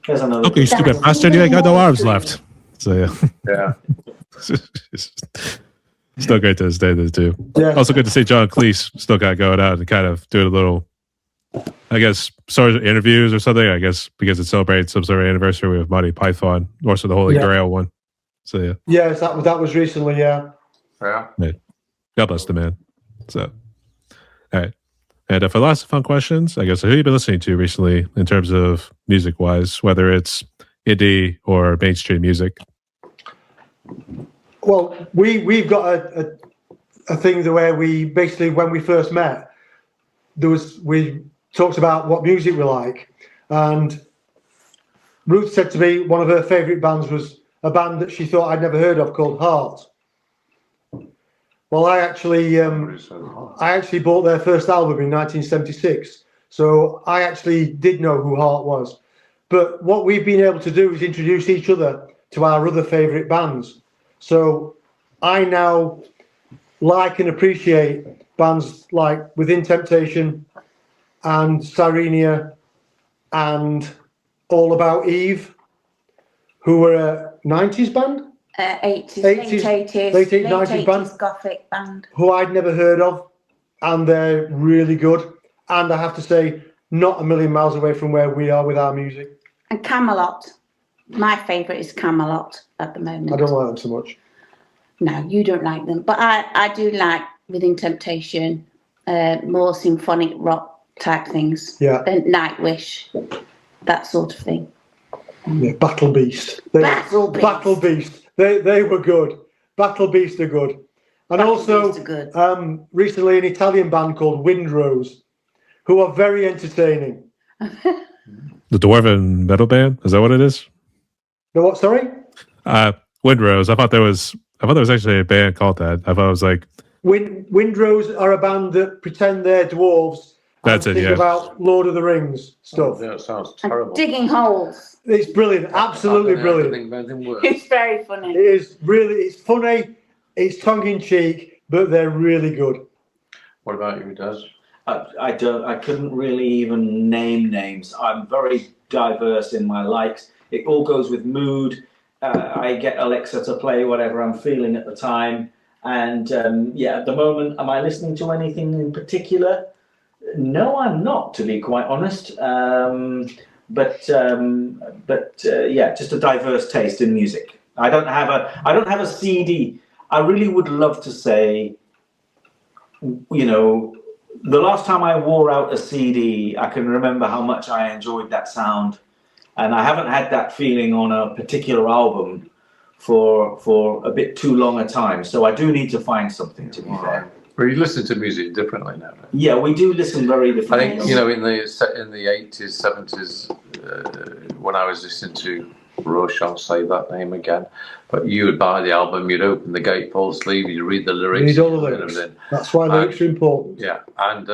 There's another. Okay, you stupid bastard, you ain't got no arms left. So yeah. Yeah. Still great to this day, though, too. Yeah. Also good to see John Cleese still got going out and kind of doing a little, I guess, sort of interviews or something. I guess because it celebrates some sort of anniversary of Monty Python, also the Holy Yeah. Grail one. So yeah. Yes, that was recently. Yeah. Yeah. God bless the man. So, all right. And for lots of fun questions, I guess, who have you been listening to recently in terms of music-wise, whether it's indie or mainstream music? Well, we've got a thing where we basically, when we first met, we talked about what music we like, and Ruth said to me one of her favourite bands was a band that she thought I'd never heard of called Heart. Well, I actually bought their first album in 1976, so I actually did know who Heart was. But what we've been able to do is introduce each other to our other favourite bands. So I now like and appreciate bands like Within Temptation and Sirenia and All About Eve, who were a 90s band? 80s, 80s, late 80s, late 90s band. Gothic band. Who I'd never heard of, and they're really good. And I have to say, not a million miles away from where we are with our music. And Camelot. My favourite is Camelot at the moment. I don't like them so much. No, you don't like them. But I do like Within Temptation, more symphonic rock type things. Yeah. And Nightwish, that sort of thing. Yeah, Battle Beast. Battle Beast. Battle Beast. They were good. Battle Beast are good. And Battle also, Beast are good. Recently an Italian band called Windrose, who are very entertaining. The Dwarven metal band? Is that what it is? The what, sorry? Windrose. I thought there was actually a band called that. I thought it was like Windrose are a band that pretend they're dwarves. That's and it, think yeah. about Lord of the Rings stuff. That sounds And terrible. digging holes. It's brilliant, absolutely brilliant. It's very funny. It is really, it's funny, it's tongue in cheek, but they're really good. What about you, Des? I couldn't really even name names. I'm very diverse in my likes. It all goes with mood. I get Alexa to play whatever I'm feeling at the time. And at the moment, am I listening to anything in particular? No, I'm not, to be quite honest. But just a diverse taste in music. I don't have a CD. I really would love to say, the last time I wore out a CD, I can remember how much I enjoyed that sound, and I haven't had that feeling on a particular album for a bit too long a time. So I do need to find something, to be fair. Well, you listen to music differently now. Right? Yeah, we do listen very I differently. think in the 80s, 70s, when I was listening to Rush, I'll say that name again. But you would buy the album, you'd open the gatefold sleeve, you'd read the lyrics. You need all the lyrics. That's why lyrics are important. Yeah, and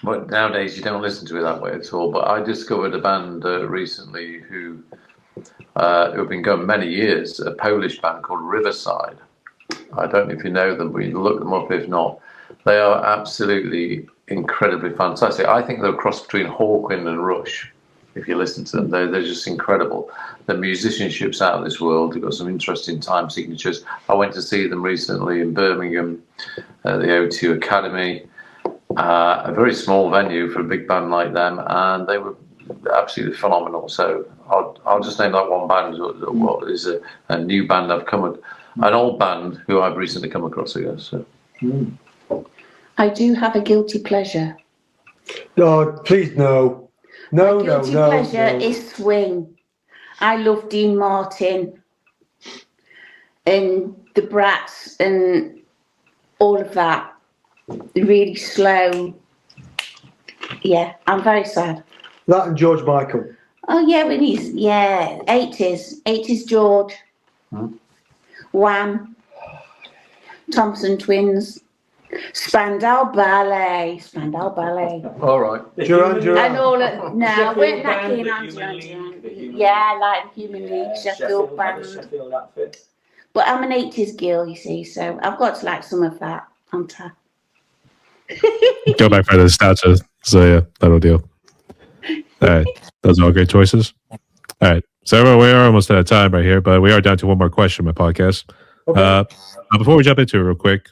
but nowadays you don't listen to it that way at all. But I discovered a band recently who have been going many years, a Polish band called Riverside. I don't know if you know them, but you can look them up if not. They are absolutely incredibly fantastic. I think they're a cross between Hawkwind and Rush. If you listen to them, they're just incredible. The musicianship's out of this world. They've got some interesting time signatures. I went to see them recently in Birmingham at the O2 Academy, a very small venue for a big band like them, and they were absolutely phenomenal. So I'll just name that one band. What is a new band I've an old band who I've recently come across again. So I do have a guilty pleasure. Oh, please no. No. Guilty pleasure is swing. I love Dean Martin and the Brats and all of that. Really slow. Yeah, I'm very sad. That and George Michael. Oh yeah, when he's 80s George. Wham, Thompson Twins, Spandau Ballet. all right. Duran. And all of, no, Sheffield we're not band, keen the on Human Duran. League. Yeah, like the Human League, Sheffield band. Sheffield outfit. But I'm an 80s girl, you see, so I've got to like some of that, haven't I? go back for the nostalgia. So yeah, that'll do. All right, those are all great choices. All right, so we are almost out of time right here, but we are down to one more question in my podcast. Okay. Before we jump into it real quick,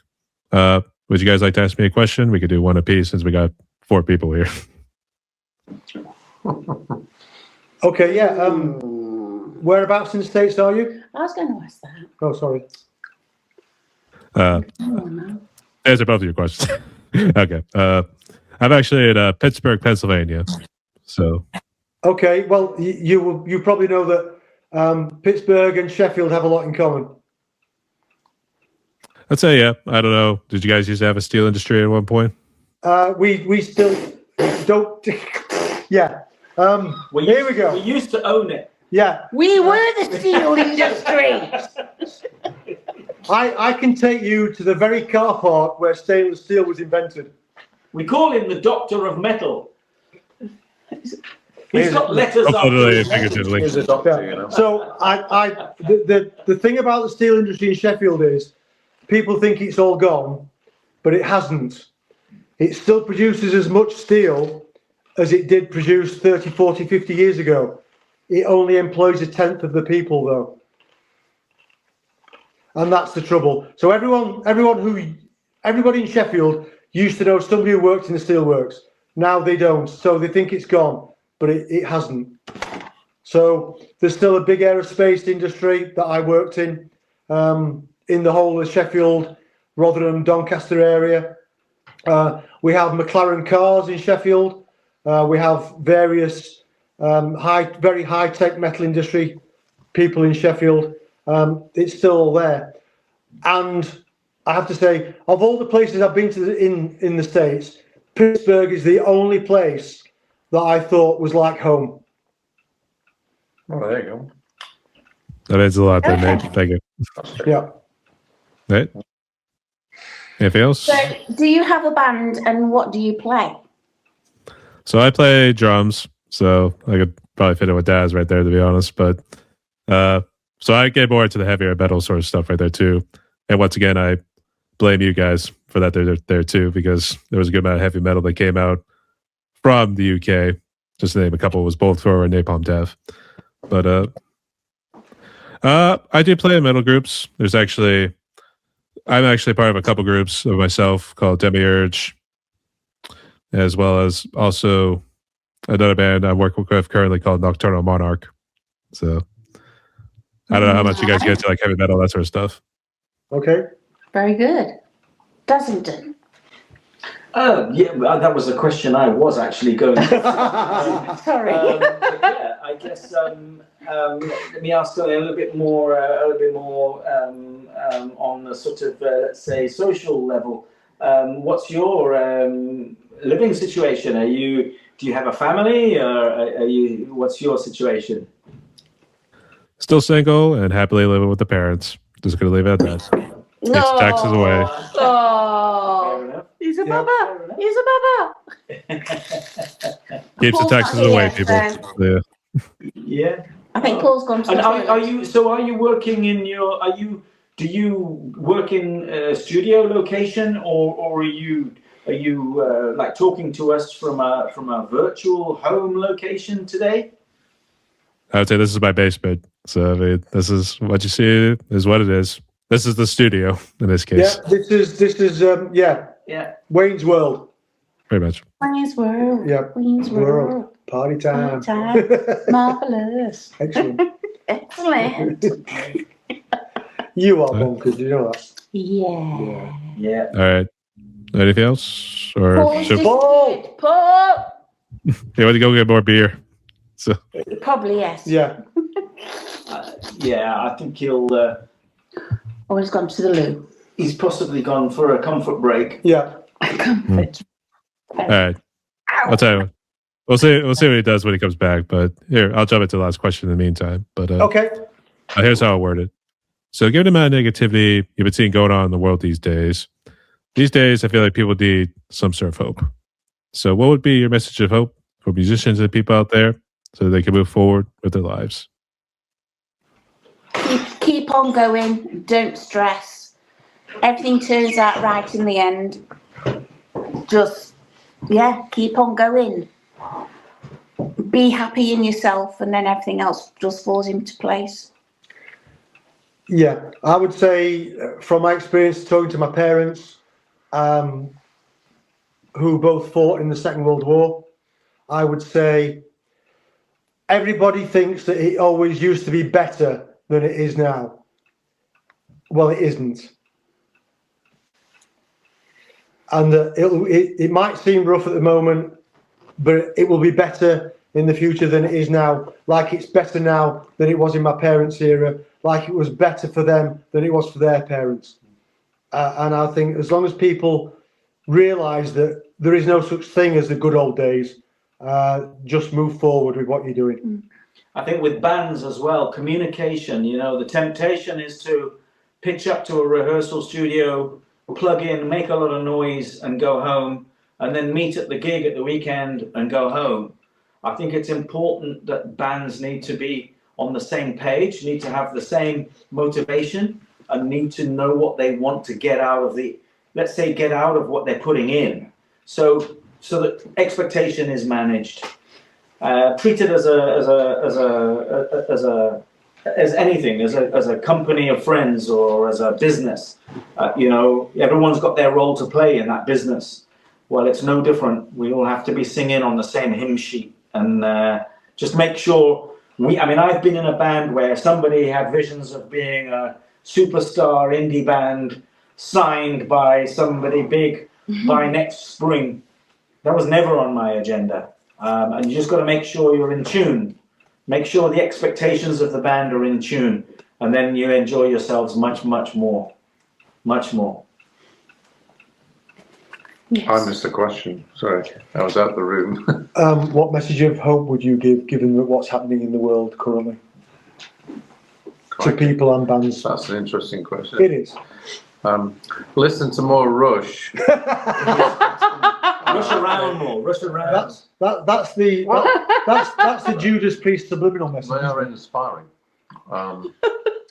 would you guys like to ask me a question? We could do one apiece since we got 4 people here. Okay, yeah. Whereabouts in the States are you? I was going to ask that. Oh, sorry. Answer both of your questions. Okay. I'm actually in Pittsburgh, Pennsylvania. So Okay, well, you probably know that Pittsburgh and Sheffield have a lot in common. I'd say, yeah. I don't know. Did you guys used to have a steel industry at one point? We still don't. Yeah. Here we go. We used to own it. Yeah. We were the steel industry. I can take you to the very car park where stainless steel was invented. We call him the Doctor of Metal. He's got letters up. Totally figuratively. He's a doctor, you know. So the thing about the steel industry in Sheffield is people think it's all gone, but it hasn't. It still produces as much steel as it did produce 30, 40, 50 years ago. It only employs a tenth of the people, though. And that's the trouble. So everybody in Sheffield used to know somebody who worked in the steelworks. Now they don't. So they think it's gone, but it hasn't. So there's still a big aerospace industry that I worked in the whole of Sheffield, Rotherham, Doncaster area. We have McLaren cars in Sheffield. We have various very high-tech metal industry people in Sheffield. It's still there. And I have to say, of all the places I've been to in the States, Pittsburgh is the only place that I thought was like home. Oh, there you go. That means a lot, then, Nate. Thank you. Yeah. Nate? Anything else? So, do you have a band, and what do you play? So I play drums, so I could probably fit in with Daz right there, to be honest. But so I get more into the heavier metal sort of stuff right there too. And once again, I blame you guys for that there too, because there was a good amount of heavy metal that came out from the UK. Just to name a couple, was Bolt Thrower and Napalm Death. But I do play in metal groups. I'm actually part of a couple groups of myself called Demiurge, as well as also another band I'm working with currently called Nocturnal Monarch. So I don't know how much you guys get to like heavy metal, that sort of stuff. Okay. Very good. Doesn't. Yeah, that was a question I was actually going to. Sorry. But yeah, I guess let me ask a little bit more on the sort of let's say social level. What's your living situation? Do you have a family, or what's your situation? Still single and happily living with the parents. Just gonna leave it at that. Keeps the taxes away. Oh, he's a baba. He's a baba. Keeps the taxes away, people. Yeah. Yeah. I think Paul's gone to And the toilet. are you working in do you work in a studio location, or are you like talking to us from a virtual home location today? I would say this is my basement. So I mean, this is what you see is what it is. This is the studio in this case. Yeah, this is Yeah. Wayne's World. Pretty much. Wayne's World. Yeah. Wayne's World. Party time. Marvelous. Excellent. Excellent. You are bonkers, you know that. Yeah. Yeah. All right. Anything else? Or Paul's should Paul. you want to go get more beer? So Probably yes. Yeah. Yeah, I think he'll. Or he's gone to the loo. He's possibly gone for a comfort break. Yeah. Comfort. all right. I'll tell you. We'll see what he does when he comes back. But here, I'll jump into the last question in the meantime. But Okay. here's how I'll word it. So given the amount of negativity you've been seeing going on in the world these days, I feel like people need some sort of hope. So what would be your message of hope for musicians and people out there so they can move forward with their lives? Keep on going. Don't stress. Everything turns out right in the end. Just, keep on going. Be happy in yourself, and then everything else just falls into place. Yeah, I would say from my experience talking to my parents, who both fought in the Second World War, I would say everybody thinks that it always used to be better than it is now. Well, it isn't. and it might seem rough at the moment, but it will be better in the future than it is now. Like it's better now than it was in my parents' era. Like it was better for them than it was for their parents. And I think as long as people realise that there is no such thing as the good old days, just move forward with what you're doing. I think with bands as well, communication, you know, the temptation is to pitch up to a rehearsal studio, plug in, make a lot of noise and go home, and then meet at the gig at the weekend and go home. I think it's important that bands need to be on the same page, need to have the same motivation, and need to know what they want to get out of get out of what they're putting in. So that expectation is managed. Treat it as anything, as a company of friends or as a business. You know, everyone's got their role to play in that business. Well, it's no different. We all have to be singing on the same hymn sheet, and just make sure I've been in a band where somebody had visions of being a superstar indie band signed by somebody big by next spring. That was never on my agenda. And you just got to make sure you're in tune. Make sure the expectations of the band are in tune, and then you enjoy yourselves much, much more. Much more. I missed the question. Sorry, I was out the room. What message of hope would you give, given what's happening in the world currently, to people and bands? That's an interesting question. It is. Listen to more Rush. Rush around more. Rush around. That's the Judas Priest subliminal message. They are inspiring. And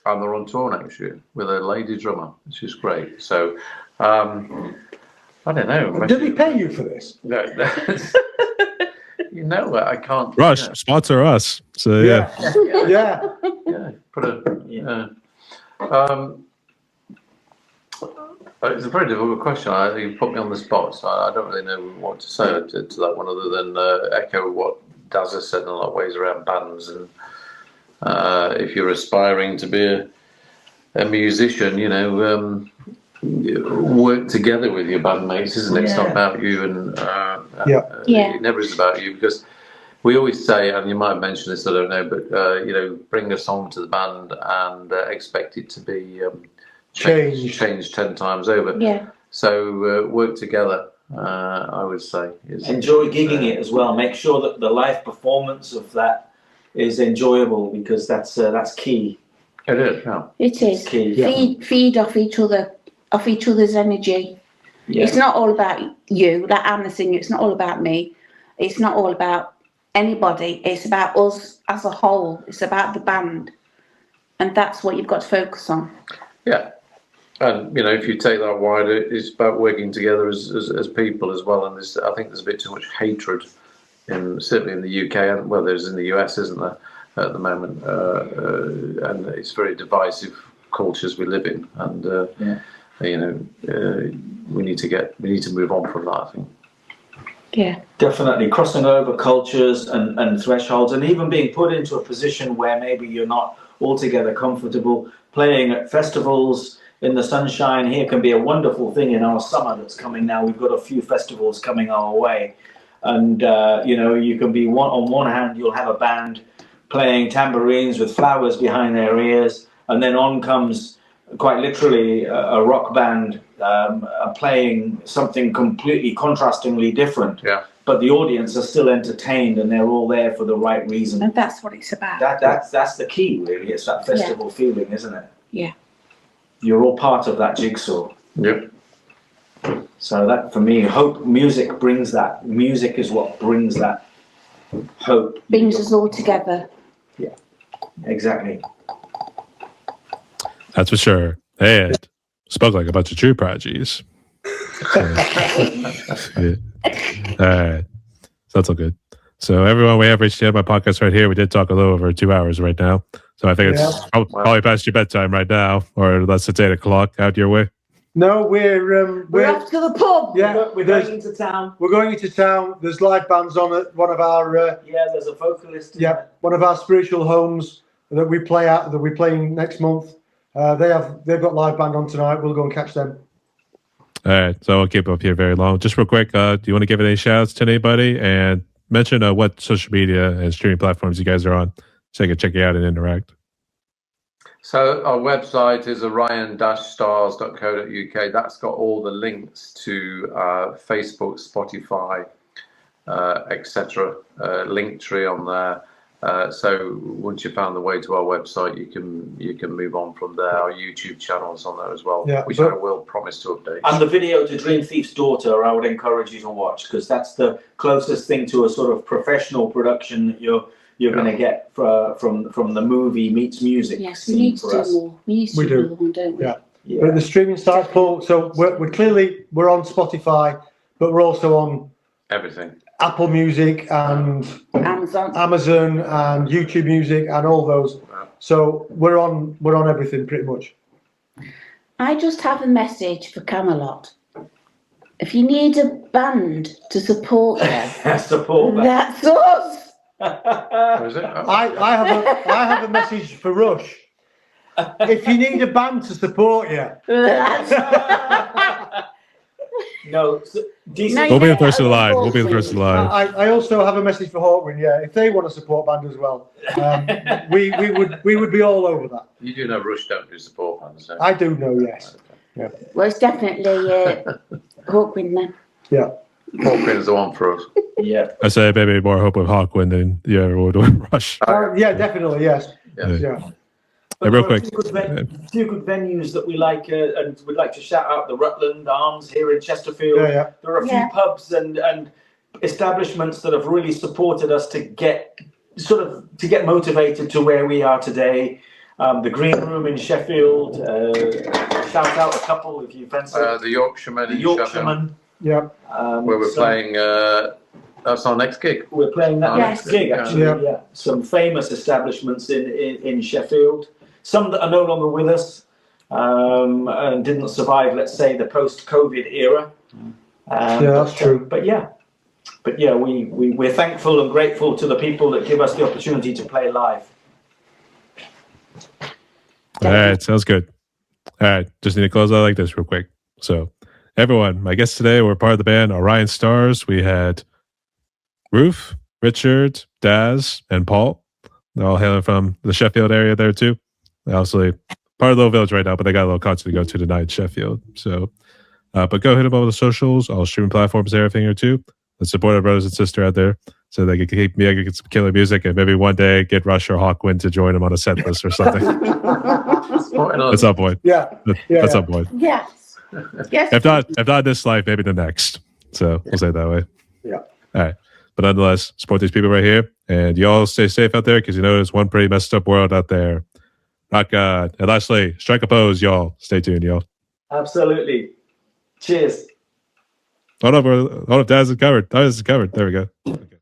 they're on tour next year with a lady drummer, which is great. So, I don't know. Did we pay you for this? No. You know, I can't. Rush, sponsor us. So yeah. Yeah. Put a. It's a very difficult question. You put me on the spot, so I don't really know what to say to that one, other than echo what Daz has said in a lot of ways around bands. And if you're aspiring to be a musician, you know, work together with your bandmates, isn't it? It's not about you, and it never is about you, because we always say, and you might have mentioned this, I don't know, but you know, bring a song to the band and expect it to be changed 10 times over. So work together, I would say. Enjoy gigging it as well. Make sure that the live performance of that is enjoyable, because that's key. It is. Yeah. It is. Key. Feed off each other's energy. Yeah. It's not all about you, like I'm the singer. It's not all about me. It's not all about anybody. It's about us as a whole. It's about the band, and that's what you've got to focus on. Yeah. And, you know, if you take that wider, it's about working together as people as well. And I think there's a bit too much hatred, certainly in the UK, and well, there's in the US, isn't there, at the moment. And it's very divisive cultures we live in. And, you know, we need to move on from that, I think. Yeah. Definitely. Crossing over cultures and thresholds, and even being put into a position where maybe you're not altogether comfortable. Playing at festivals in the sunshine here can be a wonderful thing in our summer that's coming now. We've got a few festivals coming our way, and you know, you can be on one hand you'll have a band playing tambourines with flowers behind their ears, and then on comes quite literally a rock band playing something completely contrastingly different. Yeah. But the audience are still entertained, and they're all there for the right reason. And that's what it's about. That's the key, really. It's that festival feeling, isn't it? Yeah. You're all part of that jigsaw. Yep. So that, for me, hope, music brings that. Music is what brings that hope. Brings us all together. Yeah, exactly. That's for sure. And spoke like a bunch of true prodigies. Yeah. All right. So that's all good. So everyone, we have reached the end of my podcast right here. We did talk a little over 2 hours right now. So I think it's probably past your bedtime right now, or unless it's 8 o'clock out your way. No, we're off to the pub. Yeah, We're going into town. We're going into town. There's live bands on at one of our There's a vocalist. one of our spiritual homes that we play at, that we're playing next month. They've got live band on tonight. We'll go and catch them. All right, so I'll keep up here very long. Just real quick, do you want to give any shouts to anybody and mention what social media and streaming platforms you guys are on so I can check you out and interact? So our website is orion-stars.co.uk. That's got all the links to Facebook, Spotify, etc. Linktree on there. So once you found the way to our website, you can move on from there. Our YouTube channel's on there as well, which I will promise to update. And the video to Dream Thief's Daughter, I would encourage you to watch, because that's the closest thing to a sort of professional production that you're going to get from the movie meets music. Yes, we need to do more. We need to do more, don't we? Yeah. But the streaming sites, Paul. So we're on Spotify, but we're also on Everything. Apple Music and Amazon and YouTube Music and all those. So we're on everything pretty much. I just have a message for Camelot. If you need a band to support you, that's us. Where is it? Oh. I have a message for Rush. If you need a band to support you, no, we'll be the first in line. We'll be the first in line. I also have a message for Hawkwind. Yeah, if they want to support band as well, we would be all over that. You do know Rush don't do support bands, don't you? I do know, yes. Yeah. Well, it's definitely Hawkwind then. Yeah. Hawkwind's the one for us. Yeah. I say maybe more hope with Hawkwind than you ever would with Rush. Yeah, definitely, yes. Yeah. But real quick, Two good venues that we like, and we'd like to shout out the Rutland Arms here in Chesterfield. Yeah. There are a few pubs and establishments that have really supported us to get motivated to where we are today. The Green Room in Sheffield. Shout out a couple if you fancy. The Yorkshiremen. The Yorkshiremen. Yeah. Where we're playing. That's our next gig. We're playing that next gig, actually. Yeah. Some famous establishments in Sheffield. Some that are no longer with us and didn't survive, let's say, the post-COVID era. That's true. But we're thankful and grateful to the people that give us the opportunity to play live. all right, sounds good. All right, just need to close out like this real quick. So, everyone, my guests today were part of the band Orion Stars. We had Ruth, Richard, Daz, and Paul. They're all hailing from the Sheffield area there too. They're obviously part of the little village right now, but they got a little concert to go to tonight in Sheffield. So, but go hit them on the socials, all streaming platforms, everything or two. Let's support our brothers and sisters out there so they can keep making some killer music and maybe one day get Rush or Hawkwind to join them on a set list or something. At some point. Yeah. At some point. Yes. Yes. If not this life, maybe the next. So we'll say it that way. Yeah. All right. But nonetheless, support these people right here. And y'all stay safe out there because you know there's one pretty messed up world out there. Rock God. And lastly, strike a pose, y'all. Stay tuned, y'all. Absolutely. Cheers. Hold up, Daz is covered. Daz is covered. There we go. Okay.